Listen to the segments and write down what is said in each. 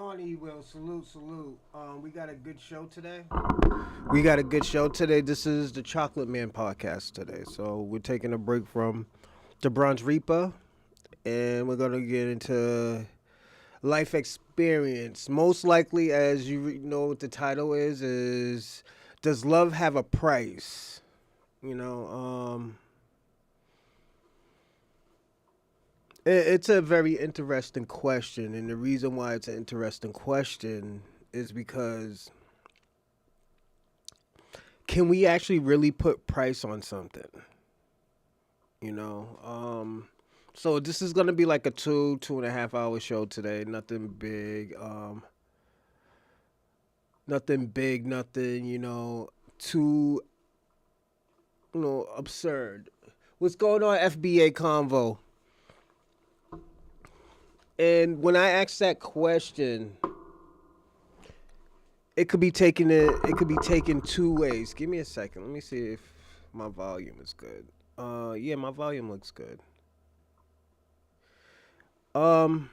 on, Will? Salute. We got a good show today. This is the Chocolate Man podcast today. So we're taking a break from the Bronze Reaper, and we're gonna get into life experience. Most likely, as you know, what the title is does love have a price? You know, it's a very interesting question, and the reason why it's an interesting question is because can we actually really put price on something? You know, so this is gonna be like a 2.5 hour show today. Nothing big, nothing too absurd. What's going on, FBA Convo? And when I ask that question, it could be taken two ways. Give me a second. Let me see if my volume is good. Yeah, my volume looks good. Um,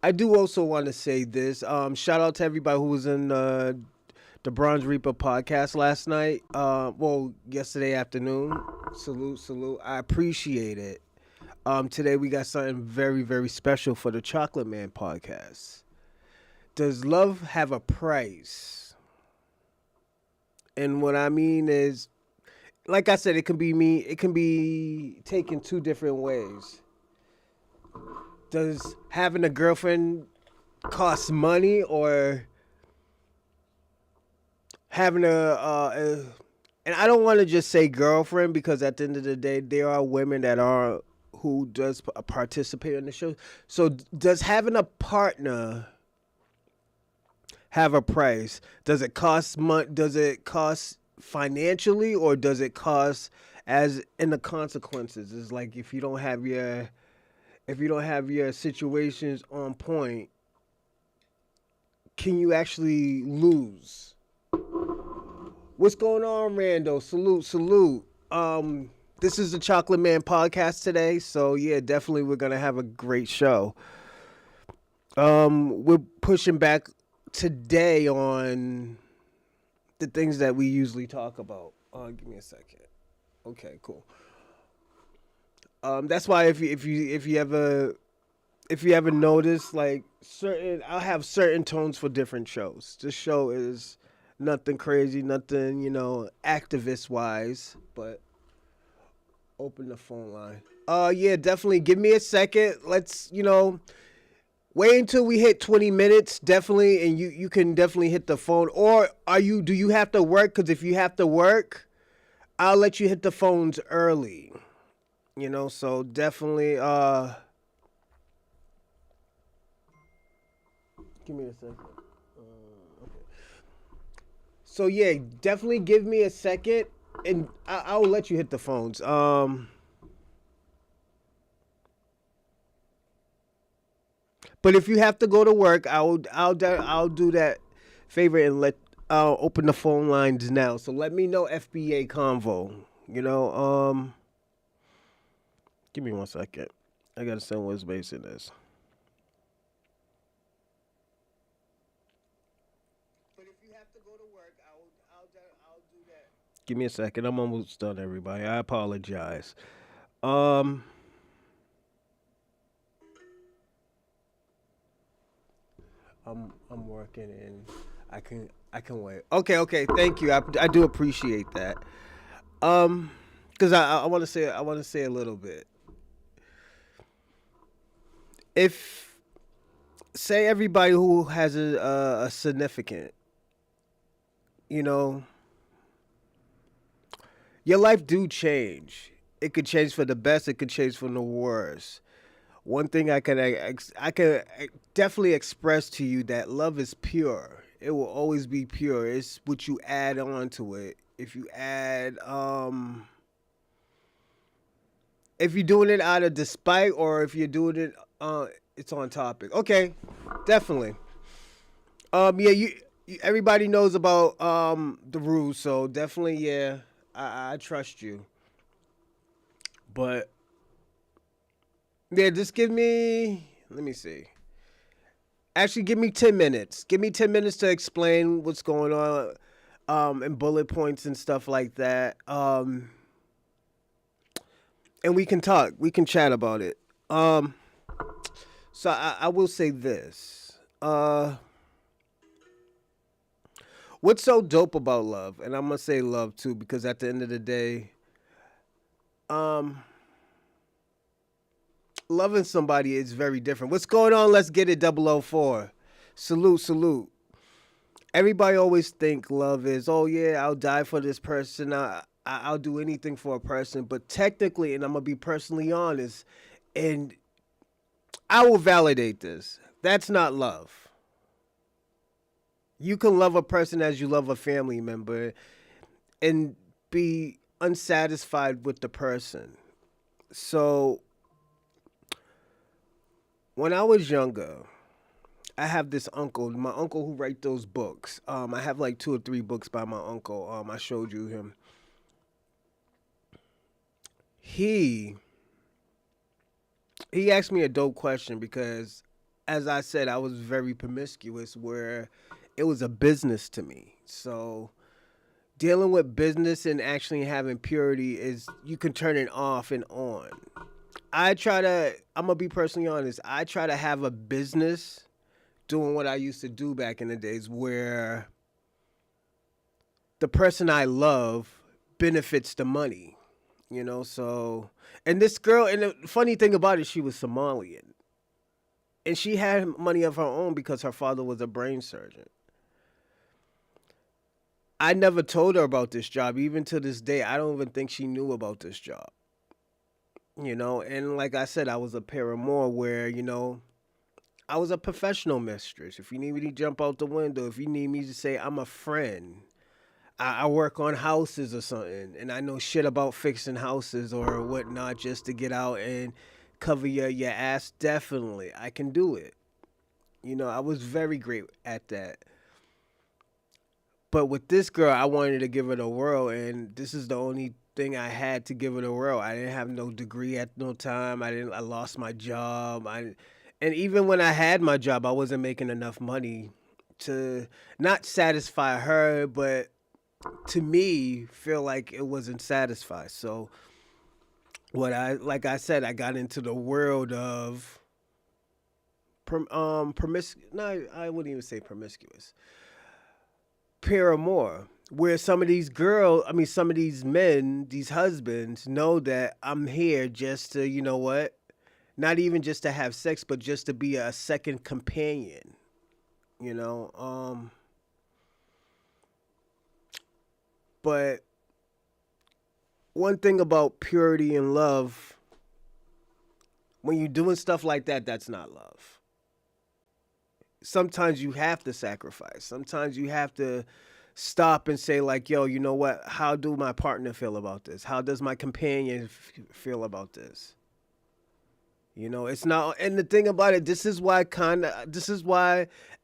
I do also want to say this. Shout out to everybody who was in the Bronze Reaper podcast last night. Well, yesterday afternoon. Salute. I appreciate it. Today we got something very, very special for the Chocolate Man podcast. Does love have a price? And what I mean is, like I said, it can be taken two different ways. Does having a girlfriend cost money, or having and I don't want to just say girlfriend, because at the end of the day, there are women that are who does participate in the show. So does having a partner have a price? Does it cost money? Does it cost financially, or does it cost as in the consequences? It's like if you don't have your situations on point, can you actually lose? What's going on, Rando? Salute. This is the Chocolate Man podcast today, so yeah, definitely we're gonna have a great show. We're pushing back today on the things that we usually talk about. Give me a second. Okay, cool. That's why if you ever notice, like, I'll have certain tones for different shows. This show is nothing crazy, nothing activist wise, but open the phone line. Yeah, definitely. Give me a second. Let's wait until we hit 20 minutes, definitely, and you can definitely hit the phone. Or do you have to work? Because if you have to work, I'll let you hit the phones early. So definitely. Give me a second. Okay. So yeah, definitely give me a second, and I'll let you hit the phones. But if you have to go to work, I'll do that favor and I'll open the phone lines now. So let me know, FBA Convo. You know, give me one second. I gotta send what's based in this. But if you have to go to work, I'll do that. Give me a second. I'm almost done, everybody. I apologize. Um, I'm working, and I can wait. Okay. Thank you. I do appreciate that. Because I want to say a little bit. If say everybody who has a significant, you know, your life do change. It could change for the best. It could change for the worst. One thing I can definitely express to you that love is pure. It will always be pure. It's what you add on to it. If you're doing it out of despite, or if you're doing it it's on topic. Okay, definitely. Yeah, everybody knows about the rules, so definitely, yeah, I trust you. But Yeah, just give me. Let me see. Actually, give me 10 minutes. Give me 10 minutes to explain what's going on, and bullet points and stuff like that. And we can talk. We can chat about it. Um, so I will say this. What's so dope about love? And I'm gonna say love too, because at the end of the day, um, loving somebody is very different. What's going on? Let's get it. 004. Salute, salute. Everybody always think love is, oh yeah, I'll die for this person. I'll do anything for a person. But technically, and I'm gonna be personally honest, and I will validate this. That's not love. You can love a person as you love a family member and be unsatisfied with the person. So when I was younger, I have this uncle, my uncle who write those books. I have like two or three books by my uncle. I showed you him. He he asked me a dope question because, as I said, I was very promiscuous, where it was a business to me. So dealing with business and actually having purity is, you can turn it off and on. I'm gonna be personally honest. I try to have a business doing what I used to do back in the days, where the person I love benefits the money, so, and this girl, and the funny thing about it, she was Somalian, and she had money of her own because her father was a brain surgeon. I never told her about this job. Even to this day, I don't even think she knew about this job. And like I said, I was a paramour, where, I was a professional mistress. If you need me to jump out the window, if you need me to say I'm a friend, I work on houses or something, and I know shit about fixing houses or whatnot, just to get out and cover your ass. Definitely, I can do it. I was very great at that. But with this girl, I wanted to give her the world, and this is the only thing I had to give her the world. I didn't have no degree at no time. I didn't. I lost my job. And even when I had my job, I wasn't making enough money to not satisfy her, but to me, feel like it wasn't satisfied. So like I said, I got into the world of No, I wouldn't even say promiscuous. Paramour, where some of these men, these husbands, know that I'm here just to, not even just to have sex, but just to be a second companion. You know, but one thing about purity and love, when you're doing stuff like that, that's not love. Sometimes you have to sacrifice. Sometimes you have to stop and say, like, yo, you know what? How do my partner feel about this? How does my companion feel about this? It's not. And the thing about it, this is why,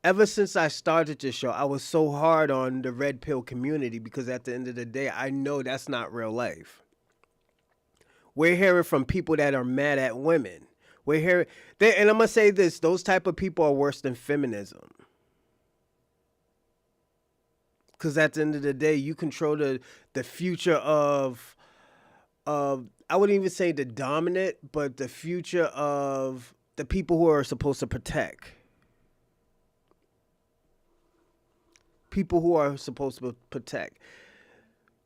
ever since I started this show, I was so hard on the red pill community, because at the end of the day, I know that's not real life. We're hearing from people that are mad at women. We're hearing, and I'm gonna say this: those type of people are worse than feminism. Because at the end of the day, you control the future of I wouldn't even say the dominant, but the future of the people who are supposed to protect. People who are supposed to protect.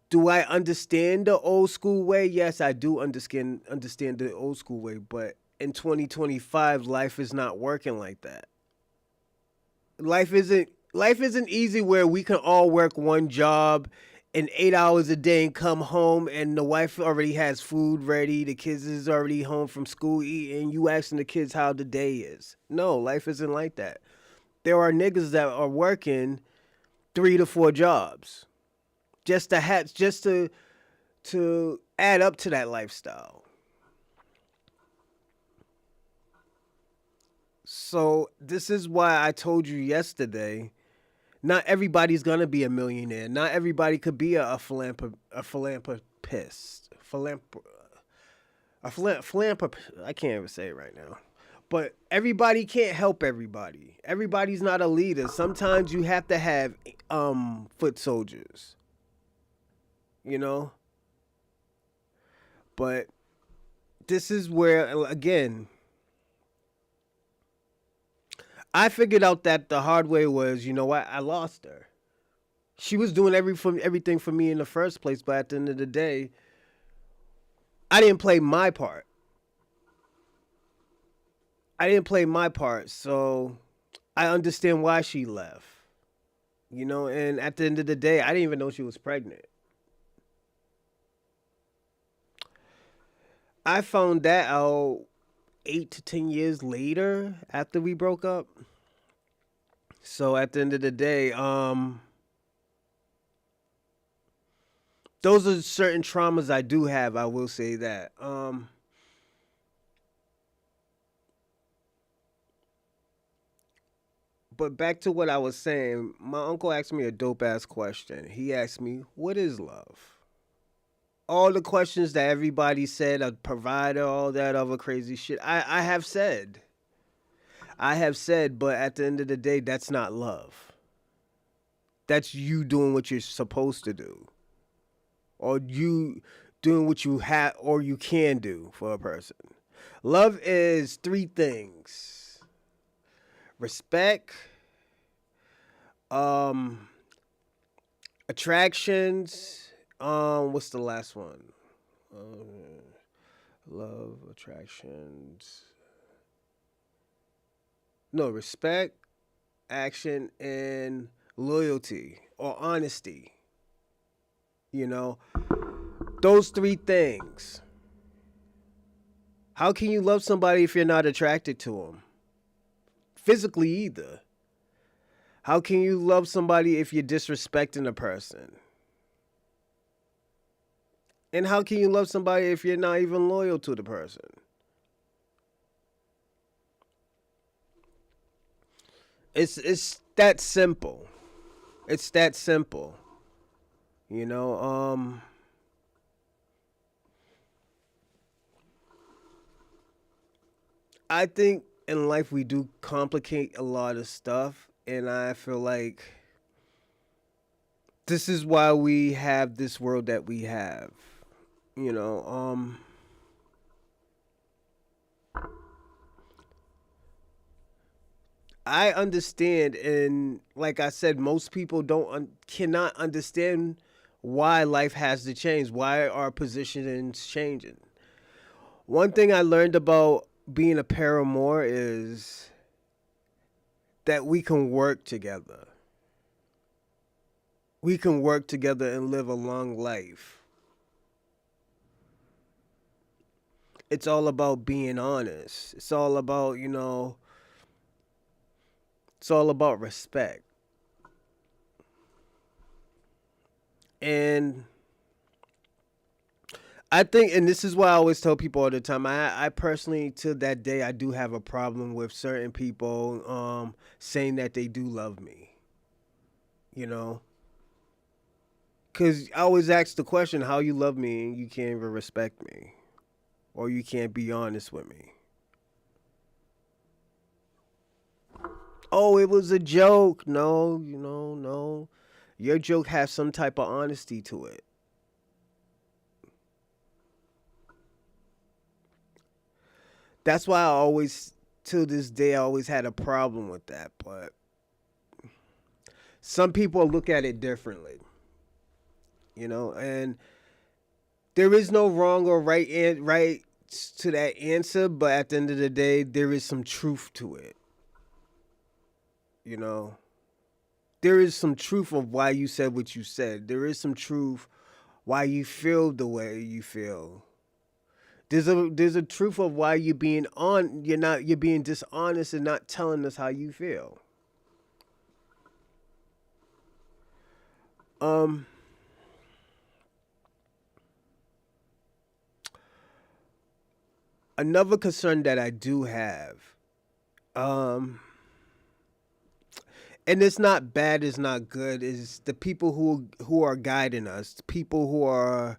Do I understand the old school way? Yes, I do understand the old school way, but in 2025, life is not working like that. Life isn't easy, where we can all work one job in 8 hours a day and come home, and the wife already has food ready, the kids is already home from school eating, you asking the kids how the day is. No, life isn't like that. There are niggas that are working 3 to 4 jobs just to add up to that lifestyle. So this is why I told you yesterday, not everybody's gonna be a millionaire. Not everybody could be a philanthropist. I can't even say it right now. But everybody can't help everybody. Everybody's not a leader. Sometimes you have to have foot soldiers, you know? But this is where again, I figured out that the hard way was, you know what? I lost her. She was doing everything for me in the first place, but at the end of the day, I didn't play my part. I didn't play my part, so I understand why she left. You know, and at the end of the day, I didn't even know she was pregnant. I found that out 8 to 10 years later after we broke up. So at the end of the day, those are certain traumas I do have. I will say that. But back to what I was saying, my uncle asked me a dope ass question. He asked me, "What is love?" All the questions that everybody said, a provider, all that other crazy shit. I have said. I have said, but at the end of the day, that's not love. That's you doing what you're supposed to do, or you doing what you have or you can do for a person. Love is three things: respect, um, attractions. What's the last one? Love, attractions. No, respect, action, and loyalty or honesty. You know, those three things. How can you love somebody if you're not attracted to them? Physically, either. How can you love somebody if you're disrespecting a person? And how can you love somebody if you're not even loyal to the person? It's that simple. It's that simple. You know, I think in life we do complicate a lot of stuff, and I feel like this is why we have this world that we have. You know, I understand, and like I said, most people cannot understand why life has to change, why our positioning's changing. One thing I learned about being a paramour is that we can work together. We can work together and live a long life. It's all about being honest. It's all about, it's all about respect. And I think, and this is why I always tell people all the time, I personally, to that day, I do have a problem with certain people saying that they do love me, you know? Because I always ask the question, how you love me and you can't even respect me, or you can't be honest with me. Oh, it was a joke. No, no. Your joke has some type of honesty to it. That's why I always, to this day, I always had a problem with that. But some people look at it differently, and there is no wrong or right to that answer. But at the end of the day, there is some truth to it. You know, there is some truth of why you said what you said. There is some truth why you feel the way you feel. There's a truth of why you're being dishonest and not telling us how you feel. Um Another concern that I do have, um and it's not bad, it's not good, is the people who are guiding us, the people who are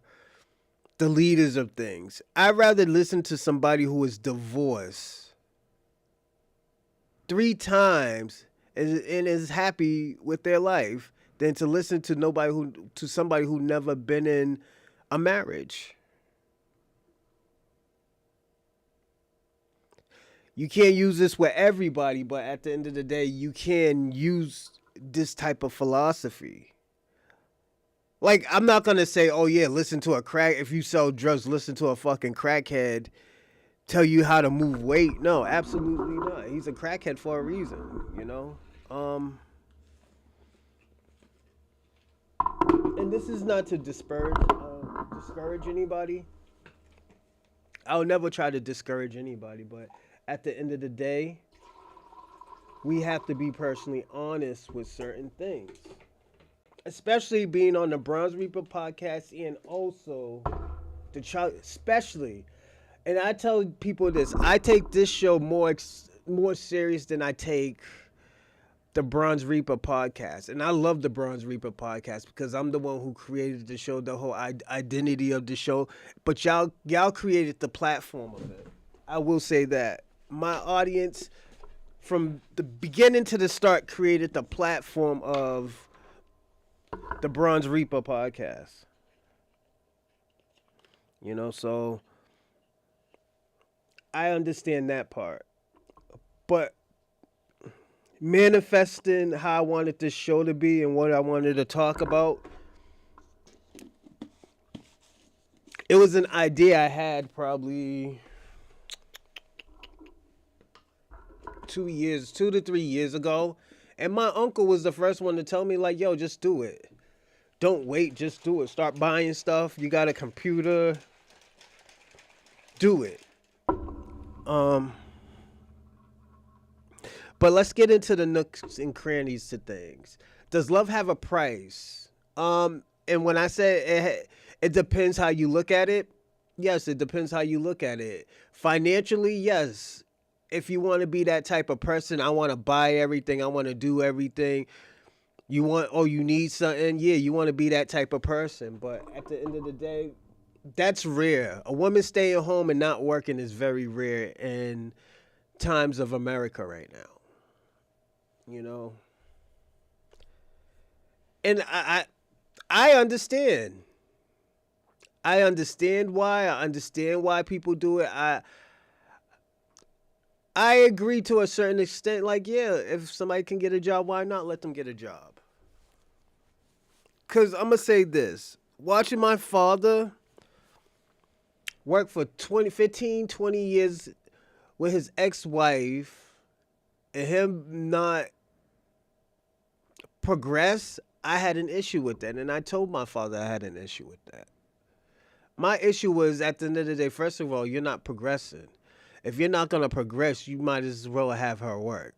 the leaders of things. I'd rather listen to somebody who is divorced 3 times and is happy with their life than to listen to somebody who never been in a marriage. You can't use this with everybody, but at the end of the day, you can use this type of philosophy. Like, I'm not gonna say, oh yeah, listen to a crack. If you sell drugs, listen to a fucking crackhead tell you how to move weight. No, absolutely not. He's a crackhead for a reason, you know. Um, and this is not to discourage anybody. I'll never try to discourage anybody, but at the end of the day, we have to be personally honest with certain things. Especially being on the Bronze Reaper podcast and also the child, especially. And I tell people this: I take this show more serious than I take the Bronze Reaper podcast. And I love the Bronze Reaper podcast because I'm the one who created the show, the whole identity of the show. But y'all created the platform of it. I will say that my audience, from the beginning to the start, created the platform of the Bronze Reaper podcast. You know, so I understand that part. But manifesting how I wanted this show to be and what I wanted to talk about, it was an idea I had probably 2 to 3 years ago. And my uncle was the first one to tell me, like, yo, just do it. Don't wait, just do it. Start buying stuff. You got a computer. Do it. But let's get into the nooks and crannies to things. Does love have a price? And when I say it depends how you look at it. Yes, it depends how you look at it. Financially, yes. If you want to be that type of person, I want to buy everything. I want to do everything. You need something. Yeah, you want to be that type of person. But at the end of the day, that's rare. A woman staying home and not working is very rare in times of America right now. You know, and I understand. I understand why. I understand why people do it. I agree to a certain extent. Like, yeah, if somebody can get a job, why not let them get a job? Cause I'm gonna say this: watching my father work for 20 years with his ex-wife, and him not progress, I had an issue with that. And I told my father I had an issue with that. My issue was, at the end of the day, first of all, you're not progressing. If you're not going to progress, you might as well have her work.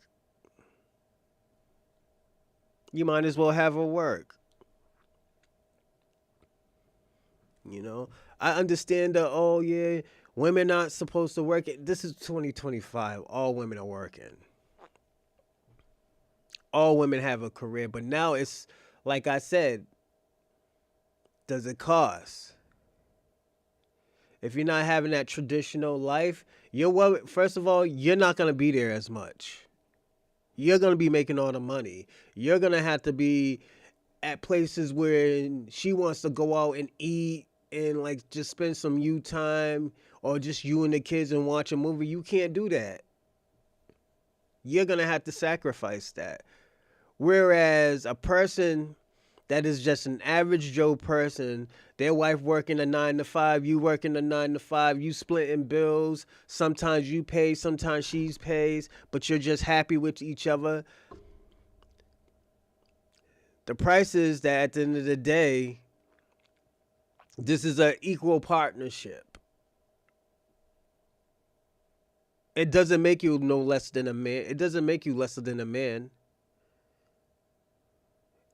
You might as well have her work. You know, I understand that, oh, yeah, women not supposed to work. This is 2025. All women are working. All women have a career. But now it's, like I said, does it cost? If you're not having that traditional life, first of all, you're not going to be there as much. You're going to be making all the money. You're going to have to be at places where she wants to go out and eat and like just spend some you time, or just you and the kids and watch a movie. You can't do that. You're going to have to sacrifice that. Whereas a person that is just an average Joe person, their wife working a 9 to 5, you working a 9 to 5, you splitting bills. Sometimes you pay, sometimes she pays, but you're just happy with each other. The price is that at the end of the day, this is an equal partnership. It doesn't make you no less than a man. It doesn't make you lesser than a man.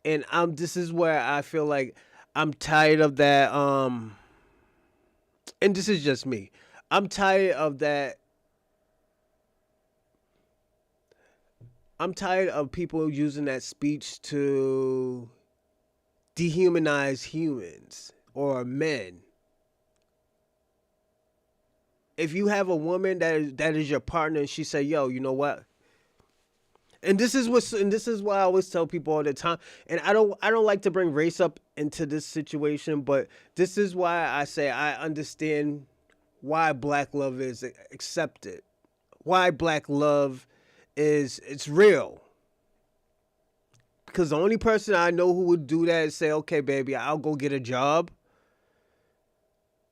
And this is where I feel like I'm tired of that. And this is just me. I'm tired of that. I'm tired of people using that speech to dehumanize humans or men. If you have a woman that is your partner and she say, "Yo, you know what?" And this is why I always tell people all the time. And I don't like to bring race up into this situation, but this is why I say I understand why black love is accepted. Why black love is it's real. Because the only person I know who would do that is say, "Okay, baby, I'll go get a job,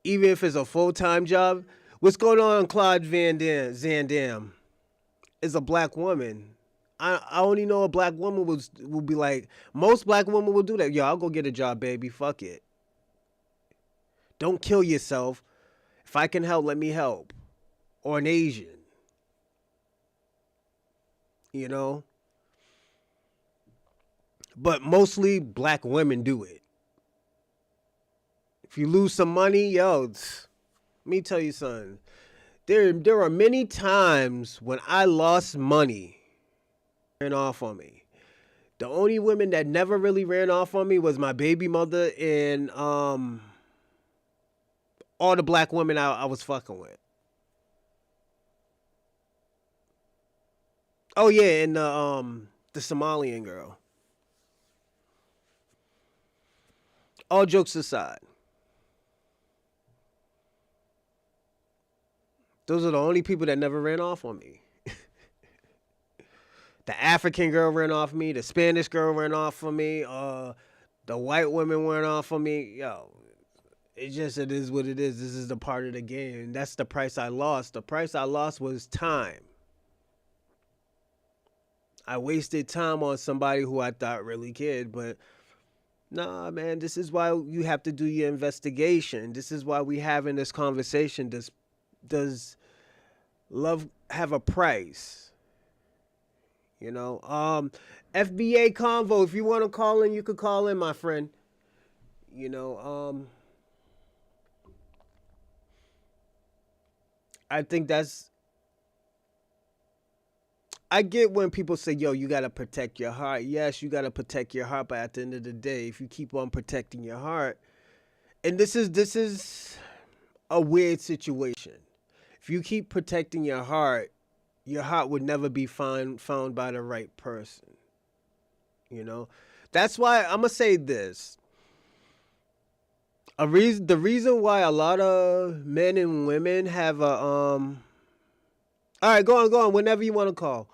even if it's a full-time job." What's going on, Claude Zandam? Is a black woman. I only know a black woman will be like, most black women will do that. Yo, I'll go get a job, baby. Fuck it. Don't kill yourself. If I can help, let me help. Or an Asian, you know. But mostly black women do it. If you lose some money, yo, let me tell you something. There are many times when I lost money ran off on me. The only women that never really ran off on me was my baby mother and all the black women I was fucking with. Oh yeah, and the Somalian girl. All jokes aside, those are the only people that never ran off on me. The African girl ran off me. The Spanish girl ran off on me. The white women went off on me. Yo, it is what it is. This is the part of the game. That's the price I lost. The price I lost was time. I wasted time on somebody who I thought really cared, but nah, man, this is why you have to do your investigation. This is why we having this conversation. Does love have a price? You know, FBA convo. If you want to call in, you could call in, my friend. You know, I think that's. I get when people say, "Yo, you gotta protect your heart." Yes, you gotta protect your heart, but at the end of the day, if you keep on protecting your heart, and this is a weird situation. If you keep protecting your heart would never be found by the right person. You know, that's why I'm gonna say this. The reason why a lot of men and women have a All right, go on. Whenever you want to call.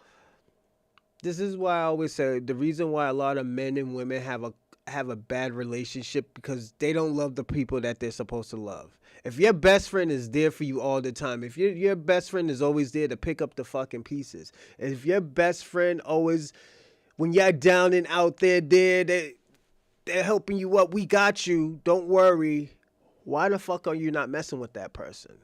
This is why I always say the reason why a lot of men and women have a bad relationship because they don't love the people that they're supposed to love. If your best friend is there for you all the time, if your best friend is always there to pick up the fucking pieces, if your best friend always when you're down and out there, they're helping you up. We got you. Don't worry. Why the fuck are you not messing with that person?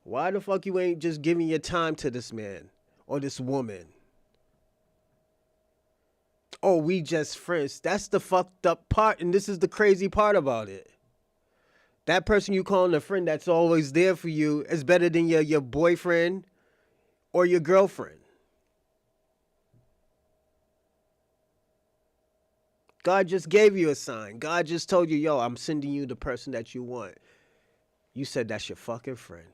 Why the fuck you ain't just giving your time to this man or this woman? Oh, we just friends. That's the fucked up part, and this is the crazy part about it. That person you calling a friend that's always there for you is better than your boyfriend or your girlfriend. God just gave you a sign. God just told you, yo, I'm sending you the person that you want. You said that's your fucking friend.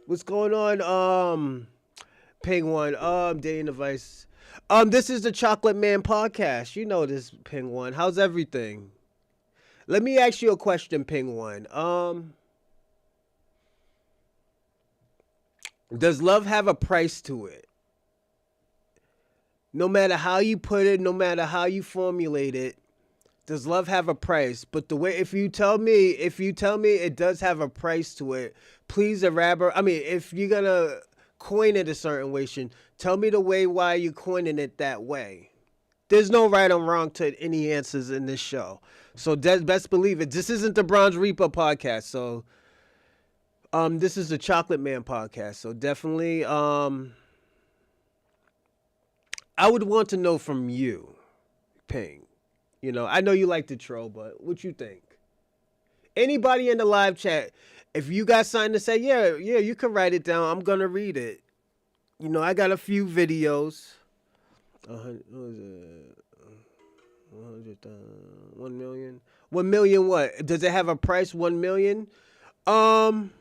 What's going on? Ping One. Dating advice. This is the Chocolate Man podcast. You know this, Ping One. How's everything? Let me ask you a question, Ping One. Does love have a price to it? No matter how you put it, no matter how you formulate it, does love have a price? But the way if you tell me it does have a price to it, please elaborate. I mean, if you're gonna coin it a certain way, tell me the way why you're coining it that way. There's no right or wrong to any answers in this show. So best believe it. This isn't the Bronze Reaper podcast. So this is the Chocolate Man podcast. So definitely I would want to know from you, Ping. You know, I know you like to troll, but what you think? Anybody in the live chat, if you got something to say, yeah, you can write it down. I'm gonna read it. I got a few videos. What was it? 100,000, 1 million. 1 million. What does it have a price? 1 million. Um,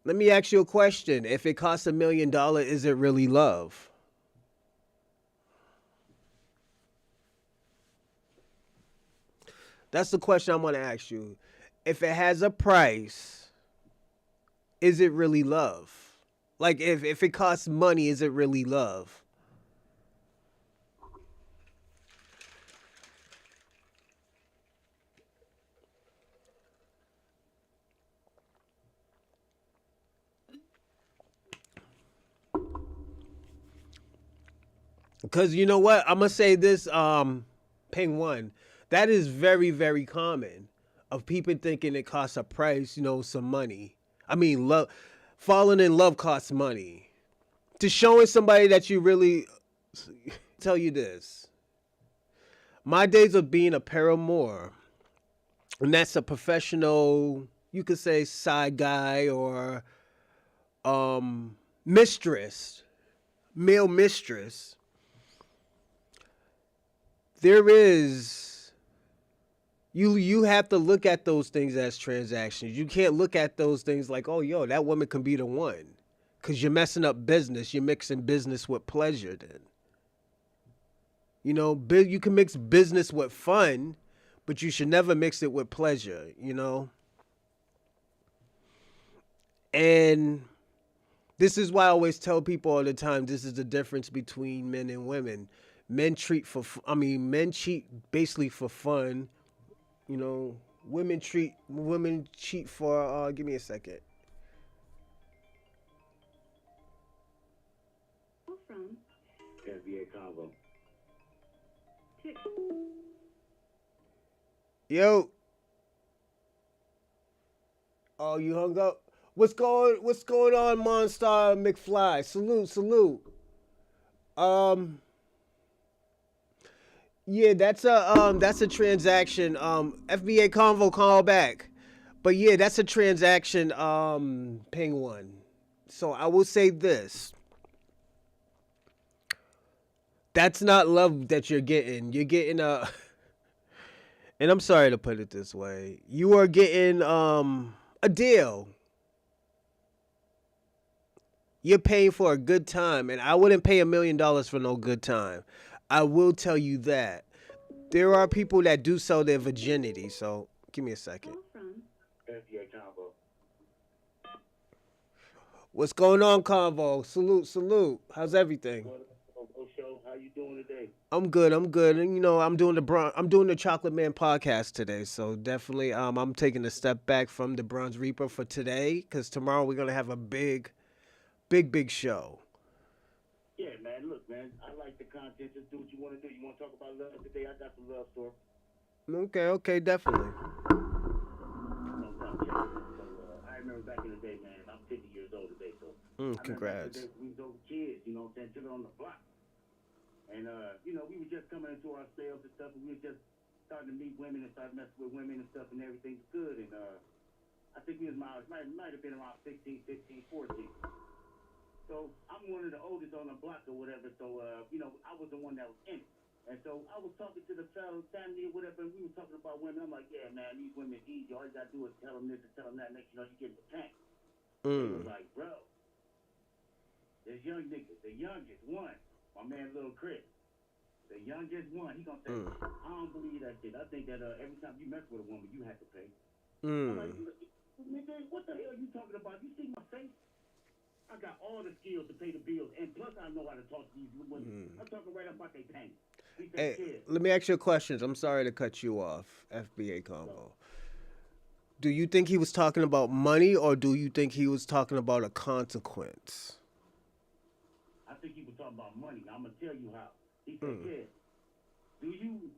Let me ask you a question. If it costs $1 million, is it really love? That's the question I'm gonna ask you. If it has a price, is it really love? Like if it costs money, is it really love? Because you know what? I'm gonna say this, Ping One. That is very, very common of people thinking it costs a price, some money. I mean, love, falling in love costs money. To showing somebody that you really tell you this. My days of being a paramour, and that's a professional, you could say side guy or mistress, male mistress. There is you have to look at those things as transactions. You can't look at those things like, oh, yo, that woman can be the one, because you're messing up business. You're mixing business with pleasure. Then you can mix business with fun, but you should never mix it with pleasure. And this is why I always tell people all the time. This is the difference between men and women. Men cheat basically for fun. You know, women cheat for. Give me a second. From FBA Convo. Yo, oh, you hung up. What's going on, Monstar McFly? Salute, salute. Um, yeah, that's a transaction. FBA Convo call back. But yeah, that's a transaction, Ping One. So I will say this. That's not love that you're getting. You're getting and I'm sorry to put it this way. You are getting a deal. You're paying for a good time, and I wouldn't pay $1 million for no good time. I will tell you that. There are people that do sell their virginity, so give me a second. FBA Convo. What's going on, Convo? Salute, salute. How's everything? Show, how you doing today? I'm good. I'm good. And I'm doing the Chocolate Man podcast today. So definitely I'm taking a step back from the Bronze Reaper for today, cuz tomorrow we're going to have a big show. Yeah, man. Look, man. I like the content. Just do what you want to do. You want to talk about love today? I got some love story. Okay, definitely. No problem. So I remember back in the day, man. I'm 50 years old today, so I remember back in the Congrats. day we was over kids. You know what I'm saying? Chilling on the block, and we were just coming into ourselves and stuff, and we were just starting to meet women and start messing with women and stuff, and everything was good. And I think we was might have been around 16, 15, 14. So I'm one of the oldest on the block or whatever. So I was the one that was in it. And so I was talking to the fellow family or whatever, and we were talking about women. I'm like, yeah, man, these women easy. All you gotta do is tell them this and tell them that. Next, you get in the tank. They was like, bro, this young nigga, the youngest one, my man, little Chris, the youngest one, he gonna say, I don't believe that shit. I think that every time you mess with a woman, you have to pay. I'm like, nigga, what the hell are you talking about? You see my face? I got all the skills to pay the bills, and plus I know how to talk to these women. I'm talking right about their pain. Hey, let me ask you a question. I'm sorry to cut you off, FBA Convo. Do you think he was talking about money, or do you think he was talking about a consequence? I think he was talking about money. I'm gonna tell you how. He said, yeah. Do you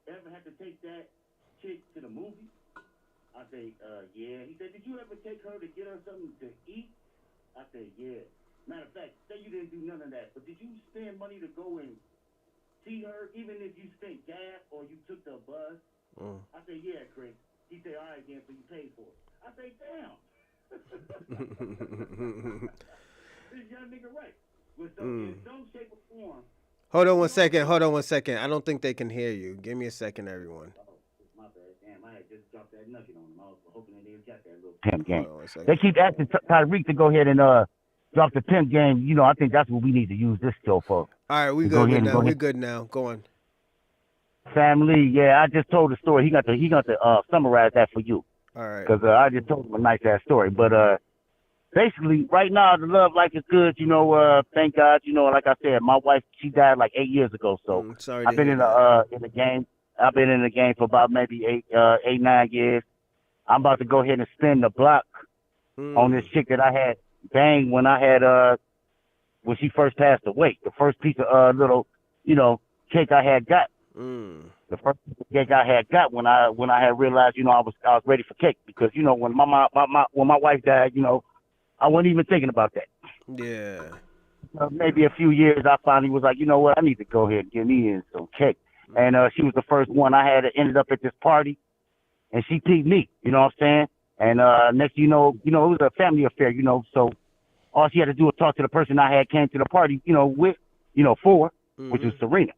ever have to take that chick to the movie? I say, yeah. He said, did you ever take her to get her something to eat? I said, yeah. Matter of fact, say you didn't do none of that, but did you spend money to go and see her, even if you spent gas or you took the bus? I said, yeah, Chris. He said, all right, then, so you paid for it. I say, damn. This young nigga right. But so in Mm. some shape or form, Hold on you one know, second. Hold on one second. I don't think they can hear you. Give me a second, everyone. oh, it's my bad. Damn, I had just dropped that nugget on him. I was hoping they didn't got that little pimp Hold game. on one They second. keep asking Tyreek to go ahead and drop the pimp game. You know, I think that's what we need to use this show for. All right, we To go good ahead and now. go We ahead. good now. Go on. Family, yeah, I just told the story. He got to summarize that for you All right. because I just told him a nice ass story. But basically, right now the love life is good. You know, thank God. You know, like I said, my wife she died like 8 years ago, so Sorry I've to been hear that. in the game. I've been in the game for about maybe 9 years. I'm about to go ahead and spin the block on this Mm. chick that I had banged when I had when she first passed away. The first piece of little, you know, cake I had got. Mm. The first piece of cake I had got when I had realized, you know, I was ready for cake because you know when when my wife died, you know, I wasn't even thinking about that. Yeah. Maybe a few years, I finally was like, you know what, I need to go ahead and get me in some cake. And Mm. she was the first one I had that ended up at this party, and she picked me. You know what I'm saying? And next, you know, it was a family affair. You know, so all she had to do was talk to the person I had came to the party. You know, with, you know, for, which was Mm-hmm. Serena.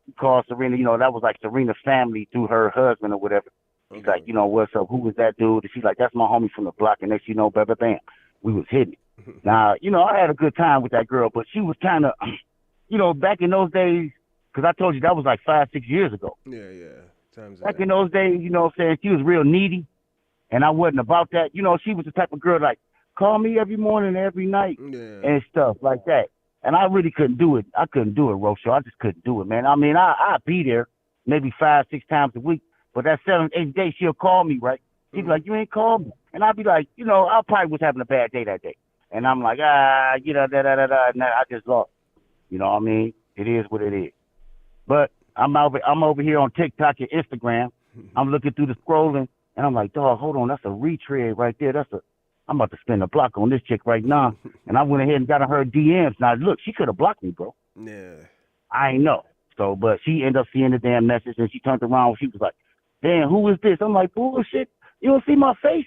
She called Serena. You know, that was like Serena's family through her husband or whatever. She's like, Okay. you know, what's up? Who was that dude? And she's like, that's my homie from the block. And next, you know, bam, bam, bam, we was hitting it. Now, you know, I had a good time with that girl, but she was kind of, you know, back in those days, because I told you that was like 5, 6 years ago. Yeah, yeah. Time's Back up. in those days, you know what I'm saying, she was real needy, and I wasn't about that. You know, she was the type of girl like, call me every morning, every night, Yeah. and stuff like that. And I really couldn't do it. I couldn't do it, Rocho. I just couldn't do it, man. I mean, I'd be there maybe 5, 6 times a week, but that 7, 8 day, she'll call me, right? She'd be Mm. like, you ain't called me. And I'd be like, you know, I probably was having a bad day that day. And I'm like, you know, da. And I just lost. You know what I mean? It is what it is. But I'm over here on TikTok and Instagram. I'm looking through the scrolling, and I'm like, dog, hold on, that's a retread right there. I'm about to spin a block on this chick right now. And I went ahead and got on her DMs. Now, look, she could have blocked me, bro. Yeah. I ain't know. So, but she ended up seeing the damn message, and she turned around. She was like, damn, who is this? I'm like, bullshit. You don't see my face?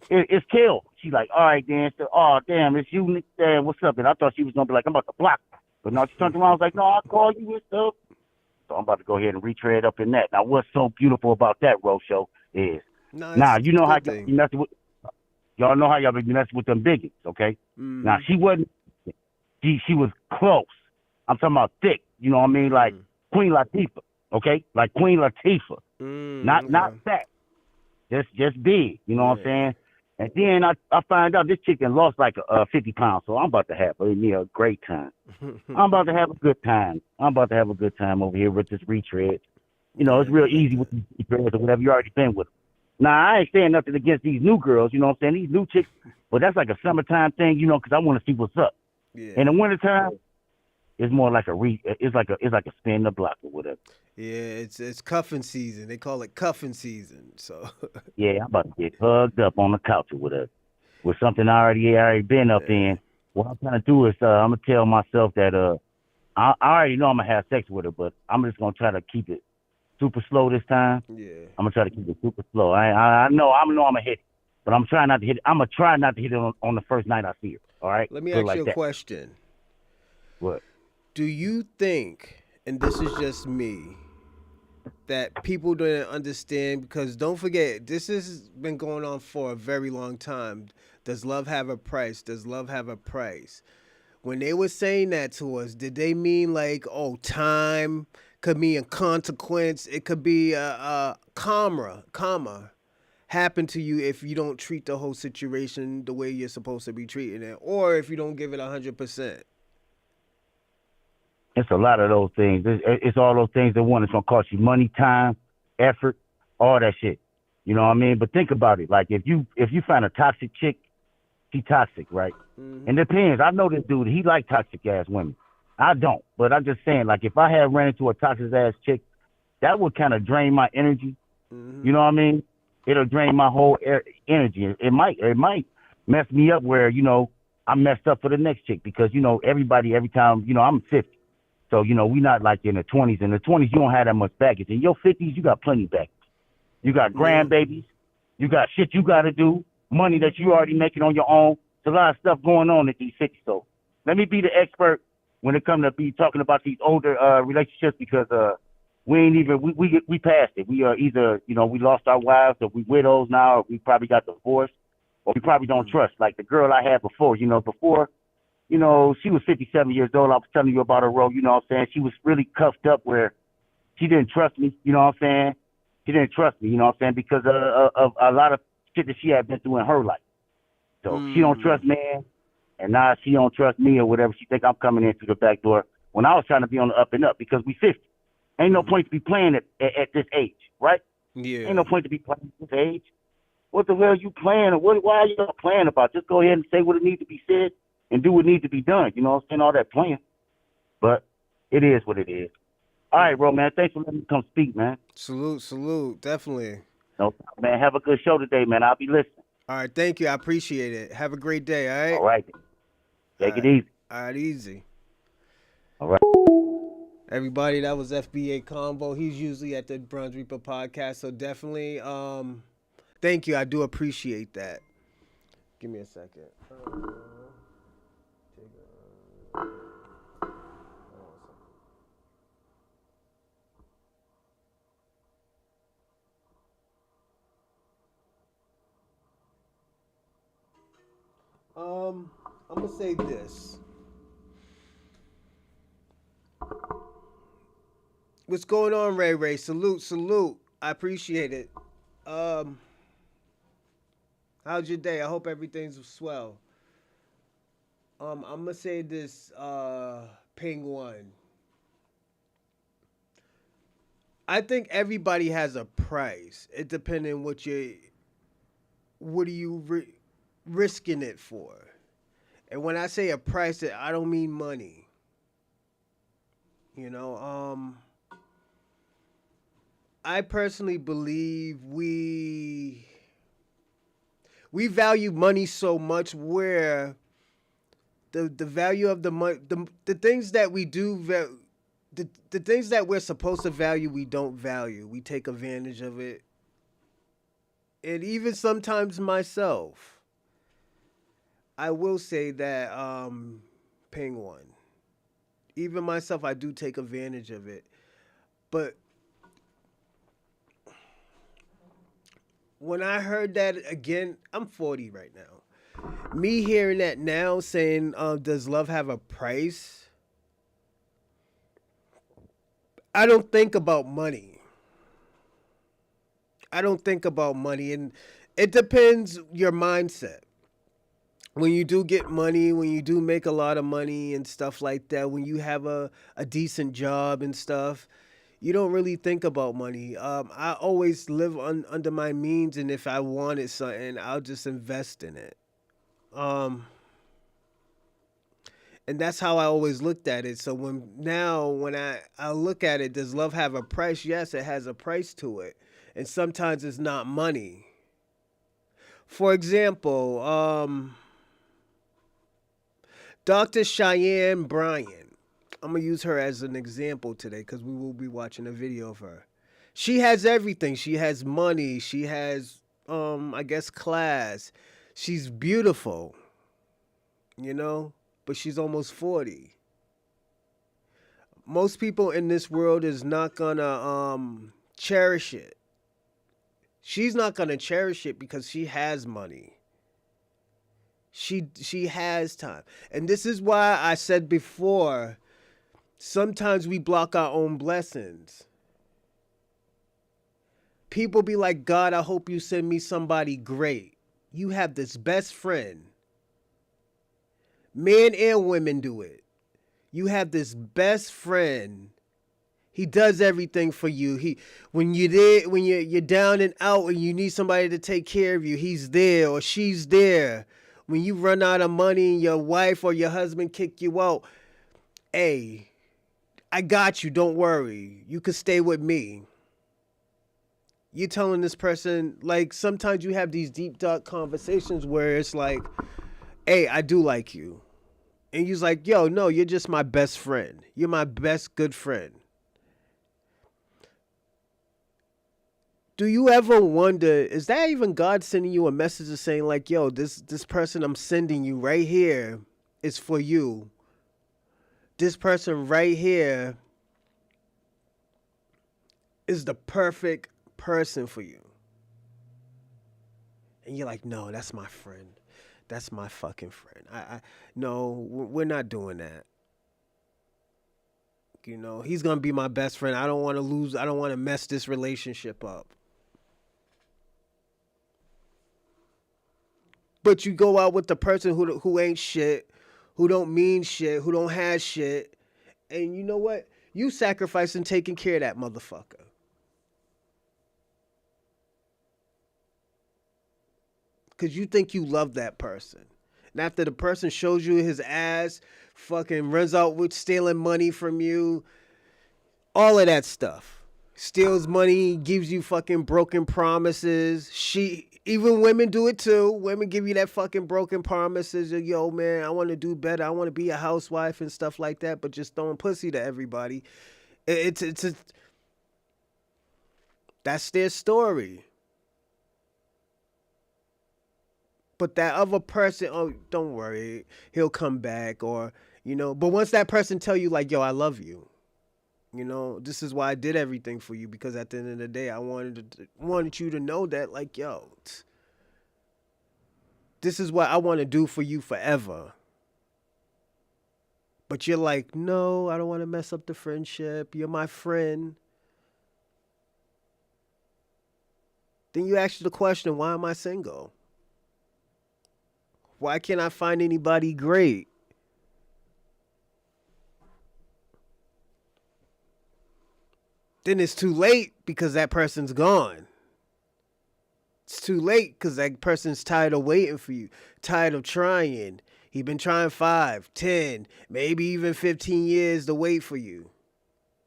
It's Kel. She's like, all right, then. So, oh, damn, it's you, Nick. Damn, what's up? And I thought she was going to be like, I'm about to block her. But no, she turned around. I was like, no, I'll call you and stuff. So I'm about to go ahead and retread up in that. Now, what's so beautiful about that, Rocho, is No, now it's you a know how good thing. y'all know how y'all be messing with them biggies, okay? Now Mm. she wasn't. She was close. I'm talking about thick. You know what I mean? Like Mm. Queen Latifah, okay? Like Queen Latifah, Mm. not Okay. fat, just big. You know what I'm Yeah. saying? And then I find out this chicken lost like 50 pounds, so I'm about to have a great time. I'm about to have a good time. I'm about to have a good time over here with this retread. You know, it's Yeah, real I like easy with that. these retreads or whatever. You already been with them. Now, I ain't saying nothing against these new girls, you know what I'm saying? These new chicks, but that's like a summertime thing, you know, because I want to see what's up. In the Yeah. wintertime, it's more like it's like a spin the block or whatever. Yeah, it's cuffing season. They call it cuffing season. So Yeah, I'm about to get hugged up on the couch or whatever with something I already been up yeah. in. What I'm trying to do is I'm gonna tell myself that I already know I'm gonna have sex with her, but I'm just gonna try to keep it super slow this time. Yeah. I'm gonna try to keep it super slow. I know I'm gonna hit it, but I'm trying not to hit it. I'm gonna try not to hit it on the first night I see her. All right, Let me put it ask you like a that. question. What? Do you think, and this is just me, that people don't understand because don't forget this has been going on for a very long time. Does love have a price? Does love have a price? When they were saying that to us, did they mean like, oh, time could mean a consequence? It could be a karma happen to you if you don't treat the whole situation the way you're supposed to be treating it, or if you don't give it 100%. It's a lot of those things. It's all those things at one. It's gonna cost you money, time, effort, all that shit. You know what I mean? But think about it. Like if you find a toxic chick, she toxic, right? Mm-hmm. And it depends. I know this dude. He like toxic ass women. I don't, but I'm just saying. Like if I had ran into a toxic ass chick, that would kind of drain my energy. You Mm-hmm. know what I mean? It'll drain my whole energy. It might mess me up where I'm messed up for the next chick because everybody every time I'm 50. So, we not like in the 20s. In the 20s, you don't have that much baggage. In your 50s, you got plenty of baggage. You got Yeah. grandbabies. You got shit you got to do. money that you already making on your own. There's a lot of stuff going on at these cities. So let me be the expert when it comes to be talking about these older relationships because we ain't even we passed it. We are either we lost our wives or we widows now, or we probably got divorced, or we probably don't Mm. trust. Like the girl I had before, before she was 57 years old. I was telling you about her role. You know what I'm saying? She was really cuffed up where she didn't trust me. You know what I'm saying? She didn't trust me. You know what I'm saying? Because of a lot of shit that she had been through in her life. So she don't Mm. trust man, and now she don't trust me or whatever. She think I'm coming in through the back door when I was trying to be on the up and up because we 50. Ain't no Mm. point to be playing at this age, right? Ain't Yeah. no point to be playing at this age. What the hell are you playing? Or why are you not playing about? Just go ahead and say what it needs to be said and do what needs to be done. You know what I'm saying? All that playing. But it is what it is. All right, bro, man. Thanks for letting me come speak, man. Salute, salute, definitely. No problem, man. Have a good show today, man. I'll be listening. All right, thank you. I appreciate it. Have a great day. All right. All right. All Take it right. easy. All right. Easy. All right. Everybody, that was FBA Convo. He's usually at the Bronze Reaper podcast, so definitely, thank you. I do appreciate that. Give me a second. I'm gonna say this. What's going on, Ray Ray? Salute, salute. I appreciate it. Um, how's your day? I hope everything's swell. I'm gonna say this, Ping One. I think everybody has a price. It depending what are you risking it for. And when I say a price, I don't mean money. You know, I personally believe we value money so much where the value of the money the things that we do the things that we're supposed to value we don't value. We take advantage of it. And even sometimes myself, I will say that Ping One. Even myself I do take advantage of it. But when I heard that again, I'm 40 right now. Me hearing that now saying, does love have a price? I don't think about money. I don't think about money. And it depends your mindset. When you do get money, when you do make a lot of money and stuff like that, when you have a decent job and stuff, you don't really think about money. I always live under my means, and if I wanted something, I'll just invest in it. Um, and that's how I always looked at it. So when I look at it, does love have a price? Yes, it has a price to it, and sometimes it's not money. For example, Dr. Cheyenne Bryan. I'm gonna use her as an example today because we will be watching a video of her. She has everything. She has money. She has, I guess, class. She's beautiful, you know, but she's almost 40. Most people in this world is not gonna cherish it. She's not gonna cherish it because she has money. She has time. And this is why I said before, sometimes we block our own blessings. People be like, God, I hope you send me somebody great. You have this best friend. Men and women do it. You have this best friend. He does everything for you. When you're down and out and you need somebody to take care of you, he's there or she's there. When you run out of money and your wife or your husband kick you out, hey, I got you. Don't worry. You can stay with me. You're telling this person, like, sometimes you have these deep, dark conversations where it's like, hey, I do like you. And you're like, yo, no, you're just my best friend. You're my best good friend. Do you ever wonder, is that even God sending you a message of saying like, yo, this person I'm sending you right here is for you. This person right here is the perfect person for you. And you're like, no, that's my friend. That's my fucking friend. No, we're not doing that. You know, he's gonna be my best friend. I don't want to lose. I don't want to mess this relationship up. But you go out with the person who ain't shit, who don't mean shit, who don't have shit, and you know what? You sacrificing taking care of that motherfucker because you think you love that person. And after the person shows you his ass, fucking runs out with stealing money from you, all of that stuff. Steals money, gives you fucking broken promises. Even women do it too. Women give you that fucking broken promises. Yo, man, I want to do better. I want to be a housewife and stuff like that, but just throwing pussy to everybody. It's a, that's their story. But that other person, oh, don't worry, he'll come back, or But once that person tell you like, yo, I love you. This is why I did everything for you, because at the end of the day, I wanted you to know that, like, yo, this is what I want to do for you forever. But you're like, no, I don't want to mess up the friendship. You're my friend. Then you ask the question, why am I single? Why can't I find anybody great? Then it's too late because that person's gone. It's too late because that person's tired of waiting for you, tired of trying. He been trying 5, 10, maybe even 15 years to wait for you.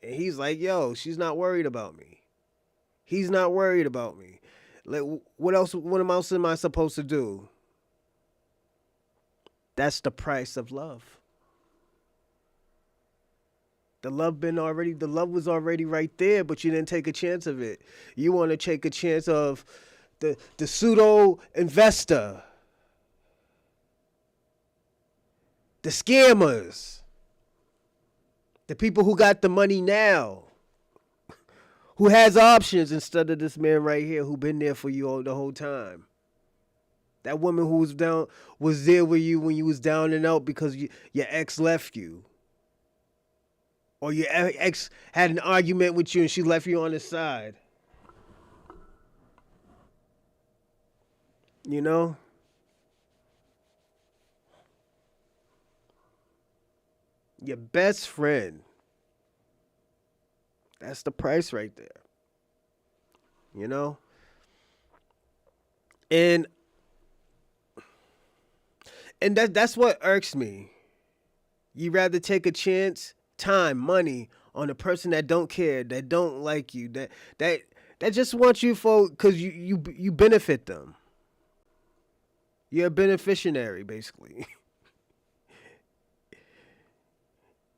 And he's like, yo, she's not worried about me. He's not worried about me. Like, what else? What else am I supposed to do? That's the price of love. The love was already right there, but you didn't take a chance of it. You want to take a chance of the pseudo investor, the scammers, the people who got the money now, who has options instead of this man right here who been there for you all the whole time. That woman who was there with you when you was down and out because your ex left you. Or your ex had an argument with you and she left you on the side. You know? Your best friend. That's the price right there. You know? And that's what irks me. You rather take a chance, time, money on a person that don't care, that don't like you, that that just wants you for because you benefit them. You're a beneficiary, basically.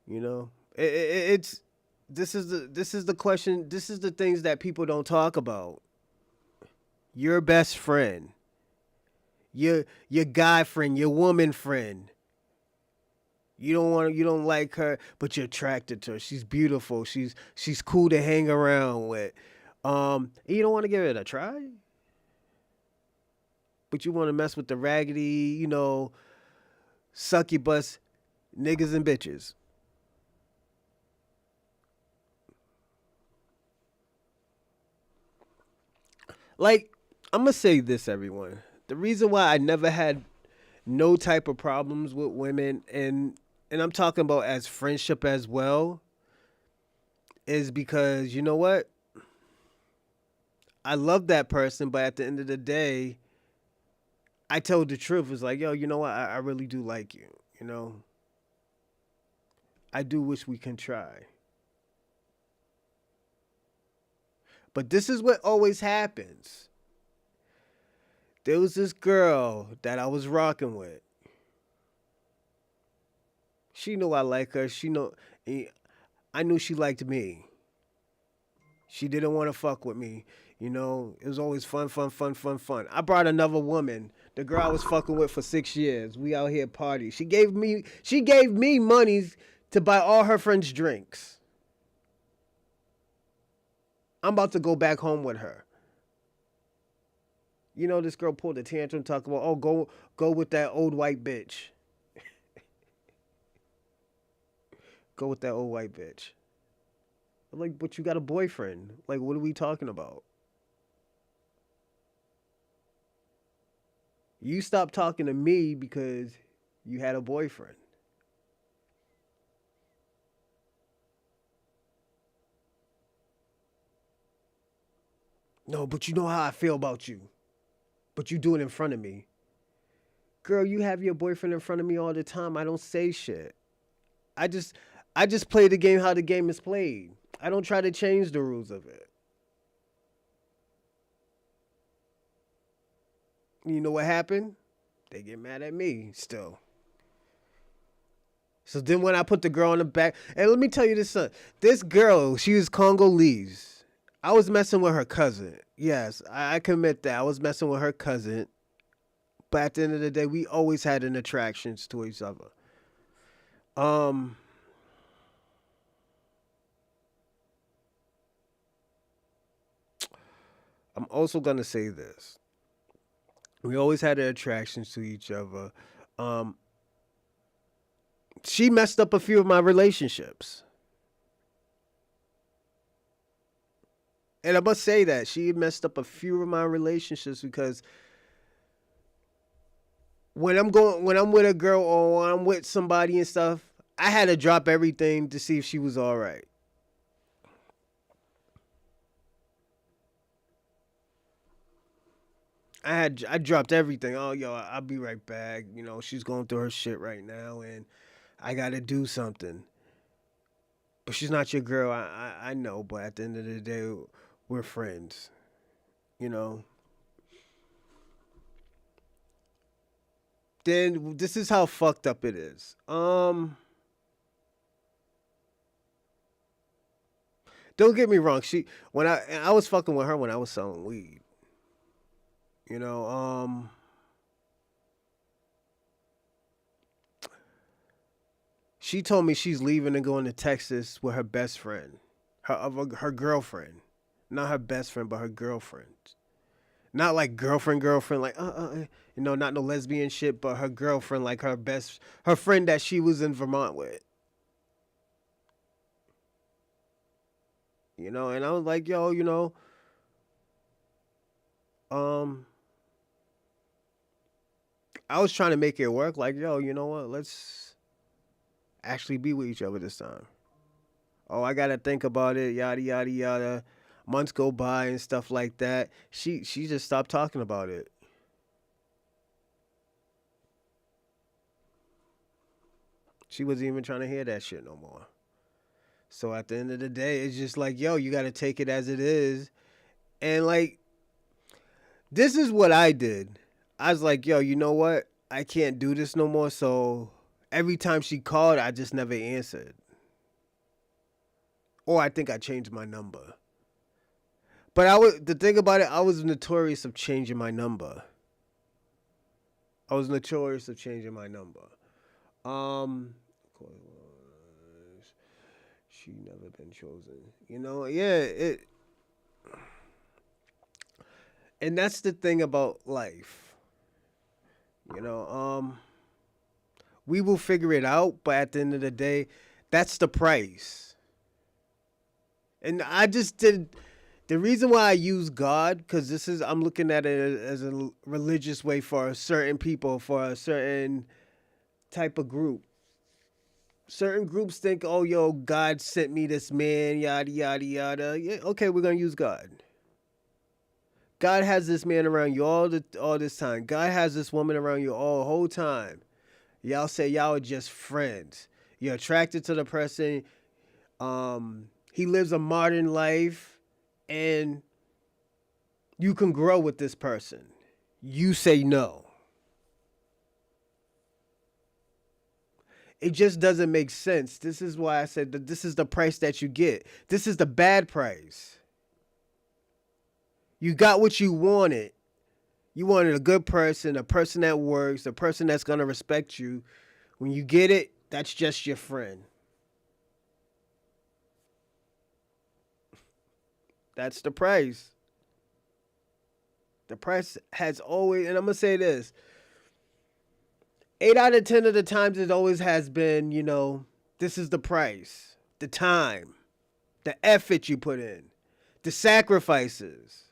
you know, it's this is the question. This is the things that people don't talk about. Your best friend, your guy friend, your woman friend. You don't like her, but you're attracted to her. She's beautiful. She's cool to hang around with. You don't want to give it a try, but you want to mess with the raggedy, succubus niggas and bitches. Like, I'm gonna say this, everyone. The reason why I never had no type of problems with women, and I'm talking about as friendship as well, is because you know what? I love that person, but at the end of the day, I told the truth. It's like, yo, you know what? I really do like you. You know, I do wish we can try. But this is what always happens. There was this girl that I was rocking with. She knew I like her. I knew she liked me. She didn't want to fuck with me. You know, it was always fun, fun, fun, fun, fun. I brought another woman, the girl I was fucking with for 6 years. We out here party. She gave me money to buy all her friends drinks. I'm about to go back home with her. You know, this girl pulled a tantrum talking about, oh, go with that old white bitch. Go with that old white bitch. I'm like, but you got a boyfriend. Like, what are we talking about? You stopped talking to me because you had a boyfriend. No, but you know how I feel about you. But you do it in front of me. Girl, you have your boyfriend in front of me all the time. I don't say shit. I just I just play the game how the game is played. I don't try to change the rules of it. You know what happened? They get mad at me still. So then when I put the girl on the back, and let me tell you this, son. This girl, she was Congolese. I was messing with her cousin. Yes, I commit that. I was messing with her cousin. But at the end of the day, we always had an attractions to each other. Um, I'm also gonna say this. We always had attractions to each other. Um, she messed up a few of my relationships. And I must say that she messed up a few of my relationships because when I'm with a girl or when I'm with somebody and stuff, I had to drop everything to see if she was all right. I dropped everything. Oh, yo, I'll be right back. You know, she's going through her shit right now, and I got to do something. But she's not your girl. I know, but at the end of the day, we're friends. You know. Then this is how fucked up it is. Don't get me wrong. I was fucking with her when I was selling weed. You know, she told me she's leaving and going to Texas with her best friend, her girlfriend, not her best friend, but her girlfriend. Not like girlfriend, like you know, not no lesbian shit, but her girlfriend, like her friend that she was in Vermont with. You know, and I was like, yo, you know, um, I was trying to make it work. Like, yo, you know what? Let's actually be with each other this time. Oh, I gotta think about it, yada yada yada. Months go by and stuff like that. She just stopped talking about it. She wasn't even trying to hear that shit no more. So at the end of the day, it's just like, yo, you gotta take it as it is. And like, this is what I did. I was like, yo, you know what? I can't do this no more. So every time she called, I just never answered. Or I think I changed my number. But the thing about it, I was notorious of changing my number. I was notorious of changing my number. Um, she never been chosen. You know, yeah, and that's the thing about life. You know, we will figure it out, but at the end of the day, that's the price. And I just did the reason why I use God because this is I'm looking at it as a religious way for certain people for a certain type of group. Certain groups think, oh, yo, God sent me this man, yada, yada, yada. Yeah, okay, we're going to use God. God has this man around you all this time. God has this woman around you all the whole time. Y'all say y'all are just friends. You're attracted to the person. He lives a modern life, and you can grow with this person. You say no. It just doesn't make sense. This is why I said that this is the price that you get. This is the bad price. You got what you wanted. You wanted a good person, a person that works, a person that's going to respect you. When you get it, that's just your friend. That's the price. The price has always, and I'm going to say this, 8 out of 10 of the times it always has been, this is the price, the time, the effort you put in, the sacrifices.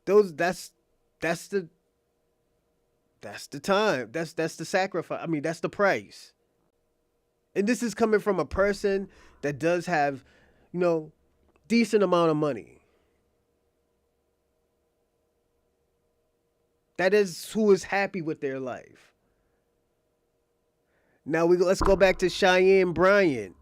Those that's the that's the time. That's the sacrifice. I mean, that's the price. And this is coming from a person that does have, you know, decent amount of money. That is who is happy with their life. Now let's go back to Cheyenne Bryant.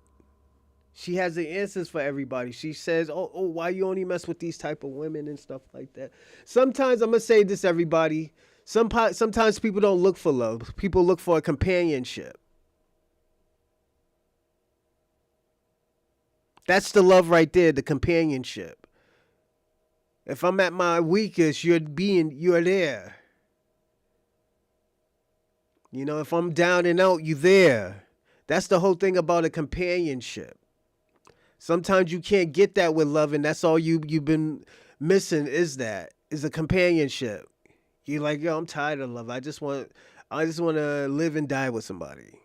She has the answers for everybody. She says, "Oh, why you only mess with these type of women and stuff like that?" Sometimes I'm gonna say this, everybody. Sometimes people don't look for love. People look for a companionship. That's the love right there, the companionship. If I'm at my weakest, you're there. If I'm down and out, you there. That's the whole thing about a companionship. Sometimes you can't get that with love, and that's all you've been missing is a companionship. You're like, yo, I'm tired of love. I just want to live and die with somebody.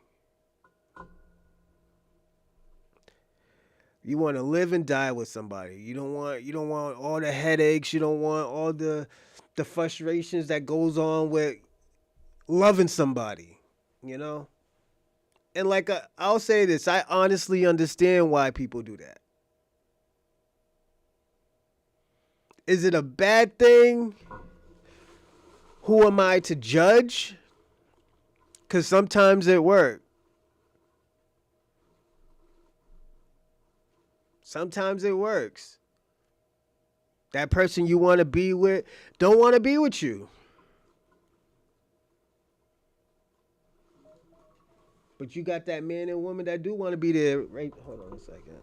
You want to live and die with somebody. You don't want all the headaches. You don't want all the frustrations that goes on with loving somebody. You know. And I'll say this, I honestly understand why people do that. Is it a bad thing? Who am I to judge? Because sometimes it works. Sometimes it works. That person you want to be with don't want to be with you. But you got that man and woman that do want to be there. Right? Hold on a second.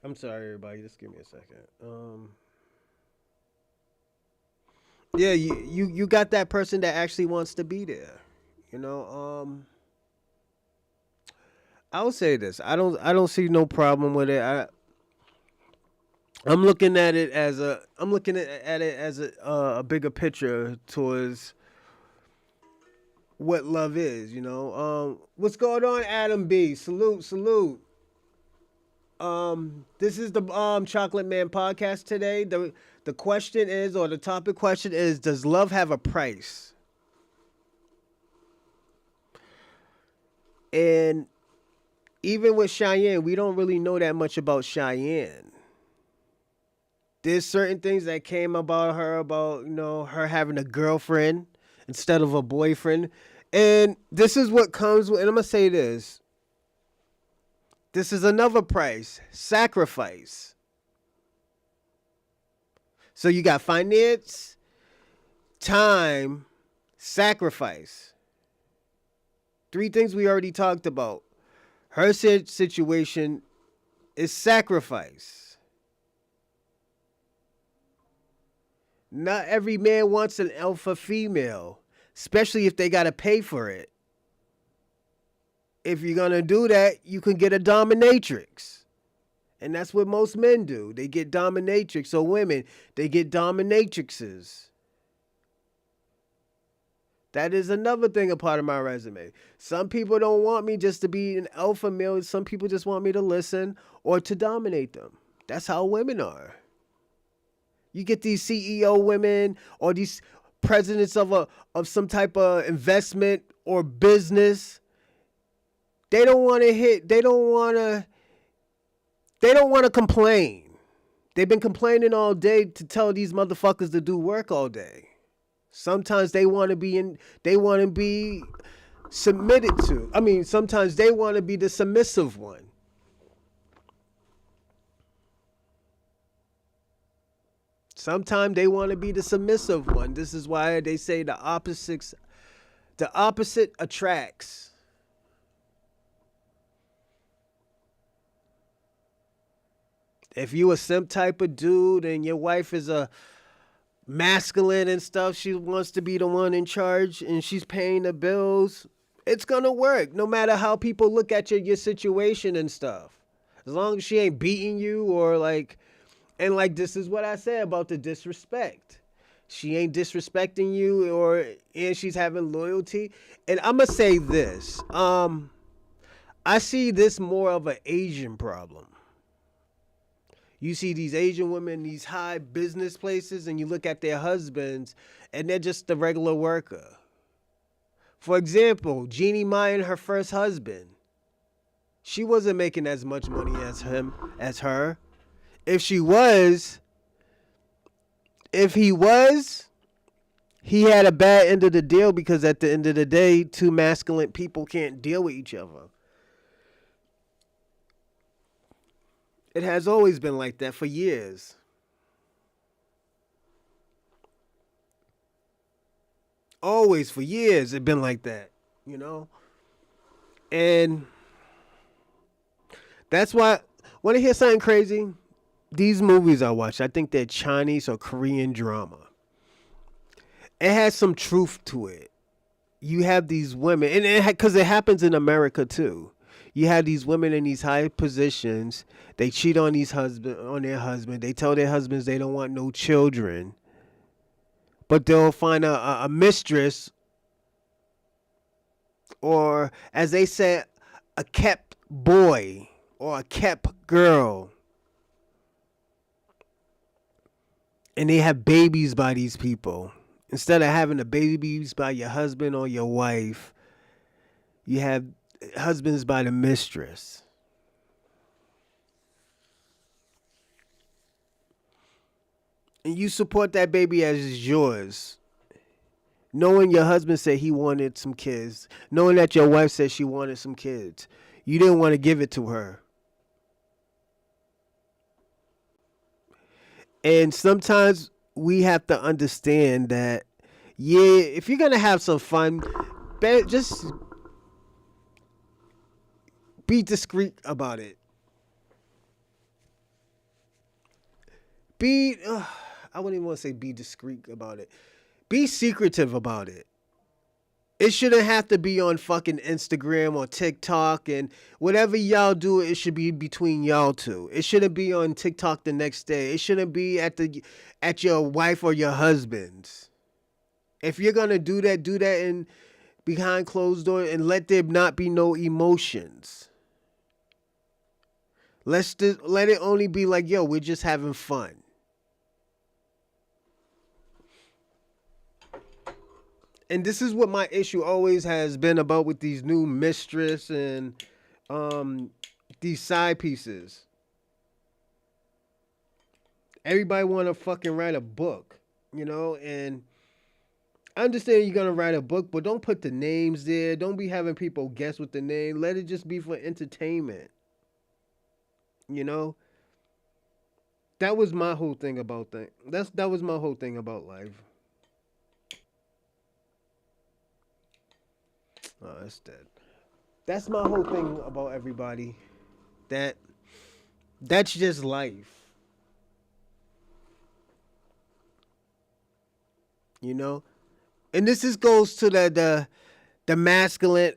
I'm sorry, everybody. Just give me a second. Yeah, you got that person that actually wants to be there. You know. I'll say this. I don't see no problem with it. I'm looking at it as a bigger picture towards what love is. What's going on, Adam B? Salute, salute. This is the Chocolate Man podcast today. The question is, or the topic question is, does love have a price? And even with Cheyenne, we don't really know that much about Cheyenne. There's certain things that came about her, about her having a girlfriend instead of a boyfriend. And this is what comes with, and I'm gonna say this is another price, sacrifice. So you got finance, time, sacrifice. 3 things we already talked about. Her situation is sacrifice. Not every man wants an alpha female, especially if they got to pay for it. If you're going to do that, you can get a dominatrix. And that's what most men do. They get dominatrix. Or women, they get dominatrixes. That is another thing, a part of my resume. Some people don't want me just to be an alpha male. Some people just want me to listen or to dominate them. That's how women are. You get these CEO women or these presidents of some type of investment or business. They don't want to complain. They've been complaining all day to tell these motherfuckers to do work all day. Sometimes they want to be submitted to. I mean, sometimes they want to be the submissive one. Sometimes they want to be the submissive one. This is why they say the opposite attracts. If you a simp type of dude and your wife is a masculine and stuff, she wants to be the one in charge and she's paying the bills, it's gonna work no matter how people look at your situation and stuff. As long as she ain't beating you or like, and like this is what I said about the disrespect. She ain't disrespecting you or and she's having loyalty. And I'ma say this. I see this more of an Asian problem. You see these Asian women, these high business places, and you look at their husbands, and they're just the regular worker. For example, Jeannie Mai and her first husband. She wasn't making as much money as her. If she was, if he was, he had a bad end of the deal because at the end of the day, two masculine people can't deal with each other. It has always been like that for years. Always for years it's been like that, you know? And that's why want to hear something crazy? These movies I watch, I think they're Chinese or Korean drama. It has some truth to it. You have these women, and because it happens in America too. You have these women in these high positions. They cheat on their husband. They tell their husbands they don't want no children, but they'll find a mistress, or as they say, a kept boy or a kept girl, and they have babies by these people. Instead of having the babies by your husband or your wife, you have husbands by the mistress. And you support that baby as it's yours. Knowing your husband said he wanted some kids. Knowing that your wife said she wanted some kids. You didn't want to give it to her. And sometimes we have to understand that, yeah, if you're going to have some fun, just be discreet about it. I wouldn't even want to say be discreet about it. Be secretive about it. It shouldn't have to be on fucking Instagram or TikTok, and whatever y'all do, it should be between y'all two. It shouldn't be on TikTok the next day. It shouldn't be at your wife or your husband's. If you're gonna do that in behind closed doors and let there not be no emotions. Let it only be like, yo, we're just having fun. And this is what my issue always has been about with these new mistress and these side pieces. Everybody want to fucking write a book, you know, and I understand you're gonna write a book, but don't put the names there. Don't be having people guess with the name. Let it just be for entertainment. You know, that was my whole thing about that. That was my whole thing about life. Oh, it's dead. That's my whole thing about everybody. That that's just life. You know, and this is goes to the masculine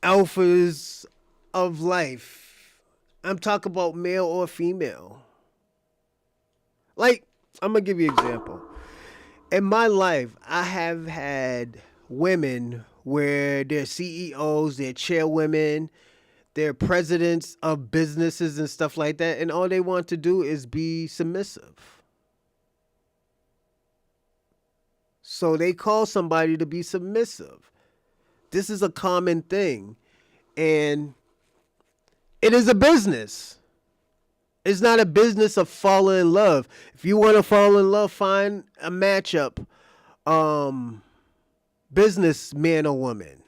alphas of life. I'm talking about male or female. Like, I'm gonna give you an example. In my life, I have had women where they're CEOs, they're chairwomen, they're presidents of businesses and stuff like that, and all they want to do is be submissive. So they call somebody to be submissive. This is a common thing. And it is a business. It's not a business of falling in love. If you want to fall in love, find a matchup, business man or woman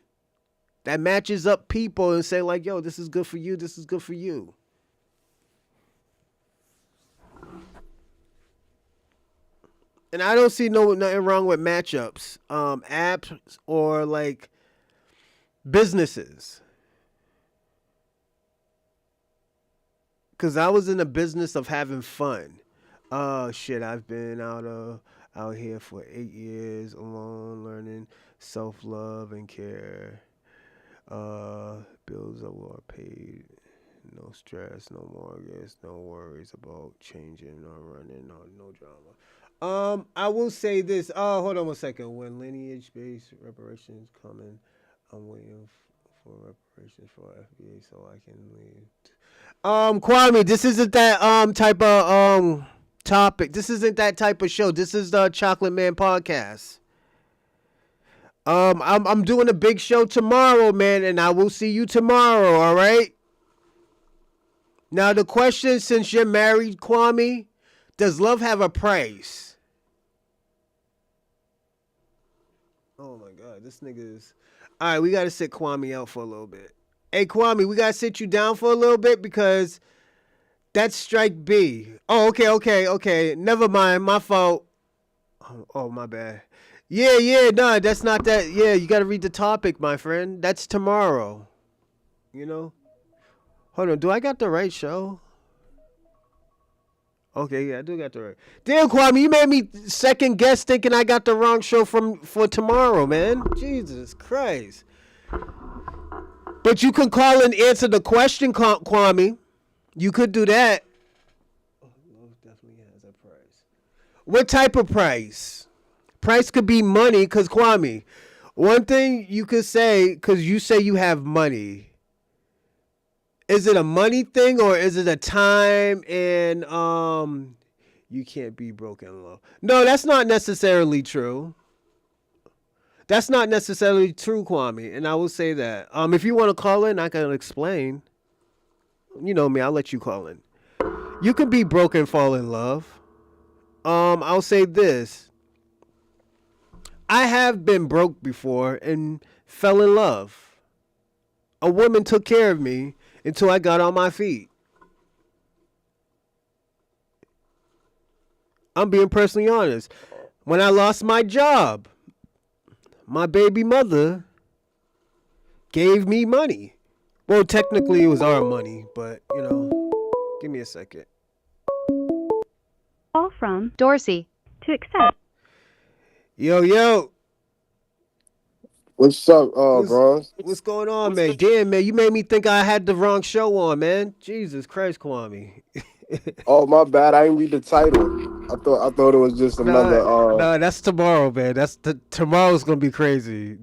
that matches up people and say like, yo, this is good for you. This is good for you. And I don't see nothing wrong with matchups, apps or like businesses. Cause I was in the business of having fun. Shit, I've been out here for 8 years alone, learning self love and care. Bills are well paid. No stress, no mortgage, no worries about changing or running, no drama. I will say this. Oh, hold on one second. When lineage-based reparations coming, I'm waiting for reparations for FBA so I can leave. Kwame, this isn't that type of topic. This isn't that type of show. This is the Chocolate Man podcast. I'm doing a big show tomorrow, man, and I will see you tomorrow. All right. Now the question, since you're married, Kwame, does love have a price? Oh my God, this nigga is. All right, we gotta sit Kwame out for a little bit. Hey Kwame, we gotta sit you down for a little bit because that's strike B. Oh, okay. Never mind, my fault. Oh, my bad. Yeah, no, that's not that. Yeah, you gotta read the topic, my friend. That's tomorrow. You know. Hold on, do I got the right show? Okay, yeah, I do got the right. Damn, Kwame, you made me second guess thinking I got the wrong show from for tomorrow, man. Jesus Christ. But you can call and answer the question, Kwame. You could do that. Oh, love definitely has a price. What type of price? Price could be money, because Kwame, one thing you could say, because you say you have money, is it a money thing or is it a time and you can't be broken in love? No, that's not necessarily true. That's not necessarily true, Kwame, and I will say that. If you want to call in, I can explain. You know me, I'll let you call in. You can be broken and fall in love. I'll say this. I have been broke before and fell in love. A woman took care of me until I got on my feet. I'm being personally honest. When I lost my job, my baby mother gave me money. Well, technically it was our money, but give me a second. Call from Dorsey. To accept. Yo, What's up, what's bro? what's going on, man? Damn, man, you made me think I had the wrong show on, man. Jesus Christ, Kwame. Oh, my bad. I didn't read the title. I thought it was just another. No, that's tomorrow, man. Tomorrow's gonna be crazy.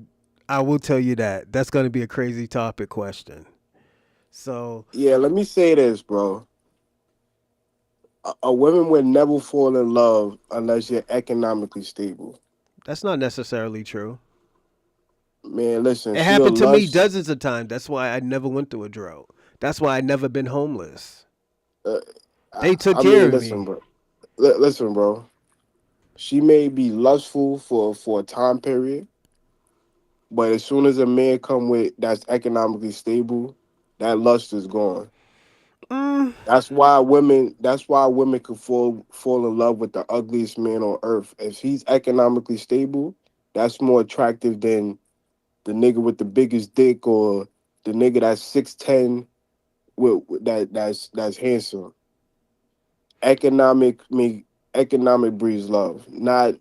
I will tell you that. That's gonna be a crazy topic question. So Yeah. Let me say this, bro. A woman would never fall in love unless you're economically stable. that's not necessarily true. Man, listen. It She'll happened to me lust. dozens of times. That's why I never went through a drought. That's why I never been homeless. Uh, They took I care mean, of listen, me. bro. Listen, bro. She may be lustful for a time period, but as soon as a man come with that's economically stable, that lust is gone. Mm, That's why women could fall in love with the ugliest man on earth. If he's economically stable, that's more attractive than the nigga with the biggest dick or the nigga that's 6'10" that's handsome. Economic me economic breeds love. Not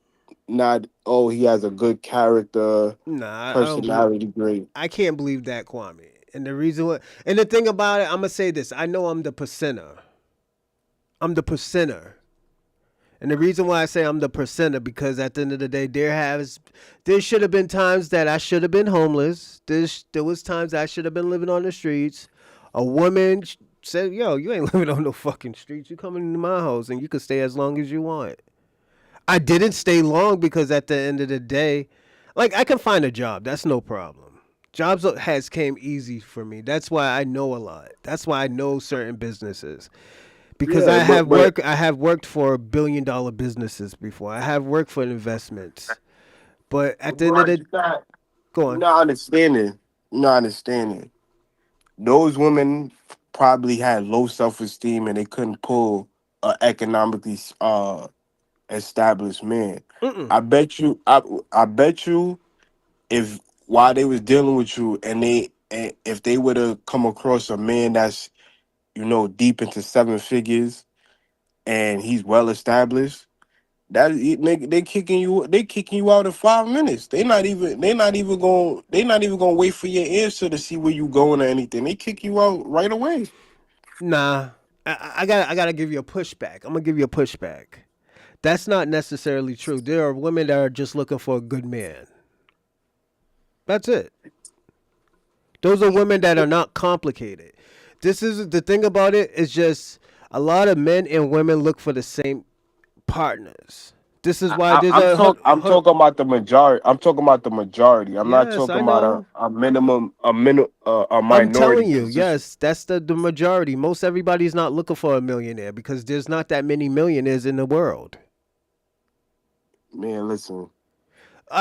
oh, he has a good character, nah, I don't believe. personality great. I can't believe that, Kwame. And the reason what, and the thing about it, I'm gonna say this. I know I'm the percenter. I'm the percenter. And the reason why I say I'm the percenter because at the end of the day, there should have been times that I should have been homeless. There was times that I should have been living on the streets. A woman said, "Yo, you ain't living on no fucking streets. You coming into my house and you can stay as long as you want." I didn't stay long because at the end of the day, like I can find a job. That's no problem. Jobs has came easy for me. That's why I know a lot. That's why I know certain businesses because Yeah, but I have worked for $1 billion businesses before. I have worked for investments. But at the end of right, the go you're on. not understanding. You're not understanding. Those women probably had low self esteem and they couldn't pull a established man. Mm-mm. I bet you. I bet you if while they was dealing with you and if they would have come across a man that's deep into seven figures and he's well established, they kicking you out in 5 minutes. They not even going to wait for your answer to see where you going or anything. They kick you out right away. Nah, I gotta give you a pushback. I'm gonna give you a pushback. That's not necessarily true. There are women that are just looking for a good man. That's it. Those are women that are not complicated. This is the thing about it is just a lot of men and women look for the same partners. This is why there's a I'm talking about the majority. I'm talking about the majority. I'm not yes, I talking about know. a I'm minority telling you, position. yes, that's the majority. Most everybody's not looking for a millionaire because there's not that many millionaires in the world. Man, listen.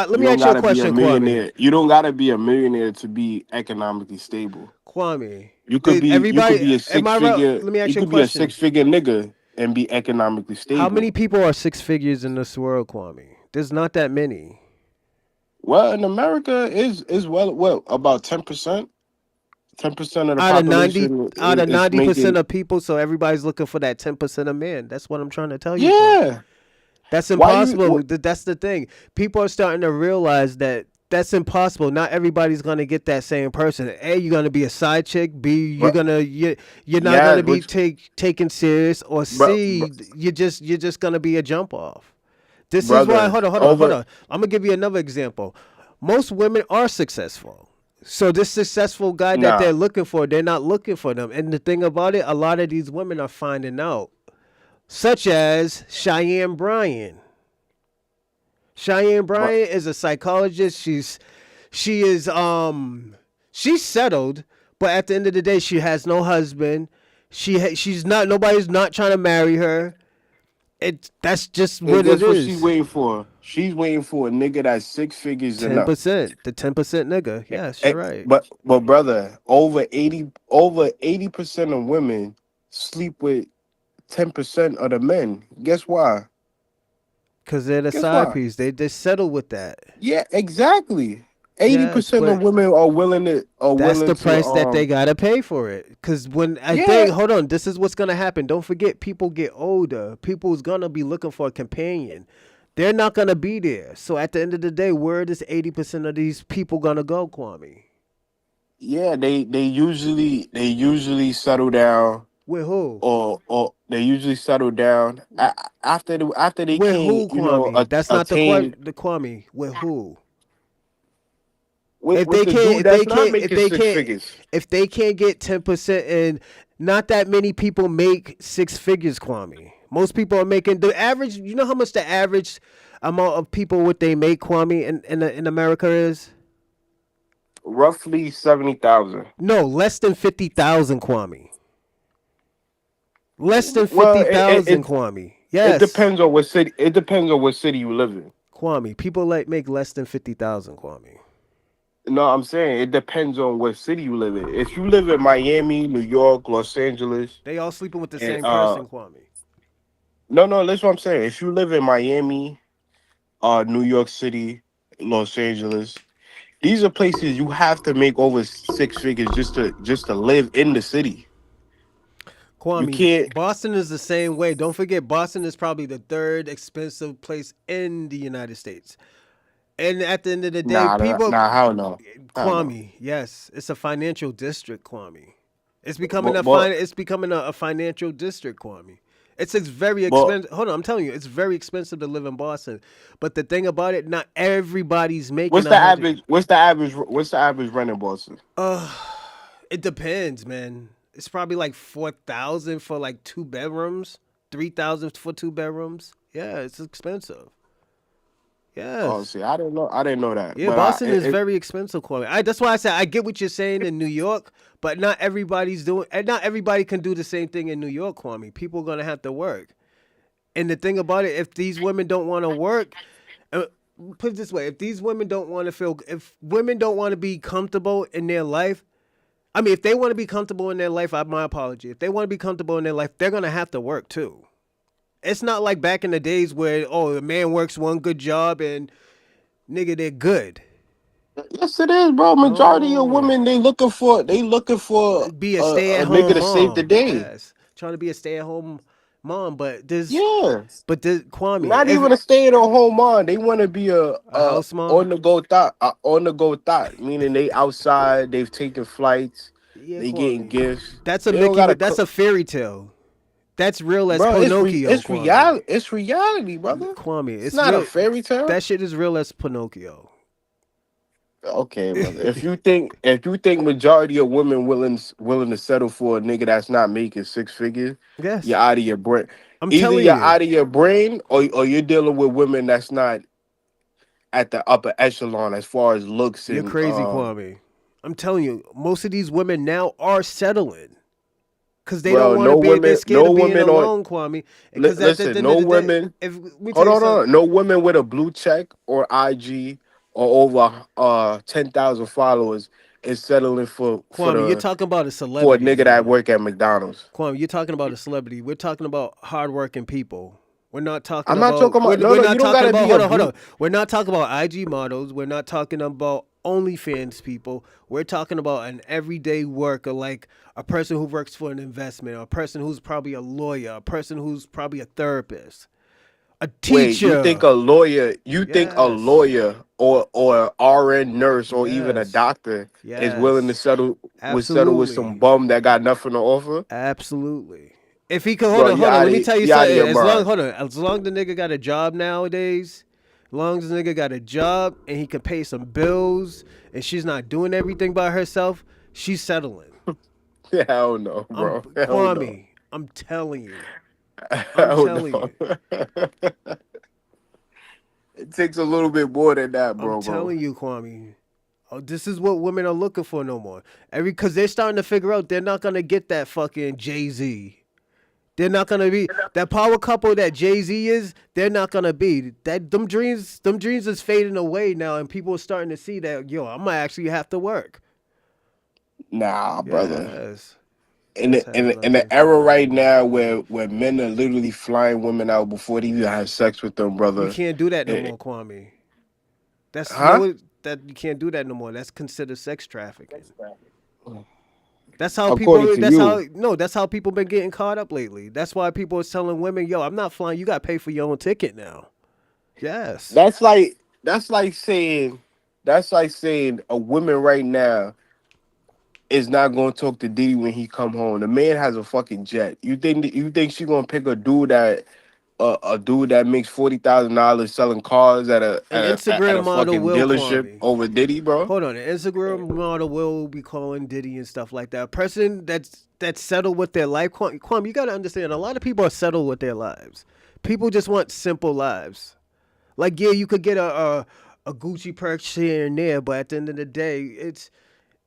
Let You me don't ask you a gotta be a question, Kwame. millionaire. You don't gotta be a millionaire to be economically stable. Kwame, You could everybody, be a am six I right? figure Let me ask you you a could be a question. 6 figure nigga and be economically How many stable. people are six figures in this world, Kwame? There's not that many. Well, in America is well about 10%. 10% of the Out of 90, population out of is 90% making. of people, so everybody's looking for that 10% of men. That's what I'm trying to tell you, Kwame. Yeah. That's Why you impossible. That's the thing. People are starting to realize that that's impossible. Not everybody's gonna get that same person. A, you're gonna be a side chick. B, bro, you're not yeah, gonna be taken serious. Or bro, C, you're just gonna be a jump off. This is why. brother, Hold over. on. I'm gonna give you another example. Most women are successful. So this successful guy that Nah. they're looking for, they're not looking for them. And the thing about it, a lot of these women are finding out, such as Cheyenne Bryan. Cheyenne But Bryan is a psychologist. She's settled, but at the end of the day, she has no husband. She's not nobody's not trying to marry her. That's just and what it guess what she's is. waiting for? She's waiting for a nigga that's 6 figures and Ten up. percent, the 10% nigga. Yes, you're right. But brother, over 80% of women sleep with 10% of the men. Guess why? Cause they're the Guess side why? piece. They settle with that. Yeah, exactly. eighty Yes, percent of but women are that's willing the to price that they gotta pay for it. Cause when I think, yeah. hold on, this is what's gonna happen. Don't forget, people get older. People's gonna be looking for a companion. They're not gonna be there. So at the end of the day, where does 80% of these people gonna go, Kwame? Yeah, they usually settle down With who? or they usually settle down after they With can't, who, Kwame? That's not the attain question. The Kwame. With who? with If with they the can't, dude if they that's not can't, if making they six can't, figures. if they can't get 10%, and not that many people make six figures, Kwame. Most people are making the average. You know how much the average amount of people what they make, Kwame, in America is? Roughly 70,000. No, less than 50,000, Kwame. Less than Well, fifty thousand, Kwame. it Yes, depends on what city. It depends on what city you live in. Kwame. People like make less than 50,000, Kwame. No, I'm saying it depends on what city you live in. If you live in Miami, New York, Los Angeles, They all sleeping with the and same person, Kwame. no, that's what I'm saying. If you live in Miami, New York City, Los Angeles, these are places you have to make over 6 figures just to live in the city. You Kwame, can't. Boston is the same way. Don't forget, Boston is probably the third expensive place in the United States. And at the end of the day, people, Nah, hell no, hell no. Kwame, yes, it's a financial district, Kwame. It's becoming But a but fine. It's becoming a financial district, Kwame. It's very but expensive. Hold on, I'm telling you, it's very expensive to live in Boston. But the thing about it, not everybody's making what's a the hundred. average? What's the average rent in Boston? Uh, it depends, man. It's probably like 4,000 for like two bedrooms, 3,000 for two bedrooms. Yeah, it's expensive. Oh, Yes. see, I didn't know that, Yeah, but Boston is it, very expensive, Kwame. That's why I said I get what you're saying in New York, but not everybody's doing, and not everybody can do the same thing in New York, Kwame. People are gonna have to work. And the thing about it, if these women don't want to work, uh, put it this way: if these women don't want to feel, if women don't want to be comfortable in their life, I mean, if they want to be comfortable in their life, my apology. If they want to be comfortable in their life, they're gonna have to work too. It's not like back in the days where a man works one good job and nigga they're good. Yes, it is, bro. Majority of No, women they looking for be a a stay at nigga home to save the mom. day. Yes, trying to be a stay at home mom, but this, Yeah, but this Kwame, not if even a stay at home mom. They want to be a a house mom, on the go thought, meaning they outside. They've taken flights. yeah, They getting Kwame, gifts. that's a They don't gotta That's cook, a fairy tale. That's real as bro. Pinocchio, It's Kwame. reality. It's reality, brother. Kwame, It's it's not a real. fairy tale. That shit is real as Pinocchio. Okay, brother. If you think majority of women willing to settle for a nigga that's not making six figures, Yes, you're out of your brain. I'm Either telling you're you, out of your brain, or you're dealing with women that's not at the upper echelon as far as looks you're and crazy, Kwame. I'm telling you, most of these women now are settling because they don't bro. want to No be. They're women, scared no of being women on. alone, Kwame. Because at the Listen, end of no the day, women. if let me tell Hold you on, hold something, on. No women with a blue check or IG or over 10,000 followers is settling Kwame, you're talking about a for a celebrity nigga that now. work at McDonald's. Kwame, you're talking about a celebrity. We're talking about hardworking people. We're not talking I'm not about talking about no, we're no. not You don't talking gotta about be a hold blue. on. We're not talking about IG models. We're not talking about OnlyFans people. We're talking about an everyday worker, like a person who works for an investment, or a person who's probably a lawyer, a person who's probably a therapist, a Wait, you think teacher. a lawyer? You think a Yes. lawyer or RN nurse or even a Yes. doctor is willing to Yes. settle with some Absolutely. bum that got nothing to offer? Absolutely. If he could Bro, hold on, let me tell you you out something. of your As long mind. hold on, as long the nigga got a job nowadays, as long as the nigga got a job and he can pay some bills and she's not doing everything by herself, she's settling. Hell no, I'm bro. Hell no. Kwame. I'm telling you. I'm Hell telling no. you. It takes a little bit more than that, I'm bro. telling you, Kwame. Oh, this is what women are looking for no more. Because they're starting to figure out they're not gonna get that fucking Jay Z. They're not gonna be that power couple that Jay Z is. They're not gonna be that. Them dreams. Them dreams is fading away now, and people are starting to see that. Yo, I might actually have to work. Nah, brother. Yes, In that's the, in happening the, out in there. the era right now where men are literally flying women out before they even have sex with them, We brother. can't do that no Eh, more, Kwame. That's huh? no. That you can't do that no more. That's considered sex trafficking. That's how According people. to That's how you. no. That's how people been getting caught up lately. That's why people are telling women, "Yo, I'm not flying. You got to pay for your own ticket now." Yes. That's like that's like saying that's like saying a woman right now is not going to talk to Diddy when he come home. The man has a fucking jet. You think she gonna pick a dude that makes $40,000 selling cars An at Instagram a model fucking will, dealership Kwame. over Diddy, bro? Hold on, an Instagram model will be calling Diddy and stuff like that. A person that's settled with their life, Kwame, you gotta understand. A lot of people are settled with their lives. People just want simple lives. Like yeah, you could get a Gucci purse here and there, but at the end of the day,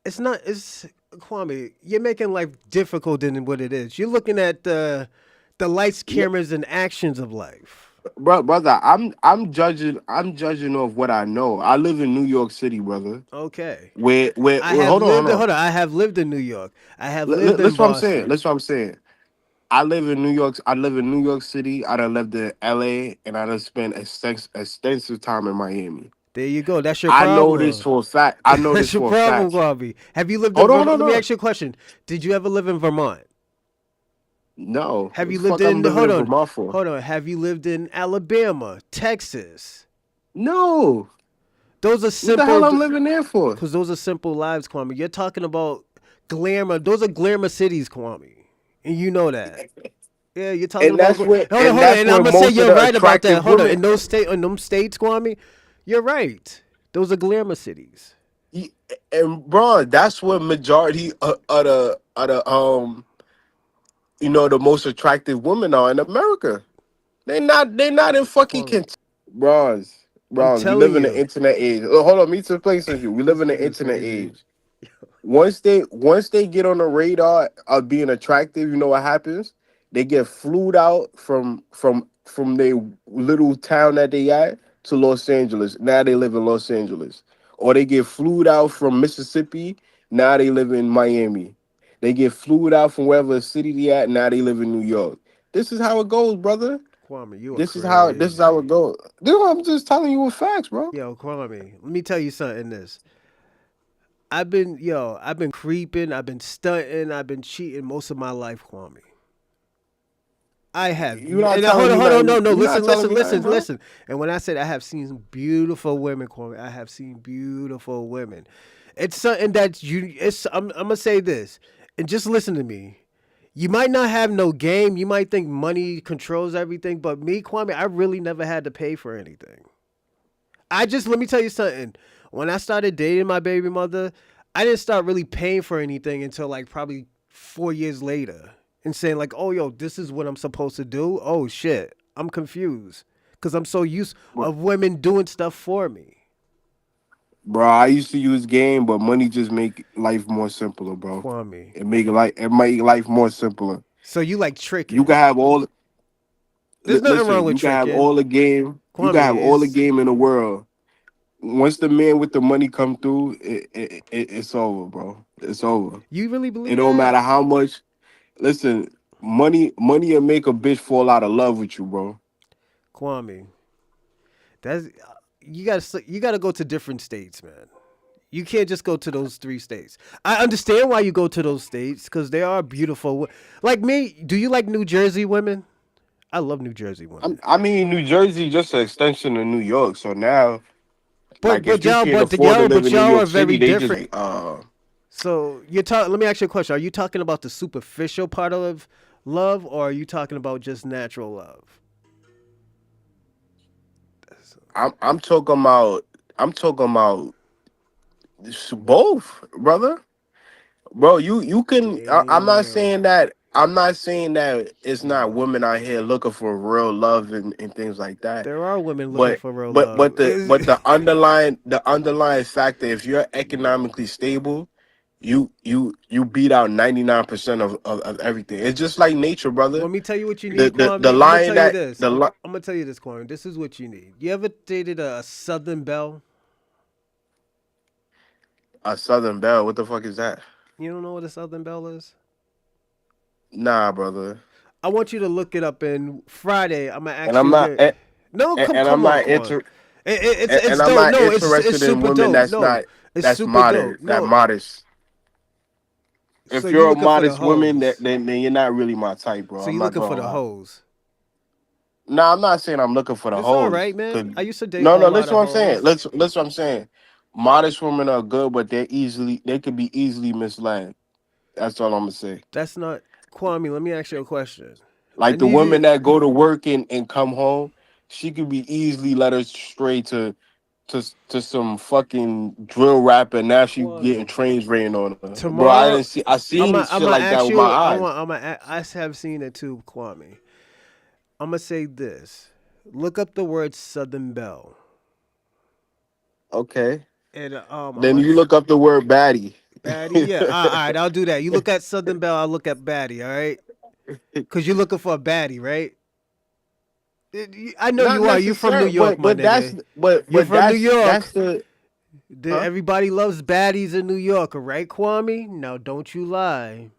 it's not. It's Kwame. You're making life difficult than what it is. You're looking at the lights, cameras, and actions of life. Bro, brother, I'm judging off what I know. I live in New York City, brother. Okay. Hold on, hold on. Hold on. I have lived in New York. I have lived in Listen what I'm saying. Boston. Listen what I'm saying. I live in New York. I live in New York City. I done lived in LA, and I done spent extensive time in Miami. There you go. That's your I know this problem. for a fact. I know this That's your for a problem, fact. Robbie. Have you lived in Hold on, Vermont? hold Let me on. ask you a question. Did you ever live in Vermont? No, Have what you the lived fuck I'm in, living hold in on, Vermont for? hold on. Have you lived in Alabama, Texas? No, Those are what the simple, hell I'm living there for? because those are simple lives, Kwame. You're talking about glamour. Those are glamour cities, Kwame. And you know that. Yeah, you're talking And about. that's where, Hold on, and hold on. that's And I'm where gonna say most of you're the right about that. attractive Hold on. women. In them states, Kwame, you're right. Those are glamour cities. y- And bro, that's where majority of the most attractive women are in America. They not in fucking Kwame, Kentucky. Bronze. I'm Bronze. We live telling in the you, internet age. Hold on, me to place with you. We live this in the nigga's internet crazy. age. Once they get on the radar of being attractive, you know what happens? They get flued out from their little town that they at to Los Angeles. Now they live in Los Angeles. Or they get flued out from Mississippi. Now they live in Miami. They get flued out from wherever city they at. Now they live in New York. This is how it goes, brother. Kwame, you are This is how it crazy. goes. Dude, I'm just telling you with facts, bro. Yo, Kwame, let me tell you something. I've been creeping, I've been stunting, I've been cheating most of my life, Kwame. I have, You not and telling me hold on, nothing. no, You not listen, telling me nothing, bro. listen. And when I said I have seen beautiful women, Kwame, I have seen beautiful women. It's something that you. I'm gonna say this, and just listen to me. You might not have no game. You might think money controls everything, but me, Kwame, I really never had to pay for anything. Let me tell you something. When I started dating my baby mother, I didn't start really paying for anything until like probably 4 years later and saying, like, oh, yo, this is what I'm supposed to do. Oh, shit. I'm confused because I'm so used Bro, of women doing stuff for me. bro, I used to use game, but money just make life more simpler, bro. Kwame. It make life more simpler. So you like You tricking. can have all. There's nothing wrong Listen, with you can have tricking. all the game. You can have Kwame all the is. game in the world. Once the man with the money come through, it's over, bro. It's over. You really It believe don't that? matter how much. Listen, money will make a bitch fall out of love with you, bro. Kwame. That's. You gotta go to different states, man. You can't just go to those three states. I understand why you go to those states because they are beautiful. Like me, do you like New Jersey women? I love New Jersey women. I mean, New Jersey just an extension of New York. So now, But like, if but you y'all can't but afford to live in New y'all are York City, very they just different. So you're talking. Let me ask you a question. Are you talking about the superficial part of love, or are you talking about just natural love? I'm talking about both, brother. Bro, you can. I'm not Damn. saying that. I'm not saying that it's not No, women out here looking for real love and things like that. there are women looking But for real but love. but the but the underlying factor, if you're economically stable, you beat out 99% of everything. It's just like nature, brother. Let me tell you what you The need, the the Kwame. I'm gonna lion tell you that this. the li- I'm gonna tell you this, Kwame. This is what you need. You ever dated a Southern Belle? a Southern Belle. What the fuck is that? You don't know what a Southern Belle is? Nah, brother. I want you to look it up. And Friday, I'm gonna And ask I'm you. not No, and I'm come on, not Quan. It's and I'm dope. not No, it's interested in super women dope. No, it's that's super dope. modest, that No, modest. so If you you're a looking for the modest woman, hoes? then you're not really my type, bro. So I'm you not looking for gonna the lie. hoes? No, I'm not saying I'm looking for the It's all hoes. right, man. I used to date a No, whole lot listen of what I'm saying. hoes. Listen what I'm saying. Modest women are good, but they could be easily misled. That's all I'm gonna say. That's not Kwame. Let me ask you a question. I Like the need women you. that go to work and come home, she could be easily led astray to some fucking drill rapper. Now she getting Kwame. trains rain on her, bro. Tomorrow, I seen I'm shit gonna like that ask with my you. eyes. I have seen it too, Kwame. I'm gonna say this. Look up the word Southern Belle, Okay, and I'm then gonna you look up the word baddie. Baddie. Yeah, all right, I'll do that. You look at Southern Belle, I'll look at Baddie. All right, cause you're looking for a baddie, right? I know Not you are. You from New necessarily, York, my nigga. You're from New that's York. the huh? Everybody loves baddies in New York, right, Kwame? Now, don't you lie.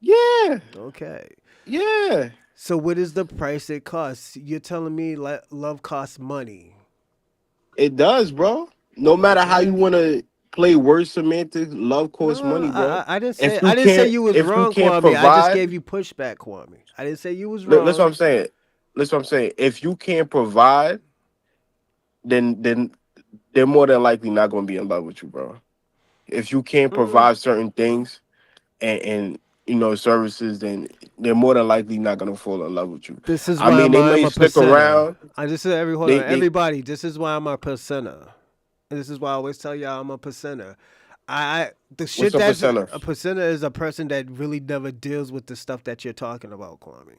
Yeah, Okay. yeah. So, what is the price it costs? You're telling me love costs money. It does, bro. No It matter how you does. want to play word semantics, love costs No, money, bro. I didn't say If you can't, you was if you wrong, can't Kwame. I just provide, gave you pushback, Kwame. I didn't say you was listen what wrong. I'm saying. Listen what I'm saying. If you can't provide, then they're more than likely not going to be in love with you, bro. If you can't Mm, provide certain things and services, then they're more than likely not going to fall in love with you. this is I why mean, they I'm may a stick percenter. around. I just said hold on, They everybody. This is why I'm a percenter. And this is why I always tell y'all I'm a percenter. The what's shit a that's percenter? a percenter is a person that really never deals with the stuff that you're talking about, Kwame.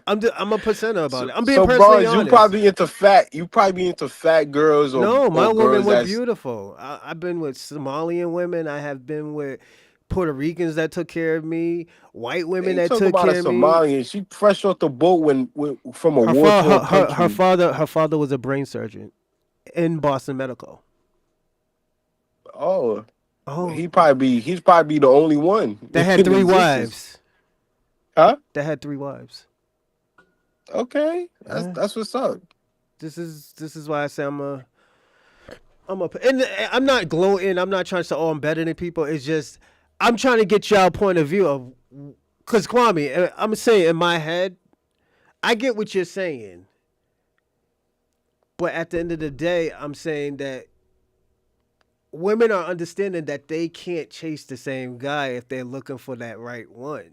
I'm a percenter about so, it. I'm being so personally bars, you honest. probably into fat. You probably into fat girls No, my or women girls were that's. beautiful. I've been with Somalian women. I have been with Puerto Ricans that took care of me, white women They that talk took about a care of me. Somalian. She fresh off the boat from a war torn country. Her father was a brain surgeon in Boston Medical. Oh, Oh, he's probably the only one that had in three existence, wives. huh? That had three wives. Okay, Uh, that's what's up. this is why I say and I'm not gloating. I'm not trying to say, oh, I'm better than people. It's just I'm trying to get y'all point of view of, because Kwame, I'm saying in my head, I get what you're saying, but at the end of the day, I'm saying that women are understanding that they can't chase the same guy if they're looking for that right one.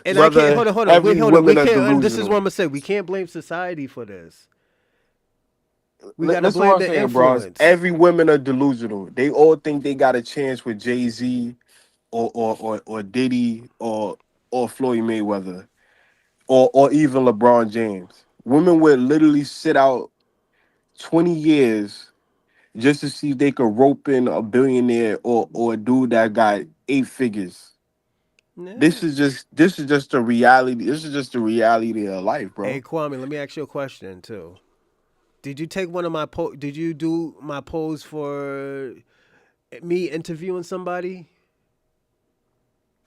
And I can't Brother, hold on, wait, every hold on. We women are can't, and this is what delusional. I'm gonna say. We can't blame society for this. We gotta Listen, what blame I'm the saying, bros. influence. Every women are delusional. They all think they got a chance with Jay-Z or Diddy or Floyd Mayweather or even LeBron James. Women would literally sit out 20 years just to see if they could rope in a billionaire or a dude that got 8 figures. Yeah. This is just the reality. This is just the reality of life, Hey bro. Kwame, let me ask you a question too. Did you take one of my Did you do my pose for me interviewing somebody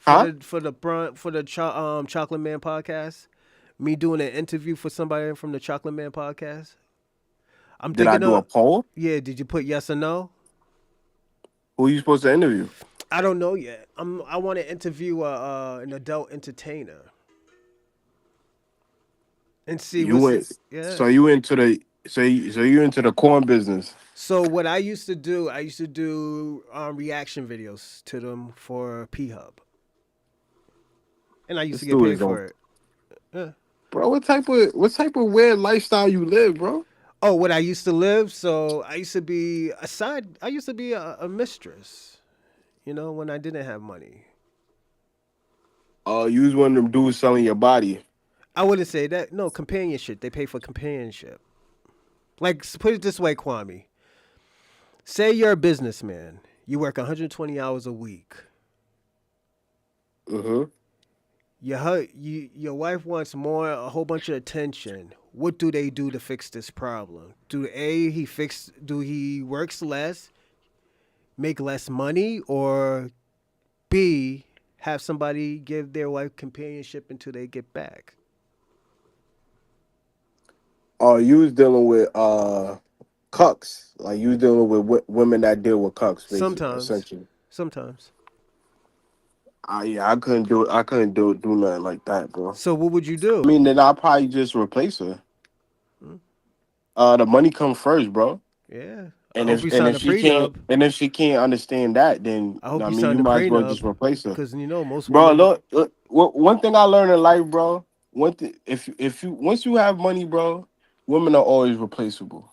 Huh? for the Chocolate Man podcast? Me doing an interview for somebody from the Chocolate Man podcast. I'm Did I thinking do a of, poll? yeah. Did you put yes or no? Who you supposed to interview? I don't know yet. I want to interview an adult entertainer and see You what's went. yeah. So you into the so you into the corn business. So what I used to do reaction videos to them for P Hub, and I used to This get dude paid is on. for it. Yeah. Bro, what type of weird lifestyle you live, bro? Oh, what I used to live. So I used to be a side. I used to be a mistress. You know, when I didn't have money. You was one of them dudes selling your body. I wouldn't say that. No, companionship. They pay for companionship. Like, put it this way, Kwame. Say you're a businessman. You work 120 hours a week. Mm-hmm. Your wife wants more, a whole bunch of attention. What do they do to fix this problem? Do he works less, make less money, or B, have somebody give their wife companionship until they get back? You was dealing with cucks. Like you was dealing with women that deal with cucks, basically, Sometimes, essentially. sometimes. Yeah, I couldn't do it. I couldn't do nothing like that, bro. So what would you I do? mean, then I'll probably just replace her. Hmm? The money comes first, bro. Yeah. I hope you signed a prenup. And if she can't understand that, then I hope I you mean, you signed a might as well prenup, just replace her, because you know most bro. women. Look, one thing I learned in life, bro. If you once you have money, bro, women are always replaceable.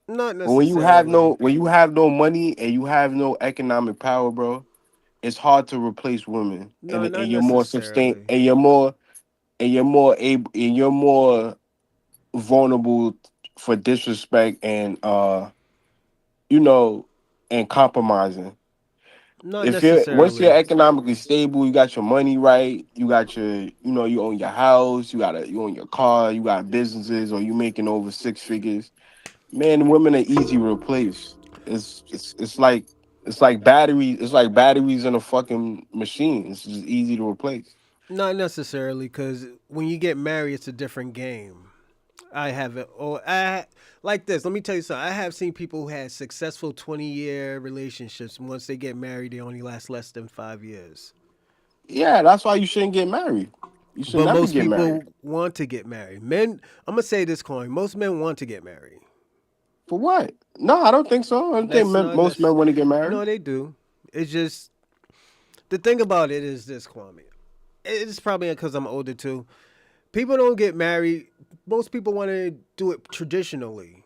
Not But necessarily. when you have no money and you have no economic power, bro, it's hard to replace women, No, not and you're more sustain necessarily. and you're more vulnerable for disrespect and you know and compromising. Not If you're once you're necessarily. economically stable, you got your money right, you got your you own your house, you own your car, you got businesses, or you making over 6 figures. Man, women are easy to replace. It's like batteries. It's like batteries in a fucking machine. It's just easy to replace. Not necessarily, because when you get married, it's a different game. I haven't, or I like this. Let me tell you something. I have seen people who had successful 20-year relationships. And once they get married, they only last less than 5 years. Yeah, that's why you shouldn't get married. You should But never most get married. people want to get married. Men, I'm gonna say this, coin. Most men want to get married. For what? No, I don't think so. I don't think That's not most men want to get married. no, they do. It's just the thing about it is this, Kwame. It's probably because I'm older too. People don't get married. Most people want to do it traditionally.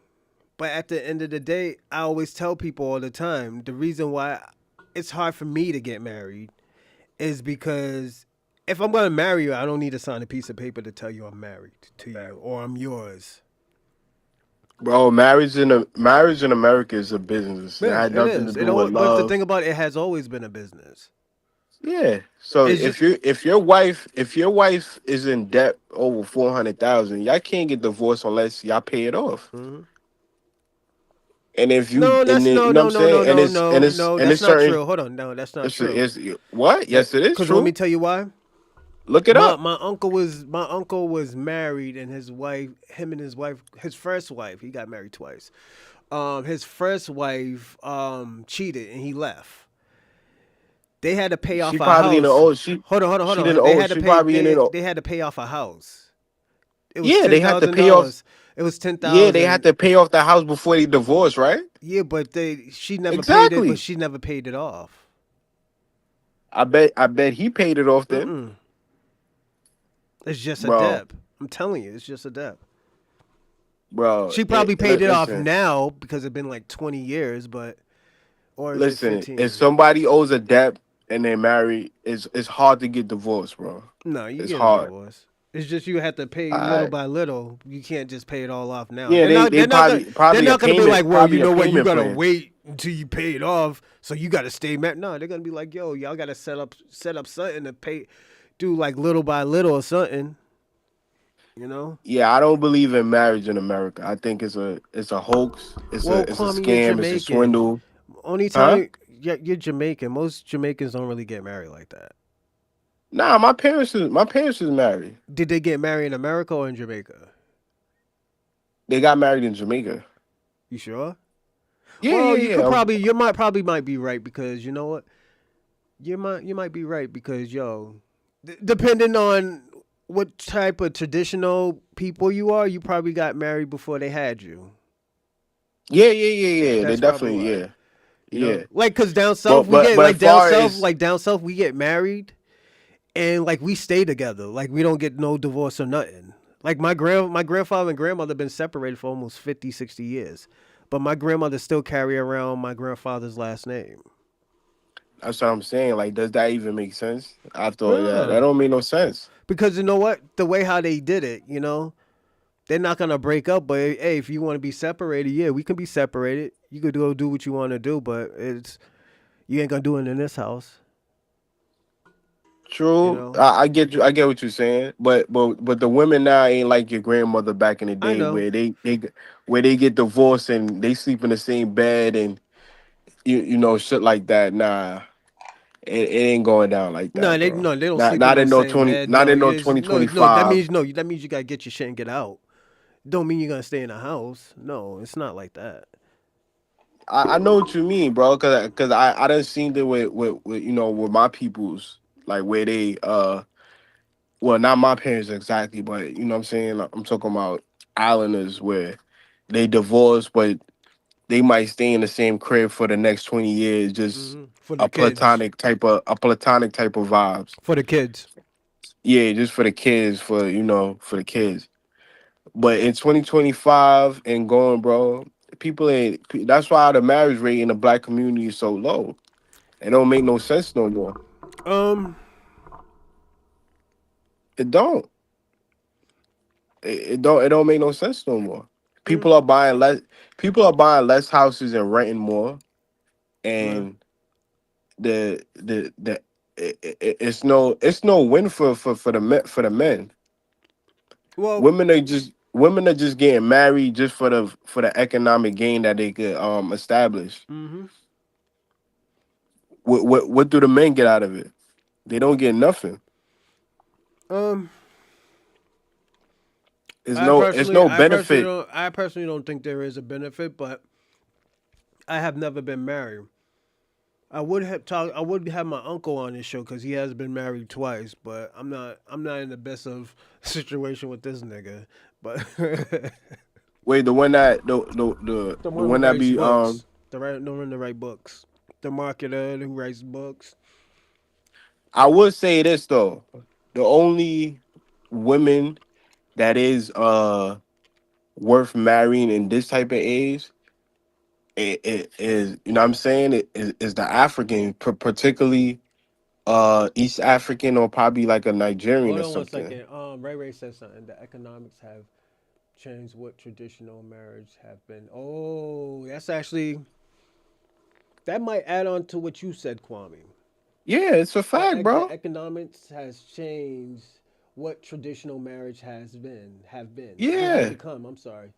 But at the end of the day, I always tell people all the time the reason why it's hard for me to get married is because if I'm going to marry you, I don't need to sign a piece of paper to tell you I'm married to you or I'm yours. Bro, marriage in America is a business. It Yeah, had it nothing to is. do with But the love. thing about it has always been a business. Yeah. So It's just, if your wife is in debt over 400,000, y'all can't get divorced unless y'all pay it off. mhm. And if you No, and that's then, you no, know what I'm no, no, no, saying, no, no, no. and That's it's not certain true. Hold on, no, that's not true. it's what? Yes, it is Because let me true. tell you why. Look it up. My uncle was married, and his first wife, he got married twice. His first wife cheated, and he left. They had to pay She off a probably in the house. old. Hold She on. didn't They old. had to She pay. probably in They it. they had to pay off a house. It was Yeah, ten they had to thousand pay off. dollars. It was ten Yeah, they had thousand. to pay off the house before they divorced, right? Yeah, but she never paid it. But Exactly. she never paid it off. I bet he paid it off then, Mm-mm. It's just a bro. debt. I'm telling you, it's just a debt. Bro, She probably paid it off listen, now because it's been like 20 years, but or is it listen. If 15? somebody owes a debt and they're married, it's hard to get divorced, bro. No, you It's get a hard. divorce. It's just you have to pay little I by little. You can't just pay it all off now. Yeah, They're they not. they They're not gonna. probably They're probably a not gonna be like, payment, well, you probably a know what? You payment gotta plan. wait until you pay it off, so you gotta stay married. No, they're gonna be like, yo, y'all gotta set up something to pay, do like little by little or something. You know. Yeah, I don't believe in marriage in America. I think it's a hoax. It's a Well, it's a Kwame, you're scam. It's a Jamaican. swindle. Only Huh? time, yeah, you're Jamaican. Most Jamaicans don't really get married like that. Nah, my parents is married. Did they get married in America or in Jamaica? They got married in Jamaica. You sure? Yeah, Well, yeah, you could yeah. probably might be right because you know what? You might be right because depending on what type of traditional people you are, you probably got married before they had you. Yeah, yeah, yeah, yeah. They That's probably definitely, why. yeah, yeah. Like cause down south But we but get but as far as down south we get married and like we stay together. Like we don't get no divorce or nothing. Like my grandfather and grandmother been separated for almost 50, 60 years. But my grandmother still carry around my grandfather's last name. that's what I'm saying. Like, does that even make sense? After that Yeah. don't make no sense. Because you know what? The way how they did it, they're not gonna break up. But hey, if you want to be separated, yeah, we can be separated. You could go do what you want to do, but you ain't gonna do it in this house. You True, know. I get you. I get what you're saying, but the women now ain't like your grandmother back in the I day, know. where they get divorced and they sleep in the same bed and you know shit like that. Nah, it ain't going down like No, that, they bro. no, they don't Not sleep in not no in no same 20, bed. not No, in no yes, twenty no, twenty no. That five. means no. That means you gotta get your shit and get out. Don't mean you're gonna stay in a house. No, it's not like that. I know what you mean, bro. Cause I done seen it with my peoples, like where they well, not my parents exactly, but you know what I'm saying. Like, I'm talking about islanders where they divorce, but they might stay in the same crib for the next 20 years, just For the kids. a platonic type of vibes. For the kids. Yeah, just for the kids, for the kids. But in 2025 and going, bro, people ain't. That's why the marriage rate in the black community is so low. It don't make no sense no more. Um. It don't. It don't make no sense no more. mm, People are buying less. People are buying less houses and renting more, right. and the it's no win for the men. Well. Women are just getting married just for the economic gain that they could establish. hmm What do the men get out of it? They don't get nothing. Um. It's no benefit. I personally don't think there is a benefit, but I have never been married. I would have my uncle on this show because he has been married twice, but I'm not in the best of situation with this nigga. But Wait, the one that the the the one who one that writes be books, the one to write books, the marketer who writes books. I would say this though. The only women that is worth marrying in this type of age, it is, you know what I'm saying, is the African, particularly East African or probably like a Nigerian Hold or on one something. second. Ray said something. The economics have changed what traditional marriage have been. Oh, that might add on to what you said, Kwame. Yeah, it's a fact, The bro. economics has changed what traditional marriage have Yeah, become. I'm sorry.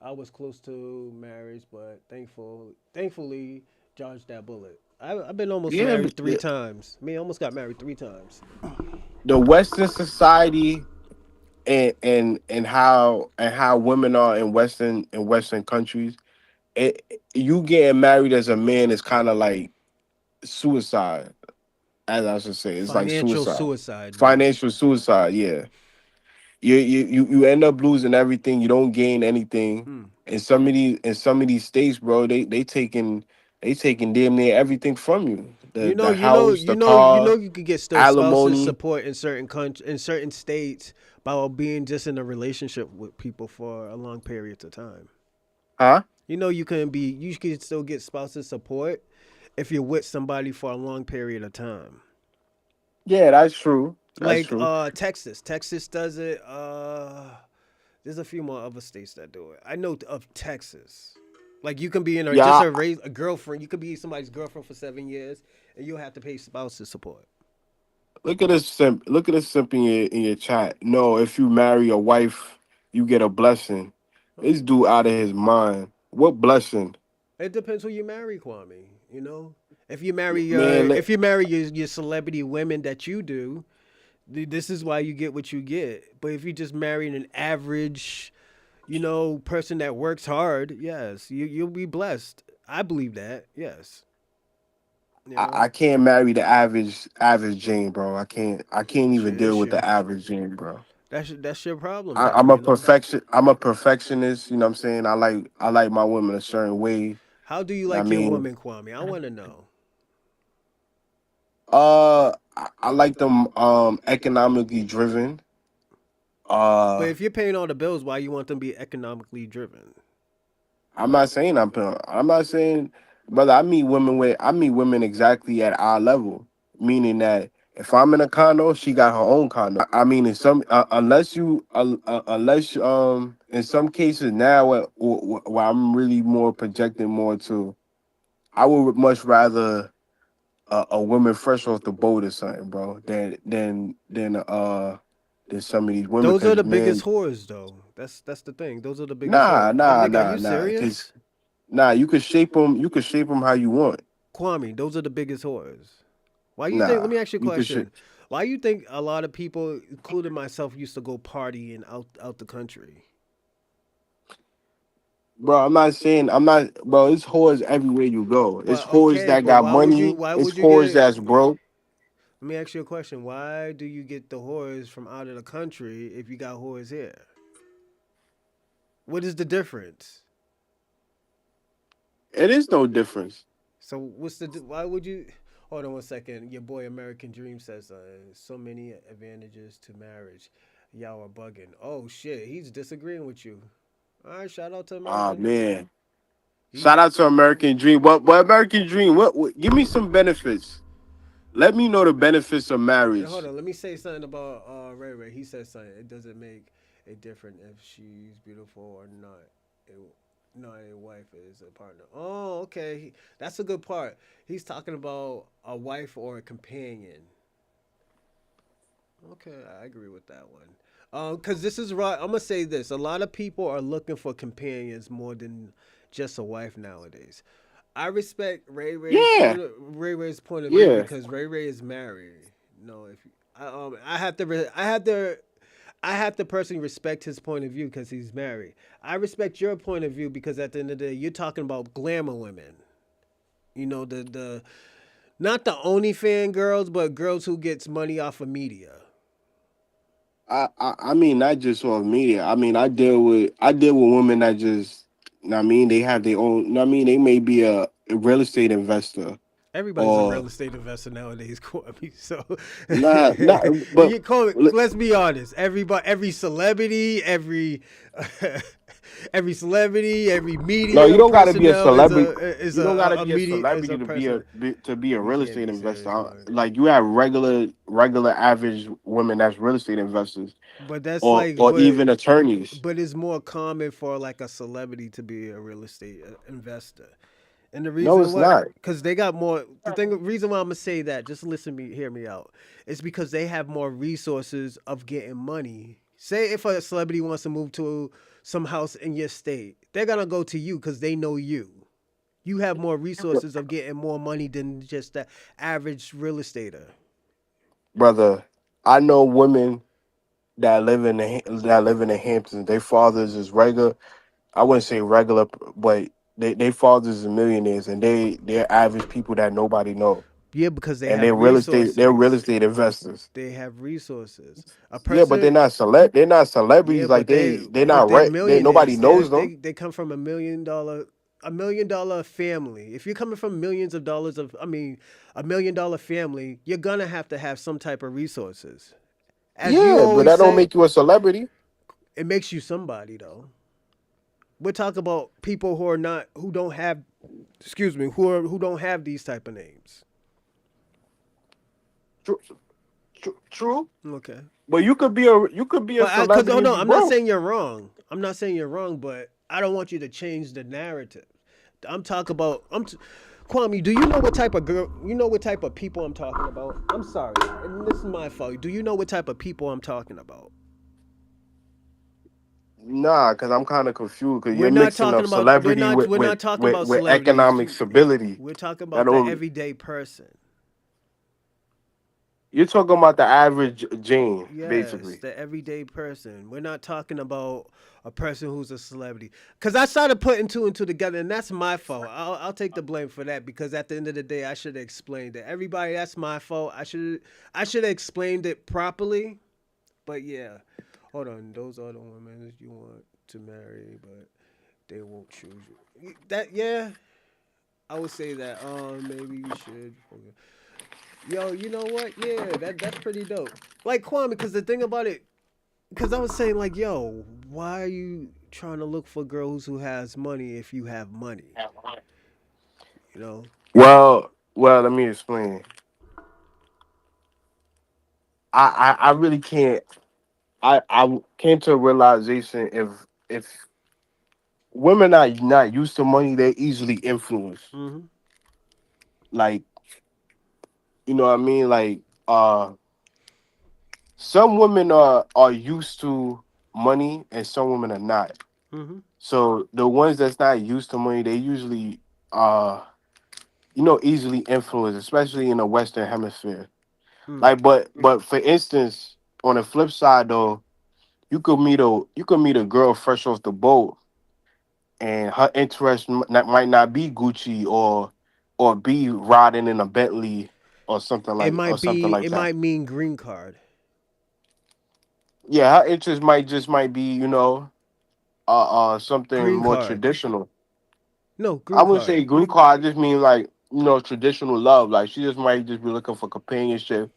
I was close to marriage, but thankfully, dodged that bullet. I've been almost yeah, married 3 times. Me, almost got married 3 times. the Western society and how women are in Western countries, you getting married as a man is kind of like suicide, as I should say. It's like Financial suicide, suicide, yeah. financial suicide. Yeah, you end up losing everything. You don't gain anything. Hmm. In some of these states, bro, they taking damn near everything from you. The house, the car, You could get still spouses alimony. support in certain in certain states by being just in a relationship with people for a long periods of time. Huh? You can still get spouses support if you're with somebody for a long period of time. Yeah, that's true. That's Like true. Texas does it. There's a few more other states that do it. I know of Texas. Like you can be in just Yeah, a girlfriend. You could be somebody's girlfriend for 7 years, and you'll have to pay spouses support. look at this simp. Look at this simp in your chat. No, if you marry a wife, you get a blessing. This dude out of his mind. What blessing, It depends who you marry, Kwame. You know, man? if you marry your celebrity women that you do, this is why you get what you get. But if you just marry an average, person that works hard, yes, you'll be blessed. I believe that. Yes, you I know, can't marry the average Jane, bro. I can't even deal it's with your the average Jane, bro. that's your problem then. I'm a perfection. I'm a perfectionist. You know what I'm saying? I like my women a certain way. How do you I like your mean, woman, Kwame? I want to know. I like them economically driven. But Uh, if you're paying all the bills, why you want them to be economically driven? I'm not saying I'm not saying, brother. I meet women exactly at our level, meaning that if I'm in a condo, she got her own condo. I mean, in some unless in some cases now, where I'm really more projecting more to, I would much rather a woman fresh off the boat or something, bro, than some of these women. Those are Because the biggest man, whores, though. That's the thing. Those are the biggest whores. Nigga, are you nah. Because serious? nah, you could shape them. You could shape them how you want. Kwame, those are the biggest whores. Why you think? Let Nah, me ask you a you could shape. question. Why you think a lot of people, including myself, used to go partying out the country? Bro, I'm not saying I'm not. Bro, it's whores everywhere you go. It's But whores okay, that but got money. why It's would you whores get? that's broke. Let me ask you a question. Why do you get the whores from out of the country if you got whores here? What is the difference? It is no difference. So why would you? Hold on one second. Your boy American Dream says so many advantages to marriage. Y'all are bugging. Oh shit, he's disagreeing with you. All right, shout out to Ah American Dream. man. He's Shout out to American Dream. What American Dream? What? Give me some benefits. Let me know the benefits of hold marriage. on. Let me say something about Ray Ray. He says something. It doesn't make a difference if she's beautiful or not. It, not a wife is a partner. Oh, okay. That's a good part. He's talking about a wife or a companion. Okay, I agree with that one. Cause this is right. I'm gonna say this: a lot of people are looking for companions more than just a wife nowadays. I respect Yeah, Ray Ray's point of view yeah. because Ray Ray is married. No, if I have to, I have to personally respect his point of view because he's married. I respect your point of view because at the end of the day, you're talking about glamour women. You know the not the OnlyFans girls, but girls who gets money off of media. I mean, not just on media. I mean, I deal with women that just, I mean, they have their own. I mean, they may be a real estate investor Everybody's a or real estate investor nowadays, Corby. So not. But you call it. Let's be honest. Every celebrity, every celebrity, every no, you media don't got to be a personnel celebrity. is You don't got to a be a media is a celebrity person. to be a You real can't estate be investor. serious, Corby. Like you have regular average women that's real estate investors But that's like, or even attorneys. but it's more common for like a celebrity to be a real estate investor. And the No, reason it's what, not. because they got more. Reason why I'm gonna say that, just listen me, hear me out. It's because they have more resources of getting money. Say if a celebrity wants to move to some house in your state, they're gonna go to you because they know you. You have more resources of getting more money than just the average real estater. Brother. I know women that live in the Hamptons. Their fathers is regular. I wouldn't say regular, but they fathers are millionaires, and they're average people that nobody know, Yeah, because they and have they're real resources. estate investors. They have resources. A Yeah, but they're person, not they're not yeah, celebrities. Like but they're but not they're nobody millionaires. knows them. They come from a $1 million family. If you're coming from millions of dollars of, I mean, $1 million family, you're gonna have to have some type of resources. As you Yeah, but always that don't say, make you a celebrity. it makes you somebody though. We're talking about people who are not, who don't have, excuse me, who don't have these type of names. True, true. Okay. But you could be a But because oh celebrity and no, be I'm not broke. saying you're wrong. I'm not saying you're wrong, but I don't want you to change the narrative. I'm talking about Kwame. Do you know what type of girl? You know what type of people I'm talking about? I'm sorry, and this is my fault. Do you know what type of people I'm talking about? Nah, because I'm kind of confused. Because We're you're not mixing talking up about celebrity we're not talking about with celebrities. economic stability. We're talking That about the don't. everyday person. You're talking about the average Jane, Yes, basically. the everyday person. We're not talking about a person who's a celebrity. Because I started putting two and two together, and that's my fault. I'll take the blame for that because at the end of the day, I should have explained it. Everybody, that's my fault. I should have explained it properly. But yeah, hold on. Those are the women that you want to marry, but they won't choose you. That yeah, I would say that. Maybe you should. Yo, you know what? Yeah, that's pretty dope. Like Kwame, because the thing about it, because I was saying like, yo, why are you trying to look for girls who has money if you have money? You know? Well, let me explain. I really can't. I came to a realization if women are not used to money, they're easily influenced. Mm-hmm. Like what I mean? Like some women are used to money, and some women are not. Mm-hmm. So the ones that's not used to money, they usually uh easily influenced, especially in the Western Hemisphere. Mm. Like, but for instance, on the flip side though, you could meet a girl fresh off the boat, and her interest might not be Gucci or be riding in a Bentley or something like It that. might mean green card. Yeah, her interest might be something Green more card. traditional. No, I green wouldn't card. say green card. I just mean like traditional love. Like she just might just be looking for companionship,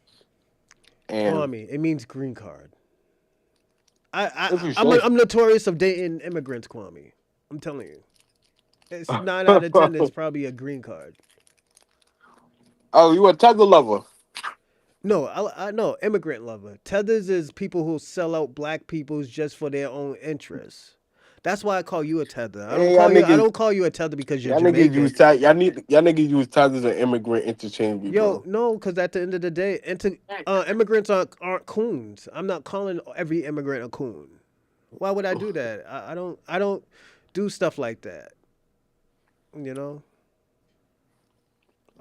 and Kwame, it means green card. if you I'm say I'm notorious of dating immigrants, Kwame. I'm telling you. It's 9 out of 10 is probably a green card. oh, you a Tesla lover. No, I know immigrant lover. Tethers is people who sell out black peoples just for their own interests. That's why I call you a tether. Hey, I don't call you a tether because you're Jamaican. y'all niggas use Tesla as an immigrant interchangeably, Yo, bro. no, because at the end of the day, immigrants aren't coons. I'm not calling every immigrant a coon. Why would I do that? I don't do stuff like that. You know,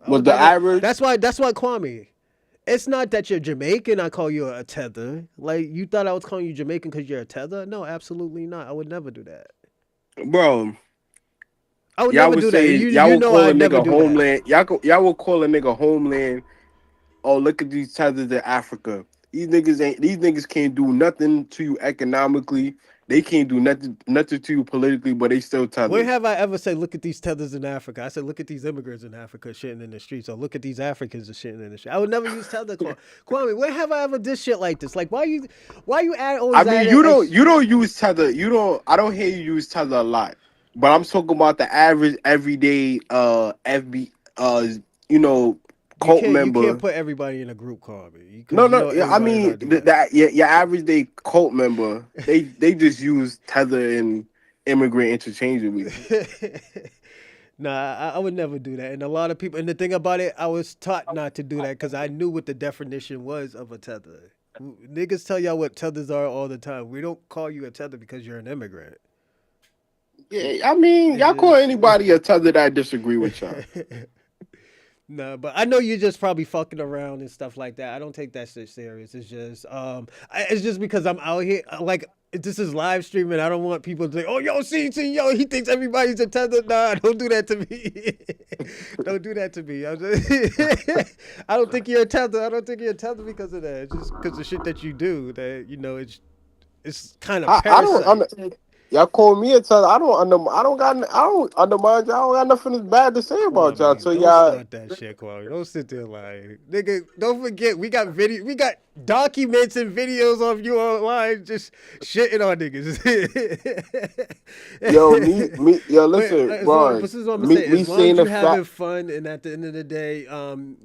I Was would the never. average? That's why Kwame. It's not that you're Jamaican. I call you a tether. Like you thought I was calling you Jamaican because you're a tether. No, absolutely not. I would never do that. Bro, I would y'all never would do that. say y'all You would know call a I'd never nigga do that. homeland. Y'all would call a nigga homeland. Oh, look at these tethers in Africa. These niggas can't do nothing to you economically. They can't do nothing to you politically, but they still Where tethers. have I ever said, look at these tethers in Africa? I said, look at these immigrants in Africa shitting in the streets, or look at these Africans shitting in the street. I would never use tether. Kwame, where have I ever did shit like this? Like, why you I always mean, add it? you don't use tether. You don't. I don't hear you use tether a lot. But I'm talking about the average everyday FB you know cult You can't member. put everybody in a group, Kwame, No, because you no. know Yeah, I everybody's mean not do that. that your average day cult member. They just use tether and immigrant interchangeably. Nah, I would never do that. And a lot of people, and the thing about it, I was taught not to do that because I knew what the definition was of a tether. Niggas tell y'all what tethers are all the time. We don't call you a tether because you're an immigrant. Yeah, I mean, It's y'all call just anybody a tether that disagree with y'all. No, but I know you're just probably fucking around and stuff like that. I don't take that shit serious. It's just, it's just because I'm out here. Like this is live streaming. I don't want people to think, oh, yo, see, yo, he thinks everybody's a tether. Nah, don't do that to me. Don't do that to me. I don't think you're a tether. I don't think you're a tether because of that. It's just because of shit that you do. That it's kind of I don't parasite. y'all call me a tell. I don't undermine y'all. I don't got nothing bad to say about y'all. Kwame, So don't y'all, start that shit, Kwame. Don't sit there like, nigga. Don't forget, we got documents and videos of you online just shitting on niggas. yo, yo, But listen, Ron, this is what I'm gonna say. me As long saying as the you fact, having fun, and at the end of the day,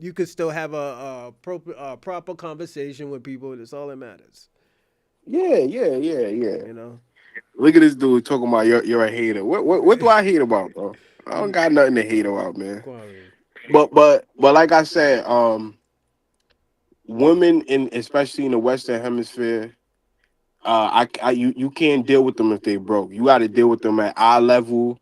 you could still have proper conversation with people. That's all that matters. yeah. You know, Look at this dude talking about you're a hater. What do I hate about, bro? I don't got nothing to hate about, man. Kwame. But like I said, women in especially in the Western Hemisphere, you can't deal with them if they broke. You got to deal with them at eye level.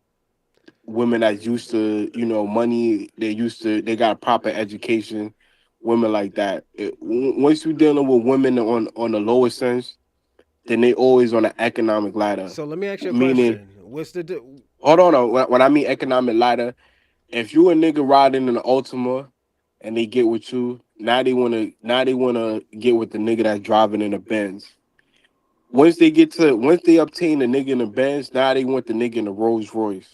Women that used to, money. They got proper education. Women like that. Once you're dealing with women on the lower sense, then they always on the economic ladder. So let me ask you a Meaning, question. What's the hold on, when I mean economic ladder, if you a nigga riding in an Ultima and they get with you, now they wanna get with the nigga that's driving in a Benz. Once they obtain the nigga in the Benz, now they want the nigga in the Rolls Royce.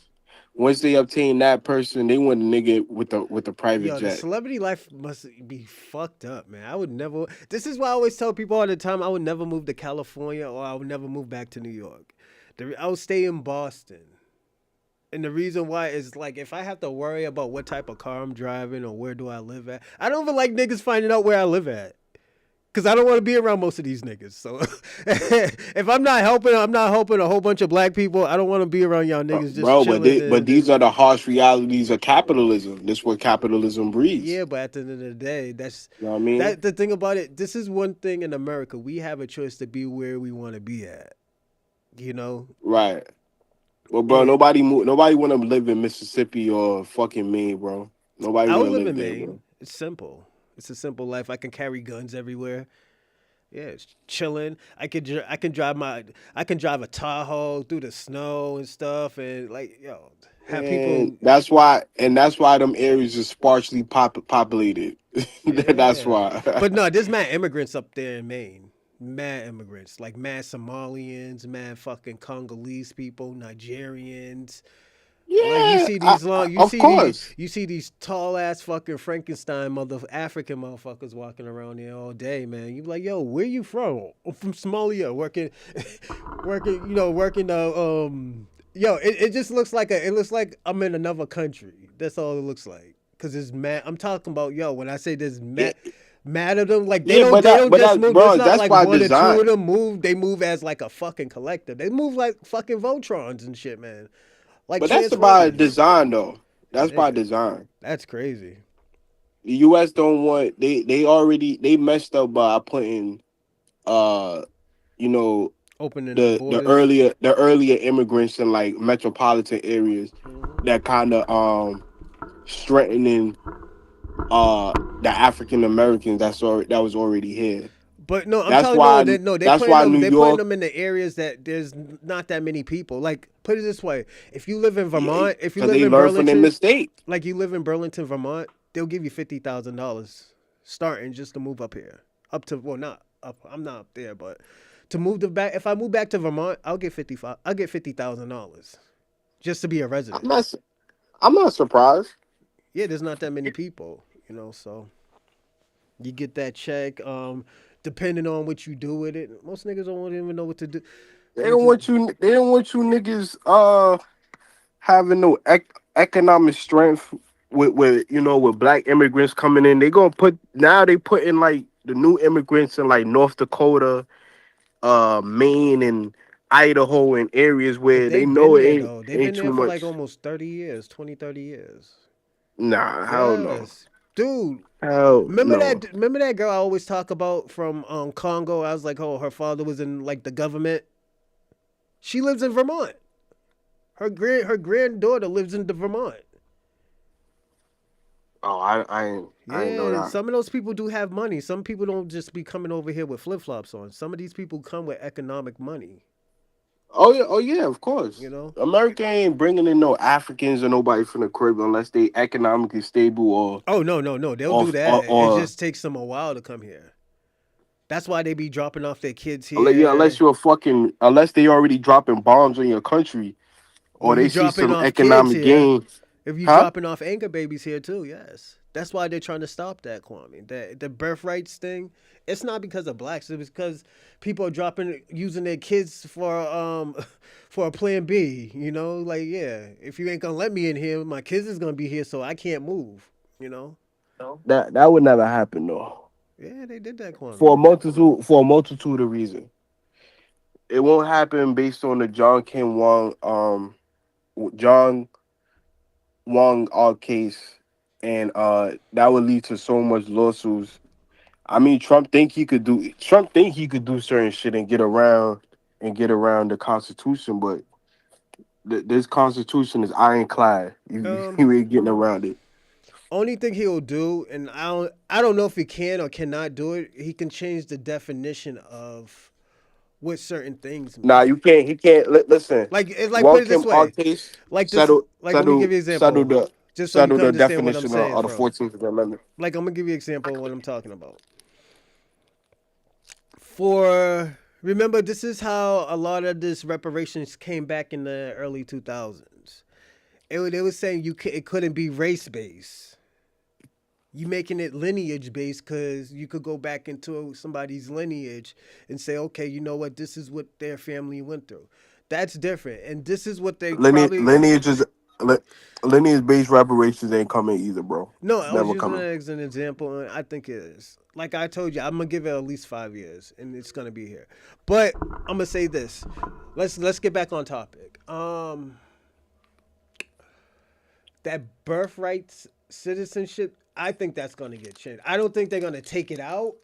Once they obtain that person, they want the nigga with the private Yo, the jet. celebrity life must be fucked up, man. I would never. This is why I always tell people all the time. I would never move to California, or I would never move back to New York. I would stay in Boston, and the reason why is like if I have to worry about what type of car I'm driving or where do I live at, I don't even like niggas finding out where I live at. Cause I don't want to be around most of these niggas. So if I'm not helping a whole bunch of black people. I don't want to be around y'all niggas just Bro, but chilling these and are the harsh realities of capitalism. This is what capitalism breeds. yeah, but at the end of the day, You know what I mean? that the thing about it. This is one thing in America. We have a choice to be where we want to be at. You know, Right. Well, bro, and nobody want to live in Mississippi or fucking Maine, bro. Nobody I want would to live live in there, Maine. bro. It's simple. It's a simple life. I can carry guns everywhere. Yeah, it's chilling. I can drive a Tahoe through the snow and stuff, and like yo, have And people. that's why them areas are sparsely populated. That's Yeah, why. but no, there's mad immigrants up there in Maine. Mad immigrants, like mad Somalians, mad fucking Congolese people, Nigerians. Like Yeah, of course. you see these tall ass fucking Frankenstein African motherfuckers walking around there all day, man. You be like, yo, where you from? I'm from Somalia, working, working. Yo, it just looks like it looks like I'm in another country. That's all it looks like. Cause it's mad. I'm talking about yo. When I say there's Yeah, mad of them, like yeah, they don't but just that, move. There's bro, not that's like by one or two design. of them move. They move as like a fucking collective. They move like fucking Voltrons and shit, man. Like But that's by Transformers. design, though. That's by Nigga, design. that's crazy. The U.S. don't want they messed up by putting uh you know Opening up borders. the earlier immigrants in like metropolitan areas Mhm. that kind of strengthening the African Americans that was already here. But no, I'm That's telling no, why they no, that's why New they putting York, them in the areas that there's not that many people. Like put it this way, if you live in yeah, Vermont, if you because live they in learn from their Burlington, mistake. like you live in Burlington, Vermont, they'll give you $50,000 starting just to move up here. Up to well, not up. I'm not up there, but to move to back. If I move back to Vermont, I'll get 55. I'll get $50,000 just to be a I'm resident. not su- I'm not surprised. Yeah, there's not that many people, so you get that check. Depending on what you do with it, most niggas don't even know what to do. They What don't to, want you. They don't want you niggas having no economic strength with black immigrants coming in. They gonna put now they put in like the new immigrants in like North Dakota, Maine, and Idaho, and areas but where they they've know been it there ain't though. They've ain't been too there for like much. almost 30 years, 20, 30 years. Nah, hell no, Yes. Dude, hell no. remember that girl I always talk about from Congo? I was like, "Oh, her father was in like the government." She lives in Vermont. Her granddaughter lives in the Vermont. Oh, I ain't know Yeah, that. some of those people do have money. Some people don't just be coming over here with flip flops on. Some of these people come with economic money. Oh yeah, of You course. know. America ain't bringing in no Africans or nobody from the Caribbean unless they economically stable Oh no, no, no. They'll or do that. It or just takes them a while to come here. That's why they be dropping off their kids yeah, unless here. you're fucking unless they already dropping bombs on your country Or or you they see dropping some off kids economic here. gain, If you huh? dropping off anchor babies here too, yes. That's why they're trying to stop that, Kwame. The birth rights thing, it's not because of blacks. It's because people are dropping using their kids for for a plan B. You know, like yeah, if you ain't gonna let me in here, my kids is gonna be here, so I can't move. You know. That would never happen though. Yeah, they did that, Kwame. For a multitude of reasons. It won't happen based on the John Wong case, and that would lead to so much lawsuits. I mean, Trump think he could do certain shit and get around the Constitution, but this Constitution is ironclad. Um, You ain't getting around it. Only thing he'll do, and I don't know if he can or cannot do it. He can change the definition of what certain things Nah, mean. you can't. He can't. Listen, Like it's like put Wong it this Kim our way, case like this. Like let me give you an settle example, just so you can the understand what I'm definition saying, of the bro. 14th Amendment. Like I'm gonna give you an example of what I'm talking about. For remember, this is how a lot of this reparations came back in the early 2000s. They was saying it couldn't be race based. You making it lineage based because you could go back into somebody's lineage and say, okay, you know what, this is what their family went through. That's different, and this is what they Lineage, probably. lineage is li- lineage based reparations ain't coming either, bro. No, It's I was never using coming. that as an example, and I think it is. Like I told you, I'm gonna give it at least 5 years, and it's gonna be here. But I'm gonna say this. Let's get back on topic. That birthright citizenship, I think that's gonna get changed. I don't think they're gonna take it out,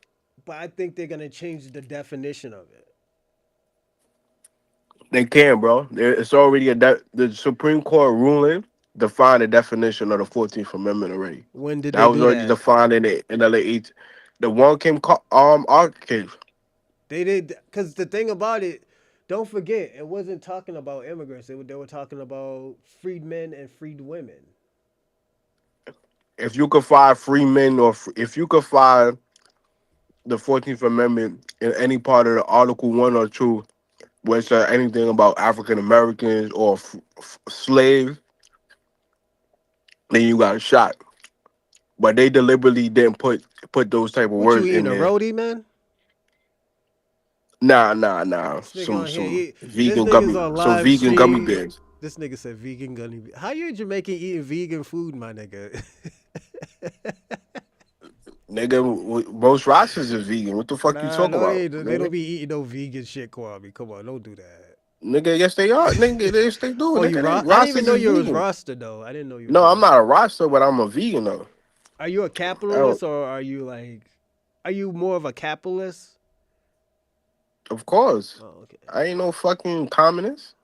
but I think they're gonna change the definition of it. They can, bro. It's already the Supreme Court ruling defined the definition of the 14th Amendment already. When did That they was do already that? defined in the late 8th. The one came our case. They did because the thing about it, don't forget, it wasn't talking about immigrants. They were talking about freed men and freed women. If you could find free men if you could find the 14th Amendment in any part of the Article 1 or 2 where it said anything about African Americans or slaves, then you got shot. But they deliberately didn't put those type of What you words eating in a there. roadie, man? Nah. This nigga on here, this Vegan nigga's gummy, on some live vegan gummy stream. bears. This nigga said vegan gummy. How you in Jamaica eating vegan food, my nigga? Nigga, most Rastas is vegan. What the fuck you Nah, talk no, about, they don't nigga? be eating no vegan shit, Kwame. Come on, don't do that. Nigga, yes they are. Nigga, yes they do. Oh, you Nigga, they I didn't even Rastas know is you was vegan. Rasta though. I didn't know you was No, I'm Rasta. not a Rasta, but I'm a vegan though. Are you a I don't, capitalist or are you like? Are you more of a capitalist? of course. Oh, okay. I ain't no fucking communist.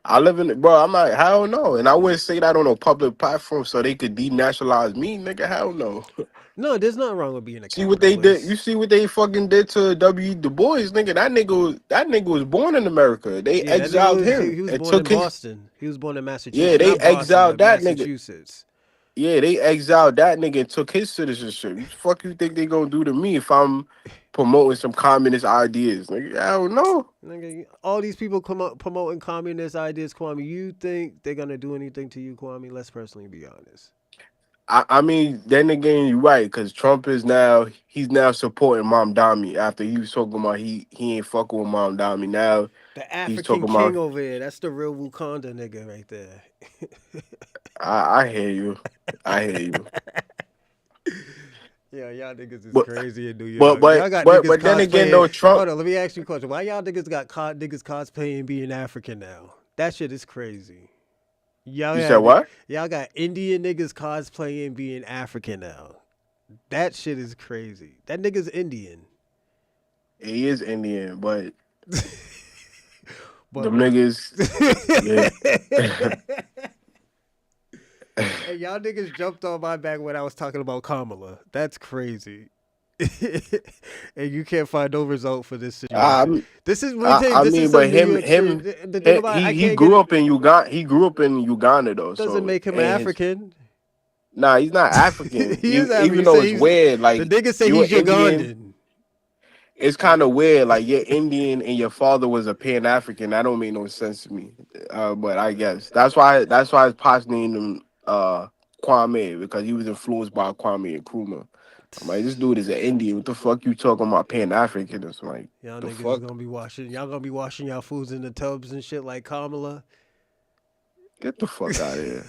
I live in it, bro. I'm not. Hell no, and I wouldn't say that on a public platform so they could denationalize me, nigga. Hell no. No, there's nothing wrong with being a See what they did? You capitalist. see what they fucking did to W. Du Bois, nigga? That nigga was born in America. They Yeah, that nigga exiled was him he was and born took in his. Boston. He was born in Yeah, Massachusetts, they not Boston, exiled but that nigga. Massachusetts. Yeah, they exiled that nigga and took his citizenship. You fuck you think they gonna do to me if I'm promoting some communist ideas? Nigga, I don't know. Nigga, all these people come up promoting communist ideas, Kwame. You think they're gonna do anything to you, Kwame? Let's personally be honest. I mean, then again, you're right, because Trump is now he's now supporting Mom Dami after he was talking about he ain't fucking with Mom Dami. Now The he's African talking about king over there, that's the real Wakanda nigga right there. I hear you. I hear you. Yeah, y'all niggas is But crazy in New York. Y'all got niggas but then again cosplaying. though, Trump Hold on, let me ask you a question. Why y'all niggas got niggas cosplaying being African now? That shit is crazy. Y'all you said had what? y'all got Indian niggas cosplaying being African now. That shit is crazy. That nigga's Indian. He is Indian, but But them what? niggas, yeah. And y'all niggas jumped on my back when I was talking about Kamala. That's crazy. And you can't find no result for this situation. I'm, This is, let me tell you, I this is mean, some but New York shit. him, The thing about it, I he can't get grew up in Uganda. He grew up in Uganda though, doesn't so make him and his African. nah, he's not African. He is African. You Even though say it's he's weird, the like niggas say you're he's Indian, Ugandan. it's kind of weird. Like you're Indian and your father was a Pan African. That don't make no sense to me. But I guess that's why his pops named him Kwame because he was influenced by Kwame and Nkrumah. I'm like, this dude is an Indian. What the fuck you talking about Pan African? It's like Y'all the niggas is fuck. gonna be washing. Y'all gonna be washing y'all foods in the tubs and shit like Kamala. Get the fuck out of here.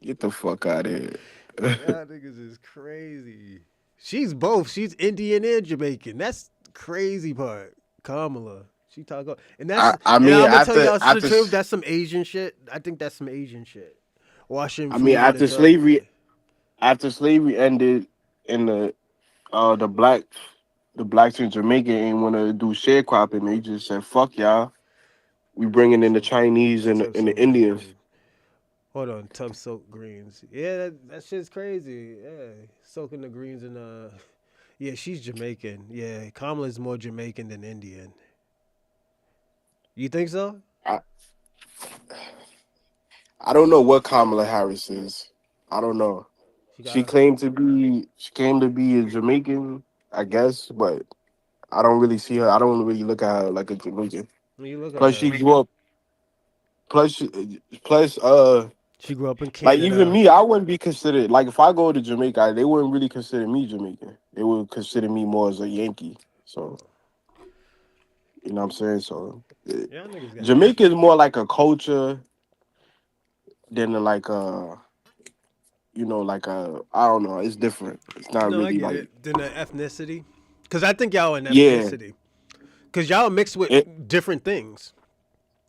Get the fuck out of here. Y'all niggas is crazy. She's both. She's Indian and Jamaican. That's the crazy part. Kamala. She talk and that's I and mean I'm gonna tell after y'all the after truth. That's some Asian shit. I think that's some Asian shit. Washing I mean food in the tub. after slavery ended and the blacks in Jamaica ain't want to do sharecropping. They just said fuck y'all. We bringing in the So Chinese tub and the soaked Indians. green. Hold on, tub soaked greens. Yeah, that shit's crazy. Yeah, soaking the greens in yeah, she's Jamaican. Yeah, Kamala's more Jamaican than Indian. You think so? I, I don't know what Kamala Harris is. I don't know. She got She claimed to be a Jamaican, I guess, but I don't really see her. I don't really look at her like a Jamaican. when you look at Plus she her, grew up. Plus, plus, she grew up in like even Canada. me, I wouldn't be considered like if I go to Jamaica, they wouldn't really consider me Jamaican. They would consider me more as a Yankee. So you know what I'm saying. So Y'all niggas got Jamaica is more like a culture than like like I don't know. It's different. It's not no, I really get like it. Then the ethnicity, because I think y'all an yeah. ethnicity, because y'all mix with It different things.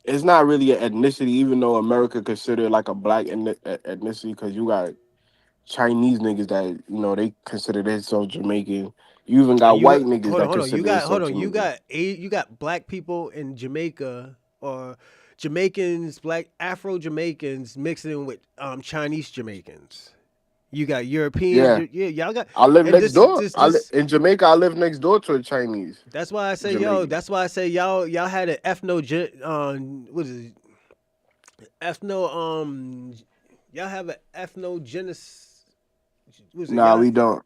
it's not really an ethnicity, even though America consider like a black ethnicity because you got Chinese niggas that they consider themselves Jamaican. You even And got you white niggas that hold on, consider themselves you Jamaican. got black people in Jamaica or Jamaicans, black Afro Jamaicans mixing with Chinese Jamaicans. You got Europeans, Yeah, yeah, y'all got, I live and next door. this. In Jamaica. I live next door to a Chinese That's why I say, yo. Jamaican. That's why I say y'all had an what is it? Ethno y'all have an ethnogenesis. Was it Nah, y'all? we don't.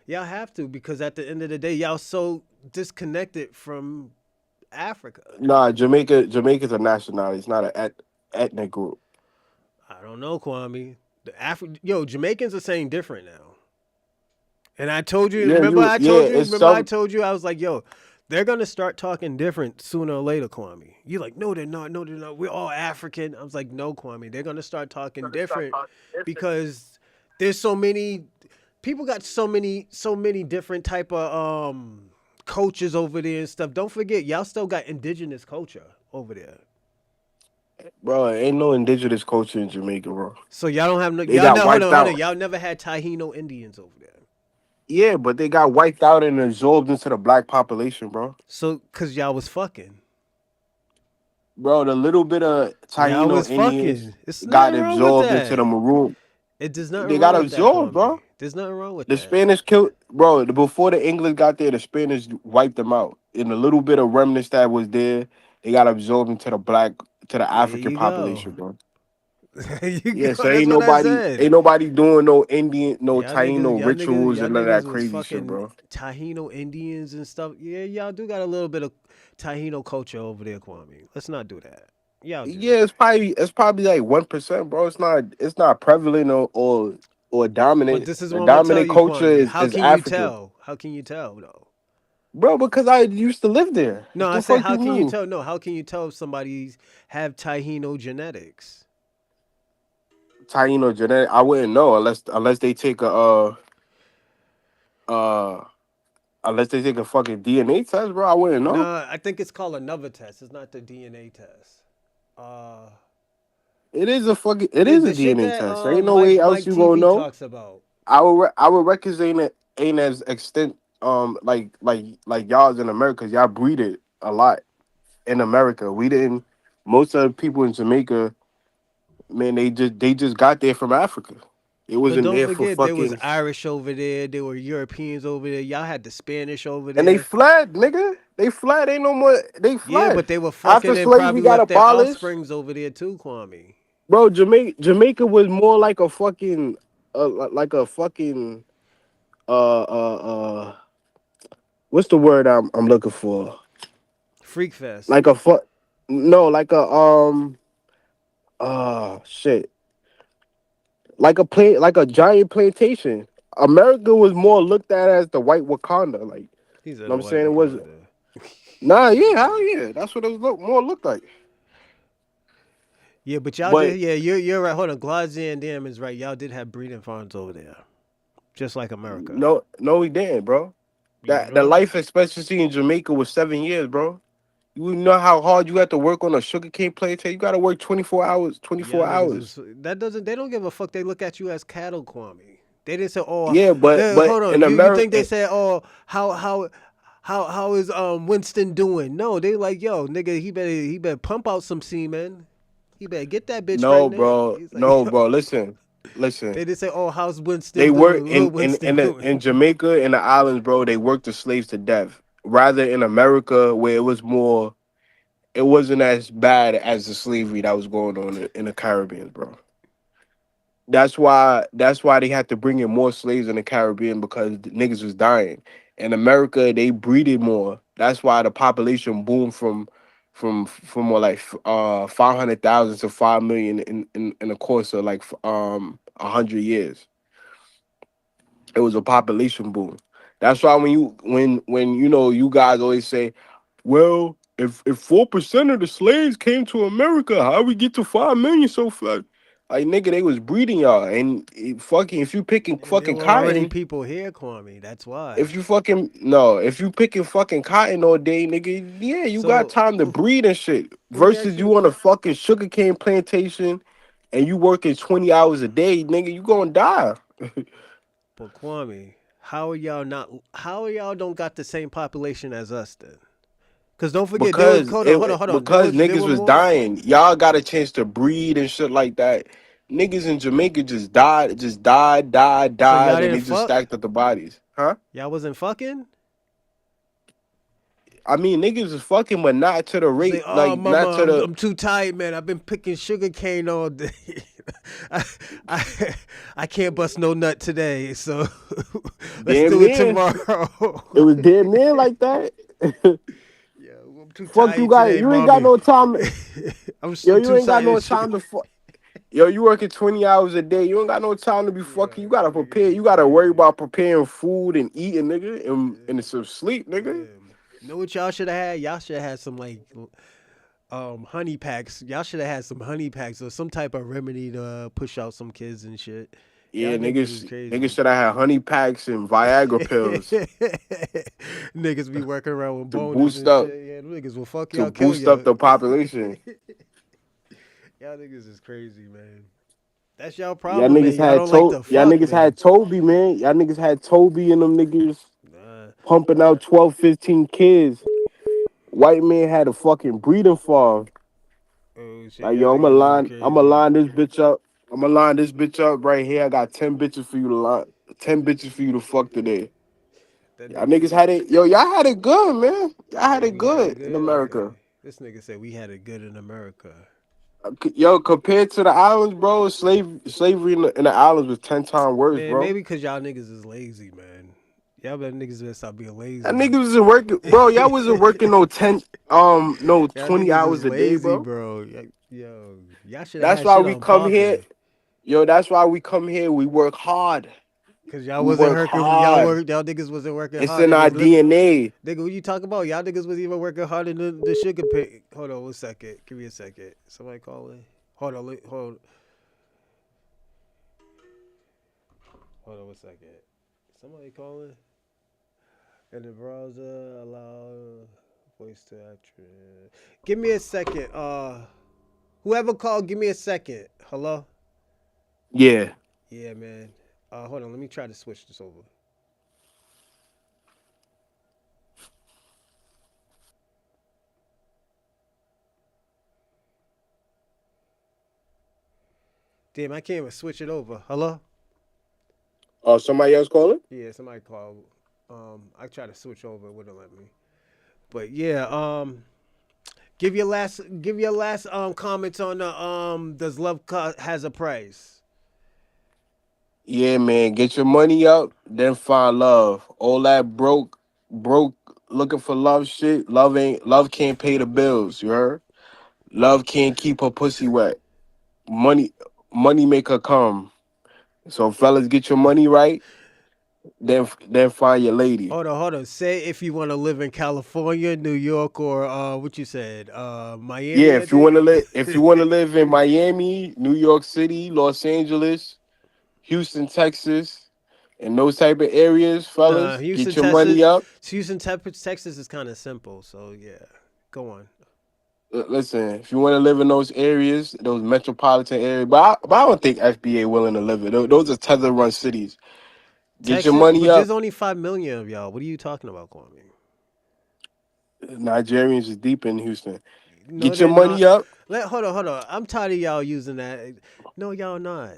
Y'all have to because at the end of the day, y'all so disconnected from Africa. Nah, Jamaica's a nationality. It's not an ethnic group. I don't know, Kwame. Jamaicans are saying different now. And I told you, It's remember I some. told you, I was like, yo, they're gonna start talking different sooner or later, Kwame. You like, no, they're not. We're all African. I was like, no, Kwame, they're gonna start talking different because there's so many people got so many different type of cultures over there and stuff. Don't forget, y'all still got indigenous culture over there. Bro, ain't no indigenous culture in Jamaica, bro. So y'all don't have no They y'all got know wiped hold on. out. Y'all never had Taino Indians over there. Yeah, but they got wiped out and absorbed into the black population, bro. So cause y'all was fucking. Bro, the little bit of Y'all Taino was Indians fucking. It's got nothing wrong with absorbed into the that. maroon. There's nothing They got wrong with that, absorbed, Kwame. bro. There's nothing wrong with The that. Spanish killed, bro. Before the English got there, the Spanish wiped them out. And the little bit of remnants that was there, they got absorbed into the There African you go. population, bro. There you Yeah, go. so That's what I said. ain't nobody doing no Indian, no Taino rituals Y'all and none of that niggas was crazy shit, fucking bro. Taino Indians and stuff. Yeah, y'all do got a little bit of Taino culture over there, Kwame. Let's not do that. Y'all do. Yeah, it's probably like 1%, bro. It's not prevalent or But dominant. this is The what I'm gonna tell dominant you, culture Kwame. is Africa, How can you tell though? bro. Because I used to live there. No, What I the said fuck how you can you mean? tell? No, how can you tell if somebody's have Taino genetics? Taino genetic. I wouldn't know unless they take uh a fucking DNA test, bro. I wouldn't know. No, I think it's called another test. It's not the DNA test. Uh, It is a the shit DNA that test. There ain't no way else Mike you gonna TV know. talks about. Our records ain't as extent like y'all's in America. Y'all breed it a lot in America. We didn't. Most of the people in Jamaica Man, they just got there from Africa. It But wasn't don't there for forget, there was fucking. Irish over there. There were Europeans over there. Y'all had the Spanish over And they there. fled, nigga. They fled. Ain't no more. They Yeah, fled but they were after fucking and slavery probably got left their abolished. offsprings over there too, Kwame. Bro, Jamaica was more like a fucking, like a fucking, uh, uh, uh, what's the word I'm looking for? Freak Fest. Like a no, like a shit, like a giant plantation. America was more looked at as the white Wakanda. Like, you He's know in what the I'm white saying? It was Wakanda. nah, yeah, hell yeah. That's what it was more looked like. Yeah, but y'all But did. Yeah, you're right. Hold on, Glazier and Dam is right. Y'all did have breeding farms over there, just like America. no, no, we didn't, bro. You That the know. life expectancy in Jamaica was 7 years, bro. You know how hard you have to work on a sugarcane plantation. You got to work 24 hours. Y'all 24 niggas hours. is that doesn't they don't give a fuck. They look at you as cattle, Kwame. They didn't say, oh, Yeah, but hold on. in You think they America, said, oh, how is Winston doing? No, they like, yo, nigga, he better pump out some semen. He better get that bitch no, pregnant. bro, He's like, no, yo. bro. Listen. They didn't say, oh, how's They Winston work doing? in What Winston in doing? Jamaica and the islands, bro. They worked the slaves to death. Rather in America, where it was more, it wasn't as bad as the slavery that was going on in the Caribbean, bro. That's why they had to bring in more slaves in the Caribbean because the niggas was dying. In America, they breeded more. That's why the population boomed from more like 500,000 to 5 million in the course of like 100 years. It was a population boom. That's why when you know you guys always say, well, if 4% of the slaves came to America, how we get to 5 million so fast? Like nigga, they was breeding y'all, and fucking if you picking And there fucking were already cotton, people here, Kwame. That's if why. you fucking no, if you picking fucking cotton all day, nigga, yeah, you got So time to breed and shit. let me ask Versus you, you on a fucking sugarcane plantation and you working 20 hours a day, nigga, you gonna die. but Kwame, how are y'all not? How are y'all don't got the same population as us then? Cause don't forget there was hold on. Because There niggas were was more. dying. Y'all got a chance to breed and shit like that. Niggas in Jamaica just So y'all died, and didn't they just fuck. stacked up the bodies. Huh? Y'all wasn't fucking. I mean, niggas was fucking, but not to the It's like, rate, oh, like mama, not to the I'm too tired, man. I've been picking sugar cane all day. I, I I can't bust no nut today, so let's damn do it near. tomorrow. It was damn near like that. Yeah, I'm too Fuck you tired got. today, You ain't got mommy. no time. Yo, I'm you too ain't got no tired. time to fuck. Yo, you working 20 hours a day. You ain't got no time to be fucking. You Yeah, gotta prepare. niggas You is gotta worry crazy. about preparing food and eating, nigga, and some sleep, nigga. Yeah. Know what y'all should have had? Y'all should have had some like honey packs. Y'all should have had some honey packs or some type of remedy to push out some kids and shit. Yeah, Y'all niggas is niggas crazy. should have had honey packs and Viagra pills Niggas be working around with to boners boost and up shit. Yeah, them niggas will fuck to y'all, kill boost up y'all. the population. Y'all niggas is crazy, man. That's y'all problem, man. Y'all don't like to Y'all fuck, niggas man. had Toby, man. Y'all niggas had Toby and them niggas Nah. pumping out 12, 15 kids. White man had a fucking breeding farm. Oh shit, Like y'all yo, niggas is I'ma crazy. line this bitch up. I'ma line this bitch up right here. I got 10 bitches for you to line, 10 bitches for you to fuck today. That Y'all nigga niggas said, had it. Yo, y'all had it good, man. Y'all had "Oh, it we had it good in good." America. This nigga said we had it good in America. Yo, compared to the islands, bro, slavery in the islands was 10 times worse, Man, bro. maybe because y'all niggas is lazy, man. Y'all better niggas better stop being That lazy. niggas wasn't working, bro. Y'all wasn't working no no Y'all 20 niggas is hours a day, lazy, bro. bro. Yo, y'all should have That's had why shit we on come here. popping. Yo, that's why we come here. We work hard. Cause y'all We wasn't work working. hard. Y'all niggas wasn't working It's hard in in our this. DNA. Nigga, what you talking about? Y'all niggas was even working hard in the sugar pit. Hold on 1 second. Give me a second. Somebody calling. Hold on. Hold on 1 second. Somebody calling. In the browser, allow voice to action. Give me a second. Whoever called, give me a second. Hello. Yeah. Yeah, man. Hold on. Let me try to switch this over. Damn, I can't even switch it over. Hello? Oh, somebody else calling? Yeah, somebody called. I tried to switch over, it wouldn't let me. But yeah, give your last comments on the does love has a price? Yeah, man. Get your money up, then find love. All that broke, looking for love shit. Love can't pay the bills. You heard? Love can't keep her pussy wet. Money, money make her come. So fellas, get your money right, then find your lady. Hold on. Say if you want to live in California, New York, or what you said, Yeah, Miami, I if you wanna think. live, if you wanna live in Miami, New York City, Los Angeles, Houston, Texas, and those type of areas, Nah, fellas, get your money up. Texas is kind of simple. So yeah, go on. Listen, if you want to live in those areas, those metropolitan areas, but I don't think FBA willing to live it. Those are tether run cities. Get your Texas, money but up. there's only 5 million of y'all. What are you talking about, Kwame? Nigerians is deep in Houston. No, Get your they're not. money up. Hold on. I'm tired of y'all using that. No, y'all not.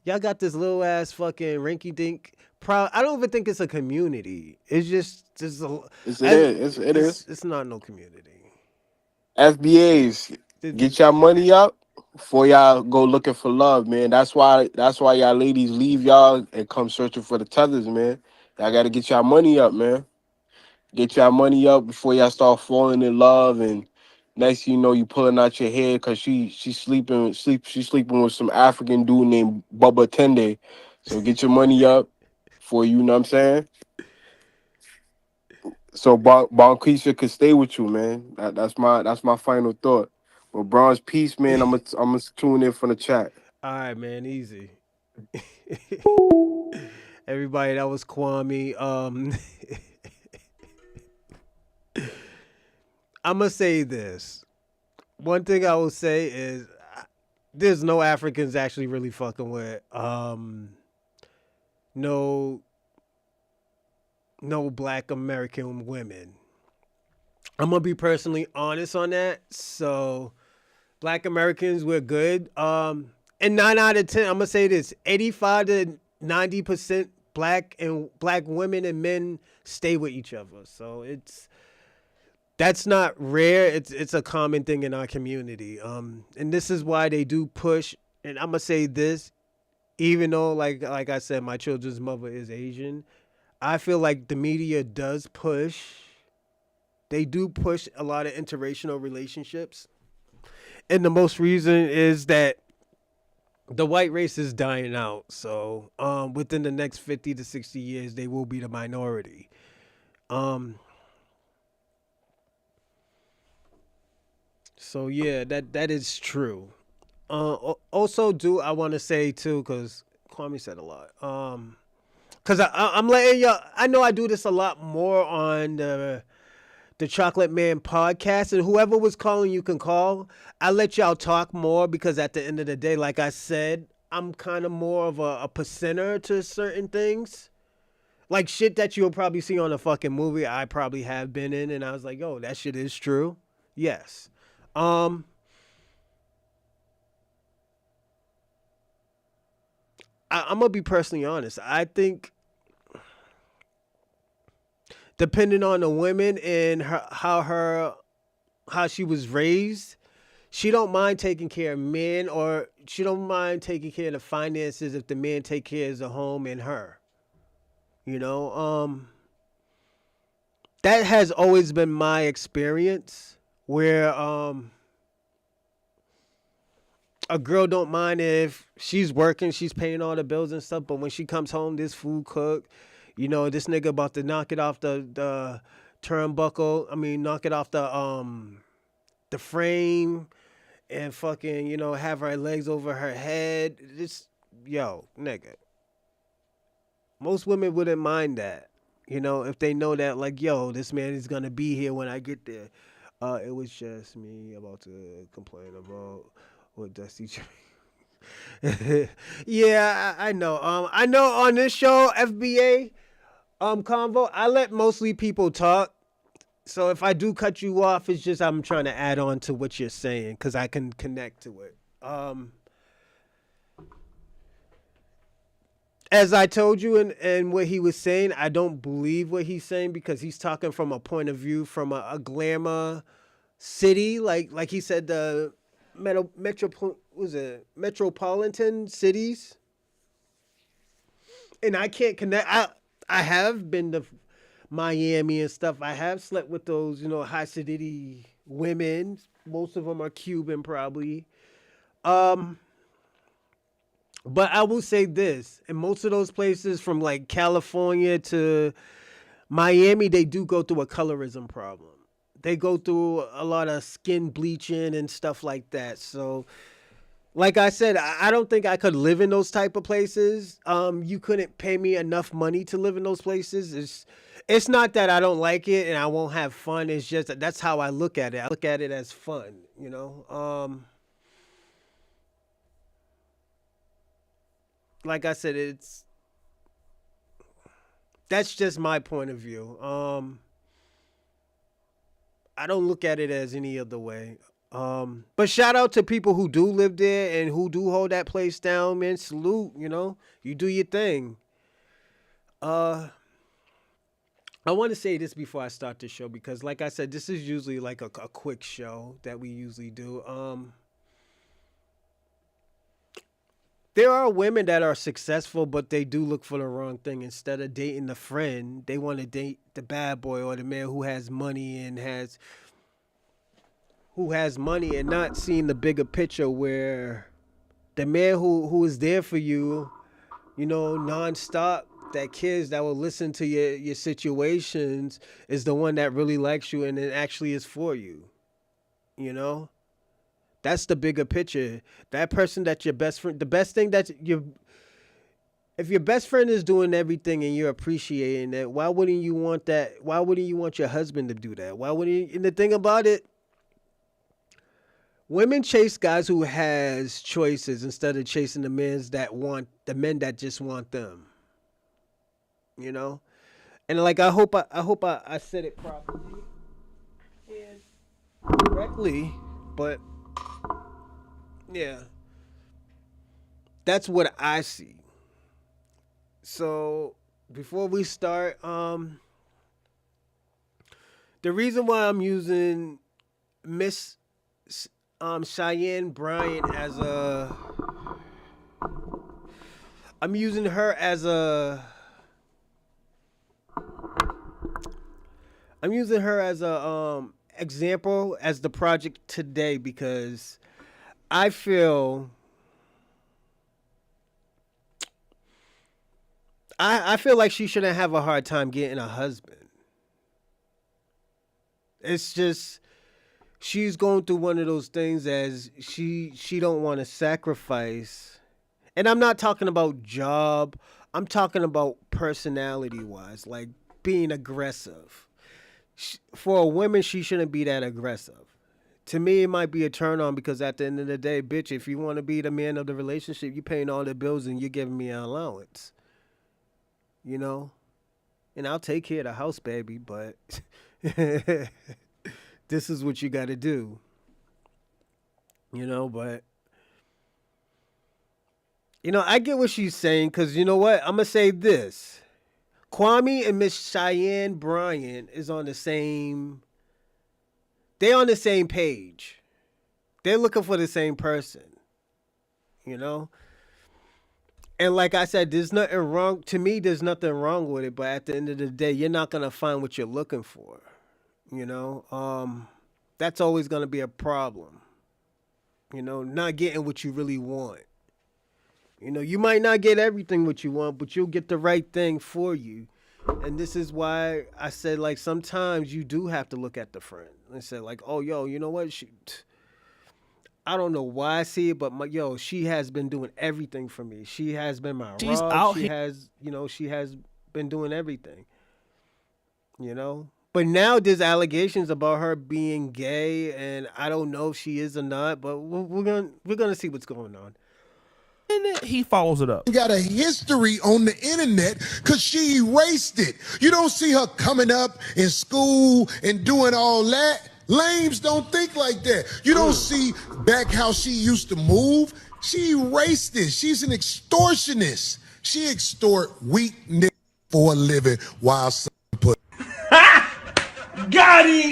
Y'all got this little ass fucking rinky dink. Proud. I don't even think it's a community. It's just a. Yes, it I, is. It is. it's not no community. FBAs, It- get your money up before y'all go looking for love, man. That's why y'all ladies leave y'all and come searching for the tethers, man. Y'all got to get y'all money up, man. Get y'all money up before y'all start falling in love, and next thing you know, you pulling out your hair because she's sleeping with some African dude named Bubba Tende. So get your money up for you know what I'm saying. So Bonquisha could stay with you, man. That's my final thought. But Bronze Peace, man, I'm gonna tune in from the chat. All right, man. Easy. Everybody, that was Kwame. I'm gonna say this. One thing I will say is there's no Africans actually really fucking with no black American women. I'm gonna be personally honest on that. So black Americans, we're good. And 9 out of 10, I'm gonna say this: 85 to 90% black women and men stay with each other. So that's not rare. It's a common thing in our community. And this is why they do push. And I'm gonna say this, even though like I said, my children's mother is Asian. I feel like the media does push. They do push a lot of interracial relationships, and the most reason is that the white race is dying out. So within the next 50 to 60 years, they will be the minority. Um, so yeah, that is true. Also, do I want to say too, because Kwame said a lot. Cause I'm letting y'all. I know I do this a lot more on the Chocolate Man podcast, and whoever was calling, you can call. I let y'all talk more because at the end of the day, like I said, I'm kind of more of a percenter to certain things. Like shit that you'll probably see on a fucking movie I probably have been in, and I was like, yo, that shit is true. Yes. Um, I'm gonna be personally honest. I think depending on the women and how she was raised, she don't mind taking care of men, or she don't mind taking care of the finances if the man take care of the home and her. You know, that has always been my experience where a girl don't mind if she's working, she's paying all the bills and stuff, but when she comes home, this food cooked. You know, this nigga about to knock it off the turnbuckle. I mean, knock it off the frame and fucking, have her legs over her head. This, yo, nigga. Most women wouldn't mind that, if they know that, like, yo, this man is gonna be here when I get there. It was just me about to complain about what Dusty. Yeah, I know. I know on this show, FBA convo, I let mostly people talk. So if I do cut you off, it's just I'm trying to add on to what you're saying because I can connect to it. As I told you, and what he was saying, I don't believe what he's saying because he's talking from a point of view from a glamour city, like he said, the metropolitan cities, and I can't connect. I have been to Miami and stuff. I have slept with those, high city women. Most of them are Cuban, probably. Um, but I will say this: in most of those places, from like California to Miami, they do go through a colorism problem. They go through a lot of skin bleaching and stuff like that. So, like I said, I don't think I could live in those type of places. You couldn't pay me enough money to live in those places. It's not that I don't like it and I won't have fun. It's just that that's how I look at it. I look at it as fun, you know. Like I said, that's just my point of view. I don't look at it as any other way. But shout out to people who do live there and who do hold that place down, man. Salute, you do your thing. Uh, I want to say this before I start the show because, like I said, this is usually like a quick show that we usually do. There are women that are successful, but they do look for the wrong thing. Instead of dating the friend, they want to date the bad boy or the man who has money and not seeing the bigger picture where the man who is there for you, nonstop, that kids that will listen to your situations is the one that really likes you and it actually is for you. You know? That's the bigger picture. That person that's your best friend, the best thing that if your best friend is doing everything and you're appreciating it, why wouldn't you want that? Why wouldn't you want your husband to do that? Why wouldn't you? And the thing about it, women chase guys who has choices instead of chasing the men that just want them. You know? And like I said it properly and correctly, but yeah. That's what I see. So before we start, the reason why I'm using Miss Cheyenne Bryant as a I'm using her as a I'm using her as a example as the project today because I feel I feel like she shouldn't have a hard time getting a husband. It's just she's going through one of those things as she don't want to sacrifice. And I'm not talking about job. I'm talking about personality wise, like being aggressive. For a woman, she shouldn't be that aggressive. To me, it might be a turn on because at the end of the day, bitch, if you want to be the man of the relationship, you're paying all the bills and you're giving me an allowance. You know? And I'll take care of the house, baby, but this is what you got to do. But I get what she's saying because you know what? I'm going to say this. Kwame and Miss Cheyenne Bryant is on the same. They're on the same page. They're looking for the same person. You know? And like I said, there's nothing wrong. To me, there's nothing wrong with it. But at the end of the day, you're not going to find what you're looking for. That's always going to be a problem. Not getting what you really want. You might not get everything what you want, but you'll get the right thing for you. And this is why I said, like, sometimes you do have to look at the friend and say, like, oh, yo, you know what? I don't know why I see it, but she has been doing everything for me. She has been my She's rug. out She here. has, she has been doing everything. But now there's allegations about her being gay, and I don't know if she is or not. But we're gonna see what's going on. And he follows it up. Got a history on the internet because she erased it. You don't see her coming up in school and doing all that. Lames don't think like that. You don't see back how she used to move. She erased it. She's an extortionist. She extort weak niggas for a living while some put.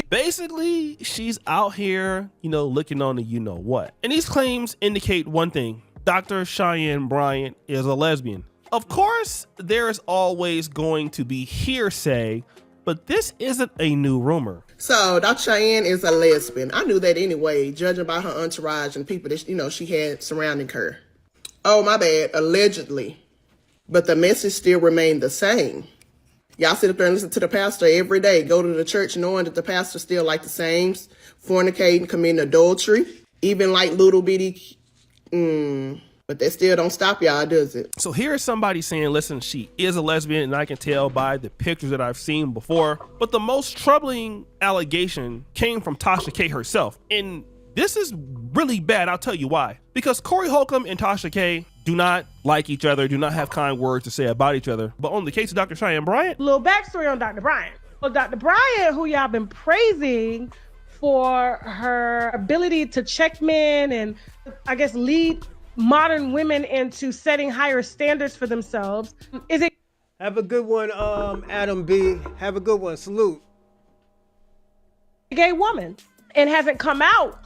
Basically, she's out here, looking on the you-know-what. And these claims indicate one thing. Dr. Cheyenne Bryant is a lesbian. Of course, there is always going to be hearsay, but this isn't a new rumor. So Dr. Cheyenne is a lesbian. I knew that anyway, judging by her entourage and people that she had surrounding her. Oh, my bad, allegedly. But the message still remained the same. Y'all sit up there and listen to the pastor every day, go to the church knowing that the pastor still like the same, fornicating, committing adultery, even like little bitty, but that still don't stop y'all, does it? So here is somebody saying, listen, she is a lesbian, and I can tell by the pictures that I've seen before. But the most troubling allegation came from Tasha K herself. And this is really bad. I'll tell you why. Because Corey Holcomb and Tasha K do not like each other, do not have kind words to say about each other. But on the case of Dr. Cheyenne Bryant, little backstory on Dr. Bryant. Well, Dr. Bryant, who y'all been praising for her ability to check men and I guess lead modern women into setting higher standards for themselves. Have a good one, Adam B. Have a good one. Salute. A gay woman and hasn't come out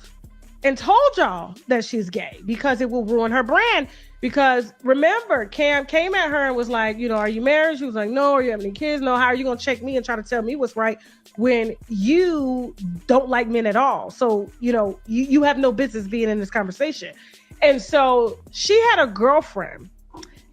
and told y'all that she's gay because it will ruin her brand. Because remember, Cam came at her and was like, are you married? She was like, no. Are you have any kids? No. How are you going to check me and try to tell me what's right when you don't like men at all? So, you have no business being in this conversation. And so she had a girlfriend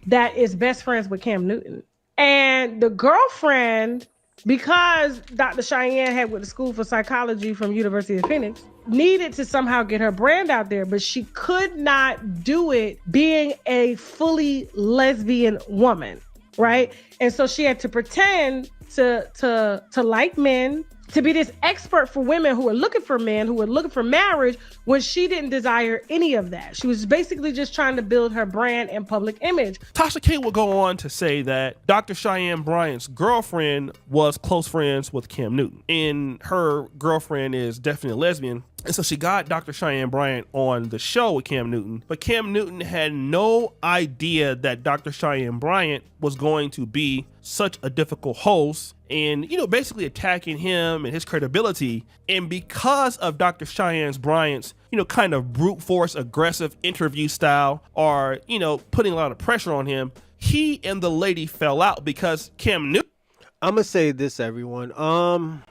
that is best friends with Cam Newton. And the girlfriend, because Dr. Cheyenne had went to school for psychology from University of Phoenix, needed to somehow get her brand out there, but she could not do it being a fully lesbian woman, right? And so she had to pretend to like men, to be this expert for women who are looking for men, who are looking for marriage, when she didn't desire any of that. She was basically just trying to build her brand and public image. Tasha K would go on to say that Dr. Cheyenne Bryant's girlfriend was close friends with Cam Newton, and her girlfriend is definitely a lesbian. And so she got Dr. Cheyenne Bryant on the show with Cam Newton, but Cam Newton had no idea that Dr. Cheyenne Bryant was going to be such a difficult host and, basically attacking him and his credibility. And because of Dr. Cheyenne Bryant's, kind of brute force, aggressive interview style, or, putting a lot of pressure on him, he and the lady fell out because Cam Newton. I'm going to say this, everyone.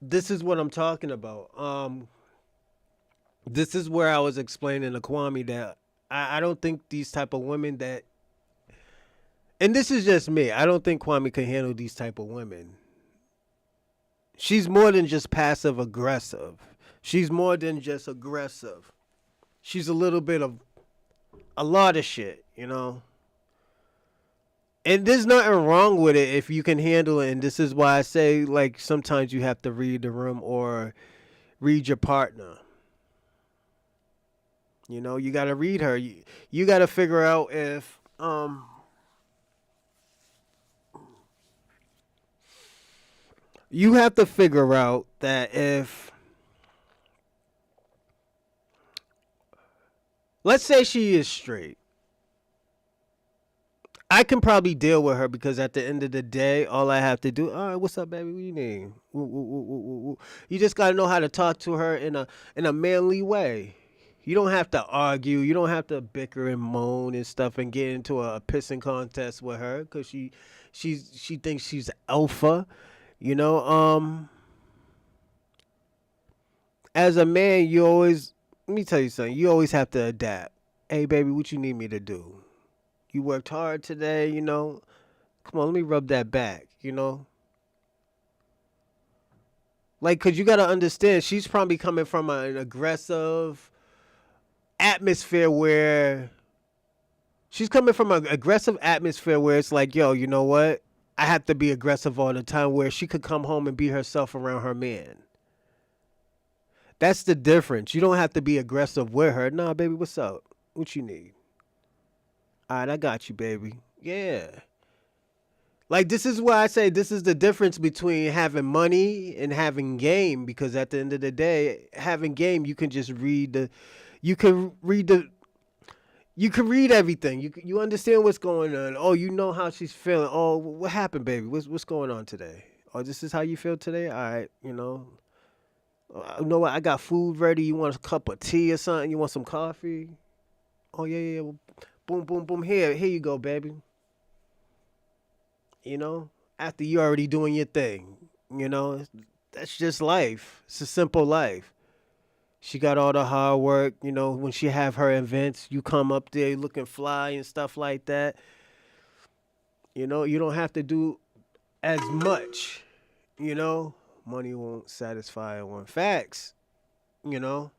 This is what I'm talking about. This is where I was explaining to Kwame that I don't think these type of women that, and this is just me, I don't think Kwame can handle these type of women. She's more than just passive aggressive. She's more than just aggressive. She's a little bit of a lot of shit, And there's nothing wrong with it if you can handle it. And this is why I say, like, sometimes you have to read the room or read your partner. You got to read her. You got to figure out if you have to figure out that if, let's say she is straight, I can probably deal with her because at the end of the day, all I have to do, all right, what's up, baby? What you need? Woo, woo, woo, woo, woo, woo. You just got to know how to talk to her in a manly way. You don't have to argue. You don't have to bicker and moan and stuff and get into a pissing contest with her because she thinks she's alpha. As a man, let me tell you something. You always have to adapt. Hey, baby, what you need me to do? You worked hard today, Come on, let me rub that back, Like, because you got to understand, she's probably coming from an aggressive atmosphere where it's like, yo, you know what? I have to be aggressive all the time, where she could come home and be herself around her man. That's the difference. You don't have to be aggressive with her. Nah, baby, what's up? What you need? All right, I got you, baby. Yeah. Like, this is why I say this is the difference between having money and having game, because at the end of the day, having game, you can just read you can read everything. You understand what's going on. Oh, you know how she's feeling. Oh, what happened, baby? What's going on today? Oh, this is how you feel today. All right, you know what? I got food ready. You want a cup of tea or something? You want some coffee? Oh yeah. Well, boom, boom, boom. Here you go, baby. After you already doing your thing, that's just life. It's a simple life. She got all the hard work, when she have her events, you come up there looking fly and stuff like that. You don't have to do as much, money won't satisfy everyone. Facts, because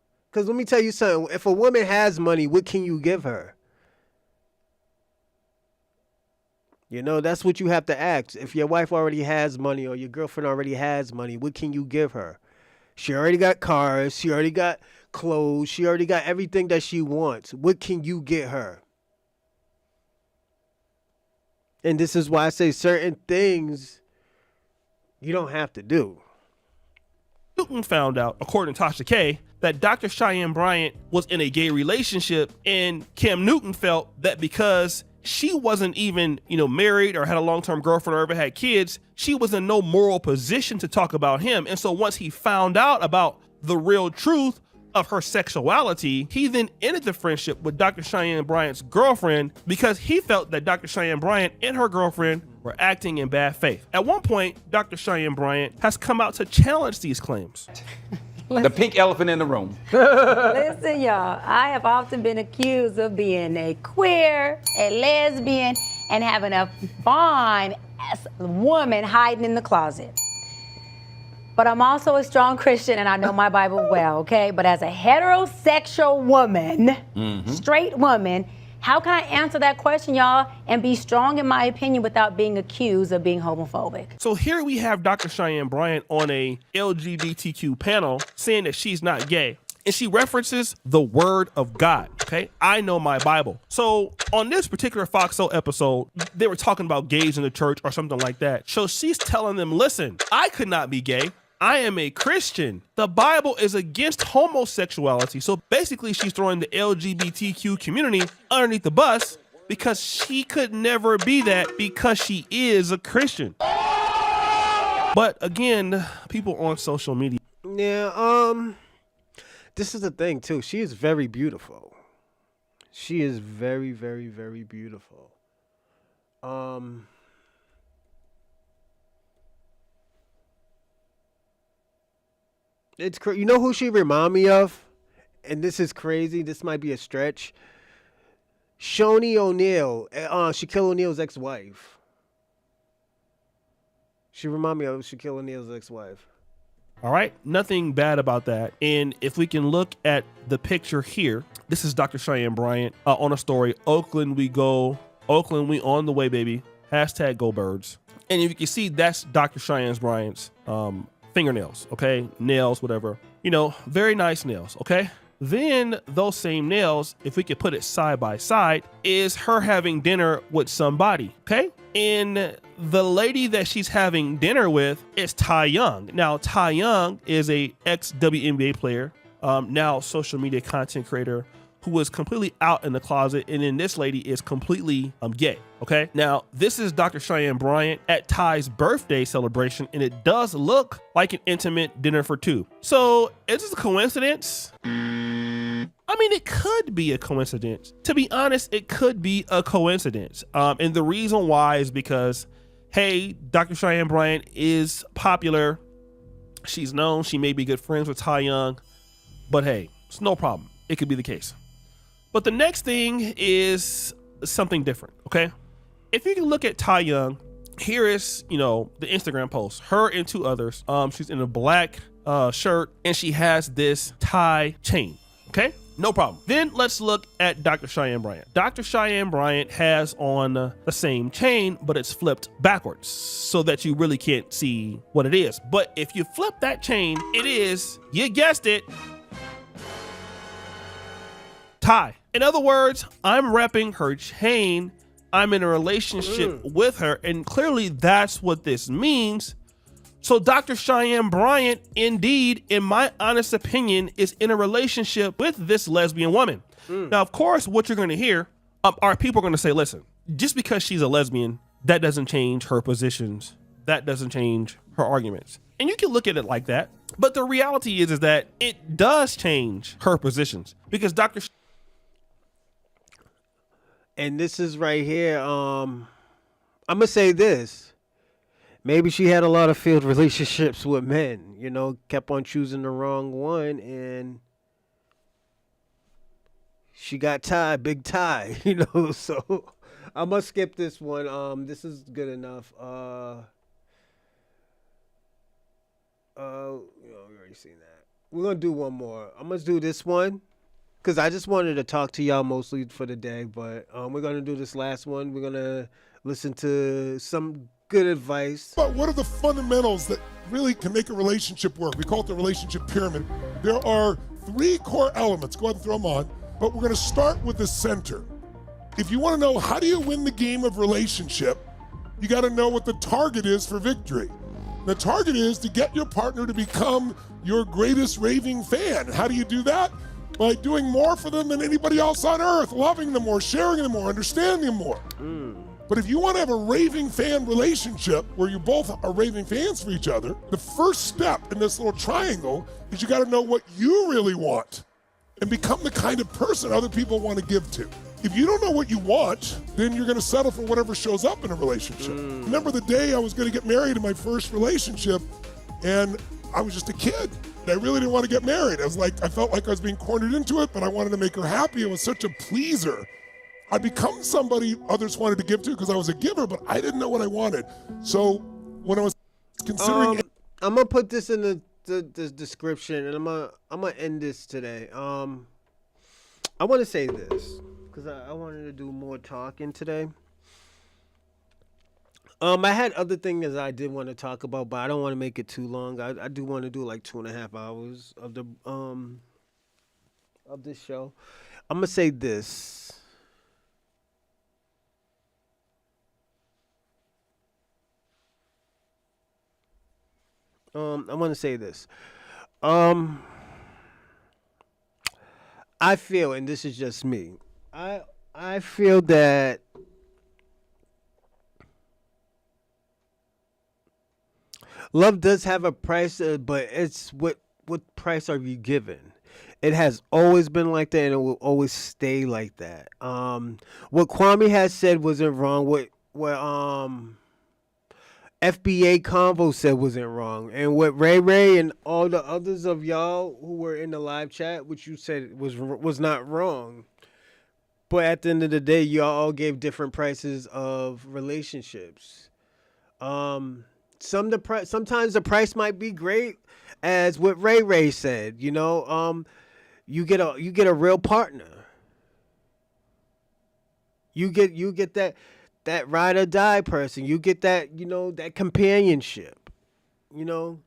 let me tell you something. If a woman has money, what can you give her? That's what you have to ask. If your wife already has money or your girlfriend already has money, what can you give her? She already got cars. She already got clothes. She already got everything that she wants. What can you get her? And this is why I say certain things you don't have to do. Newton found out, according to Tasha K, that Dr. Cheyenne Bryant was in a gay relationship, and Cam Newton felt that because she wasn't even, married or had a long-term girlfriend or ever had kids, she was in no moral position to talk about him. And so once he found out about the real truth of her sexuality, he then ended the friendship with Dr. Cheyenne Bryant's girlfriend because he felt that Dr. Cheyenne Bryant and her girlfriend were acting in bad faith. At one point, Dr. Cheyenne Bryant has come out to challenge these claims. The pink elephant in the room. Listen, y'all, I have often been accused of being a queer, a lesbian, and having a fine woman hiding in the closet. But I'm also a strong Christian and I know my Bible well, okay? But as a heterosexual woman, straight woman, how can I answer that question, y'all, and be strong in my opinion without being accused of being homophobic? So here we have Dr. Cheyenne Bryant on a LGBTQ panel saying that she's not gay. And she references the word of God, okay? I know my Bible. So on this particular Fox Soul episode, they were talking about gays in the church or something like that. So she's telling them, listen, I could not be gay. I am a Christian. The Bible is against homosexuality. So basically she's throwing the LGBTQ community underneath the bus because she could never be that because she is a Christian. But again, people on social media. Yeah, this is the thing too. She is very beautiful. She is very, very, very beautiful. It's you know who she remind me of? And this is crazy. This might be a stretch. Shoni O'Neal, Shaquille O'Neal's ex-wife. She remind me of Shaquille O'Neal's ex-wife. All right, nothing bad about that. And if we can look at the picture here, this is Dr. Cheyenne Bryant on a story. Oakland we go. Oakland we on the way, baby. Hashtag go birds. And if you can see, that's Dr. Cheyenne Bryant's fingernails, okay? Nails, whatever. Very nice nails, okay? Then those same nails, if we could put it side by side, is her having dinner with somebody, okay? And the lady that she's having dinner with is Ty Young. Now, Ty Young is a ex-WNBA player, now social media content creator who was completely out in the closet. And then this lady is completely gay, okay? Now, this is Dr. Cheyenne Bryant at Ty's birthday celebration, and it does look like an intimate dinner for two. So, is this a coincidence? I mean, it could be a coincidence. To be honest, it could be a coincidence. And the reason why is because, hey, Dr. Cheyenne Bryant is popular. She's known. She may be good friends with Ty Young. But hey, it's no problem. It could be the case. But the next thing is something different, okay? If you can look at Ty Young, here is, the Instagram post. Her and two others. She's in a black shirt, and she has this tie chain, okay? No problem. Then let's look at Dr. Cheyenne Bryant. Dr. Cheyenne Bryant has on the same chain, but it's flipped backwards so that you really can't see what it is. But if you flip that chain, it is, you guessed it, tie. In other words, I'm repping her chain. I'm in a relationship with her, and clearly that's what this means. So Dr. Cheyenne Bryant, indeed, in my honest opinion, is in a relationship with this lesbian woman. Now, of course, what you're going to hear are people going to say, listen, just because she's a lesbian, that doesn't change her positions. That doesn't change her arguments. And you can look at it like that. But the reality is that it does change her positions because Dr. And this is right here. I'm going to say this. Maybe she had a lot of failed relationships with men, you know, kept on choosing the wrong one, and she got tied, big tie, you know. So I'm gonna skip this one. This is good enough. You know, we already seen that. We're gonna do one more. I'm gonna do this one because I just wanted to talk to y'all mostly for the day, but we're gonna do this last one. We're gonna listen to some good advice. But what are the fundamentals that really can make a relationship work? We call it the relationship pyramid. There are 3 core elements. Go ahead and throw them on. But we're going to start with the center. If you want to know how do you win the game of relationship, you got to know what the target is for victory. The target is to get your partner to become your greatest raving fan. How do you do that? By doing more for them than anybody else on earth, loving them more, sharing them more, understanding them more. But if you want to have a raving fan relationship where you both are raving fans for each other, the first step in this little triangle is you got to know what you really want and become the kind of person other people want to give to. If you don't know what you want, then you're going to settle for whatever shows up in a relationship. Remember the day I was going to get married in my first relationship, and I was just a kid. I really didn't want to get married. I felt like I was being cornered into it, but I wanted to make her happy. It was such a pleaser. I become somebody others wanted to give to because I was a giver, but I didn't know what I wanted. So when I was considering, I'm gonna put this in the description, and I'm gonna end this today. I want to say this because I wanted to do more talking today. I had other things I did want to talk about, but I don't want to make it too long. I do want to do like 2.5 hours of the of this show. I'm gonna say this. I want to say this. I feel, and this is just me. I feel that love does have a price, but it's what price are you given? It has always been like that, and it will always stay like that. What Kwame has said wasn't wrong. What FBA Convo said wasn't wrong, and what Ray and all the others of y'all who were in the live chat, which you said was not wrong. But at the end of the day, y'all all gave different prices of relationships. Sometimes the price might be great, as what Ray said. You know, you get a real partner. You get that ride or die person. You get that, you know, that companionship. You know,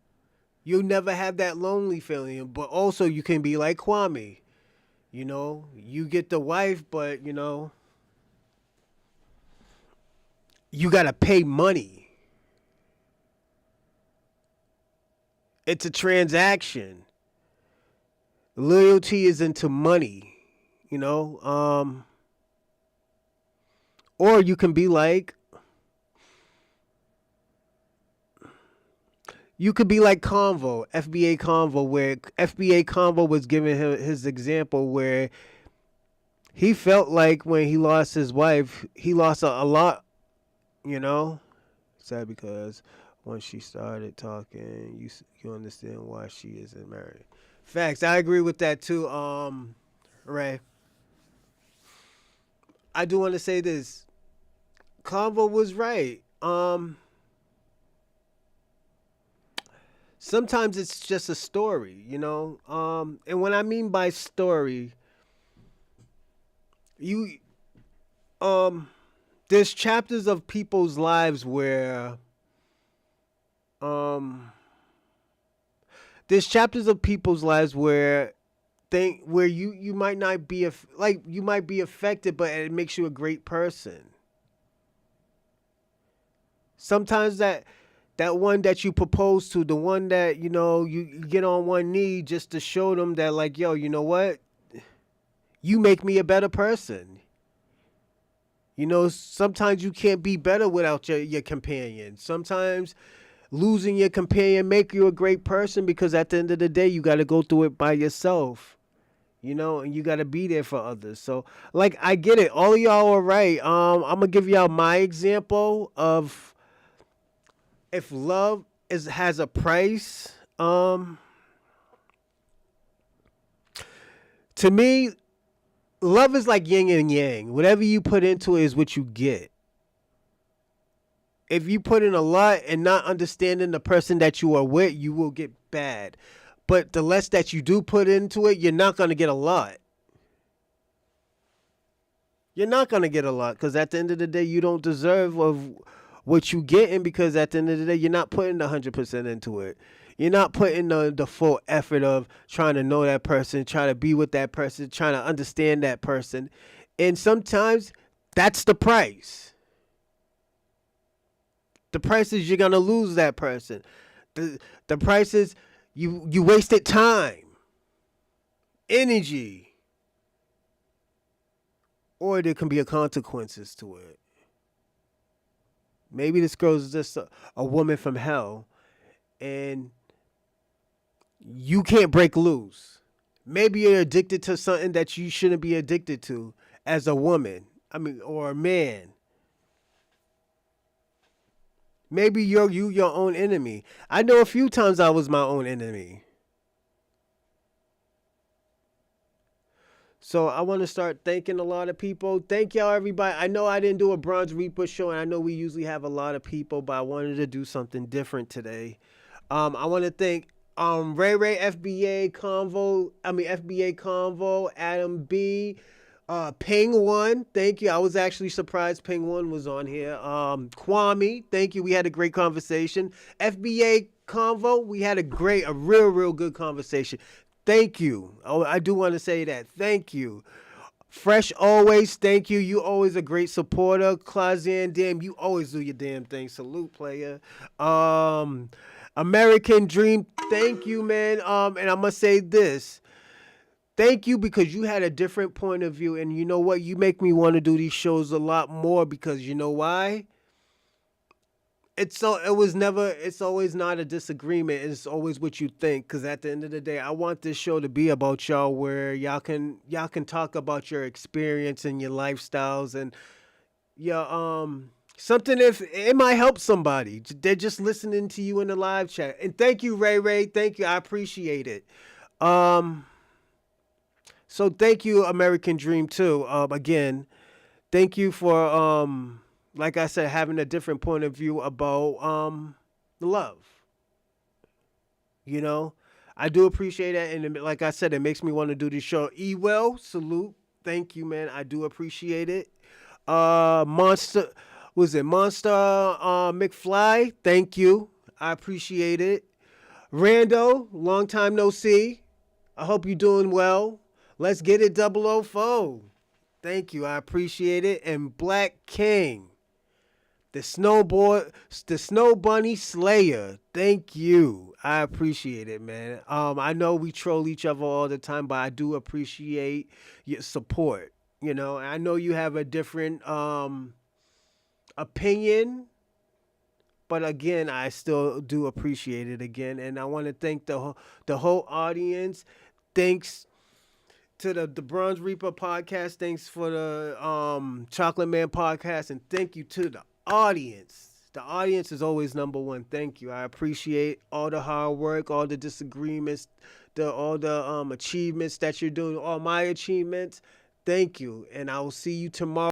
you'll never have that lonely feeling, but also you can be like Kwame. You know, you get the wife, but you know, you gotta pay money. It's a transaction. Loyalty is into money, you know. Or you can be like, Convo, FBA Convo, where FBA Convo was giving him his example where he felt like when he lost his wife, he lost a lot, you know. Sad because once she started talking, you understand why she isn't married. Facts. I agree with that too, Ray. I do want to say this. Convo was right. Sometimes it's just a story, you know. And what I mean by story, there's chapters of people's lives where you might not be you might be affected, but it makes you a great person. Sometimes that that one that you propose to, the one that, you know, you get on one knee just to show them that, like, yo, you know what? You make me a better person. You know, sometimes you can't be better without your companion. Sometimes losing your companion make you a great person, because at the end of the day, you got to go through it by yourself. You know, and you got to be there for others. So, like, I get it. All of y'all are right. I'm gonna give y'all my example of if love has a price. To me, love is like yin and yang. Whatever you put into it is what you get. If you put in a lot and not understanding the person that you are with, you will get bad. But the less that you do put into it, you're not going to get a lot. You're not going to get a lot, because at the end of the day, you don't deserve of what you getting, because at the end of the day, you're not putting 100% into it. You're not putting the full effort of trying to know that person, trying to be with that person, trying to understand that person. And sometimes that's the price. The price is you're going to lose that person. The price is you wasted time, energy, or there can be a consequences to it. Maybe this girl's just a woman from hell, and you can't break loose. Maybe you're addicted to something that you shouldn't be addicted to as a woman. I mean, or a man. Maybe you're your own enemy. I know a few times I was my own enemy. So I want to start thanking a lot of people. Thank y'all, everybody. I know I didn't do a Bronze Reaper show, and I know we usually have a lot of people, but I wanted to do something different today. I want to thank Ray Ray FBA Convo, Adam B, Ping One, thank you. I was actually surprised Ping One was on here. Kwame, thank you. We had a great conversation. FBA Convo, we had a real good conversation. Thank you. Oh, I do want to say that. Thank you. Fresh always, thank you. You always a great supporter. Clausian, damn, you always do your damn thing. Salute, player. American Dream, thank you, man. And I must say this. Thank you, because you had a different point of view, and you know what? You make me want to do these shows a lot more, because you know why? It's always not a disagreement. It's always what you think, because at the end of the day, I want this show to be about y'all, where y'all can talk about your experience and your lifestyles, and something, if it might help somebody. They're just listening to you in the live chat. And thank you, Ray Ray. Thank you. I appreciate it. So thank you, American Dream, too. Again, thank you for, like I said, having a different point of view about love. You know, I do appreciate that. And like I said, it makes me want to do this show. Ewell, salute. Thank you, man. I do appreciate it. Monster McFly? Thank you. I appreciate it. Rando, long time no see. I hope you're doing well. Let's get it 004. Thank you. I appreciate it. And Black King, the Snow Bunny Slayer. Thank you. I appreciate it, man. I know we troll each other all the time, but I do appreciate your support. You know, I know you have a different opinion, but again, I still do appreciate it again. And I want to thank the whole audience. Thanks to the Bronze Reaper podcast. Thanks for the Chocolate Man podcast. And thank you to the audience. The audience is always number one. Thank you. I appreciate all the hard work, all the disagreements, all the achievements that you're doing, all my achievements. Thank you. And I will see you tomorrow.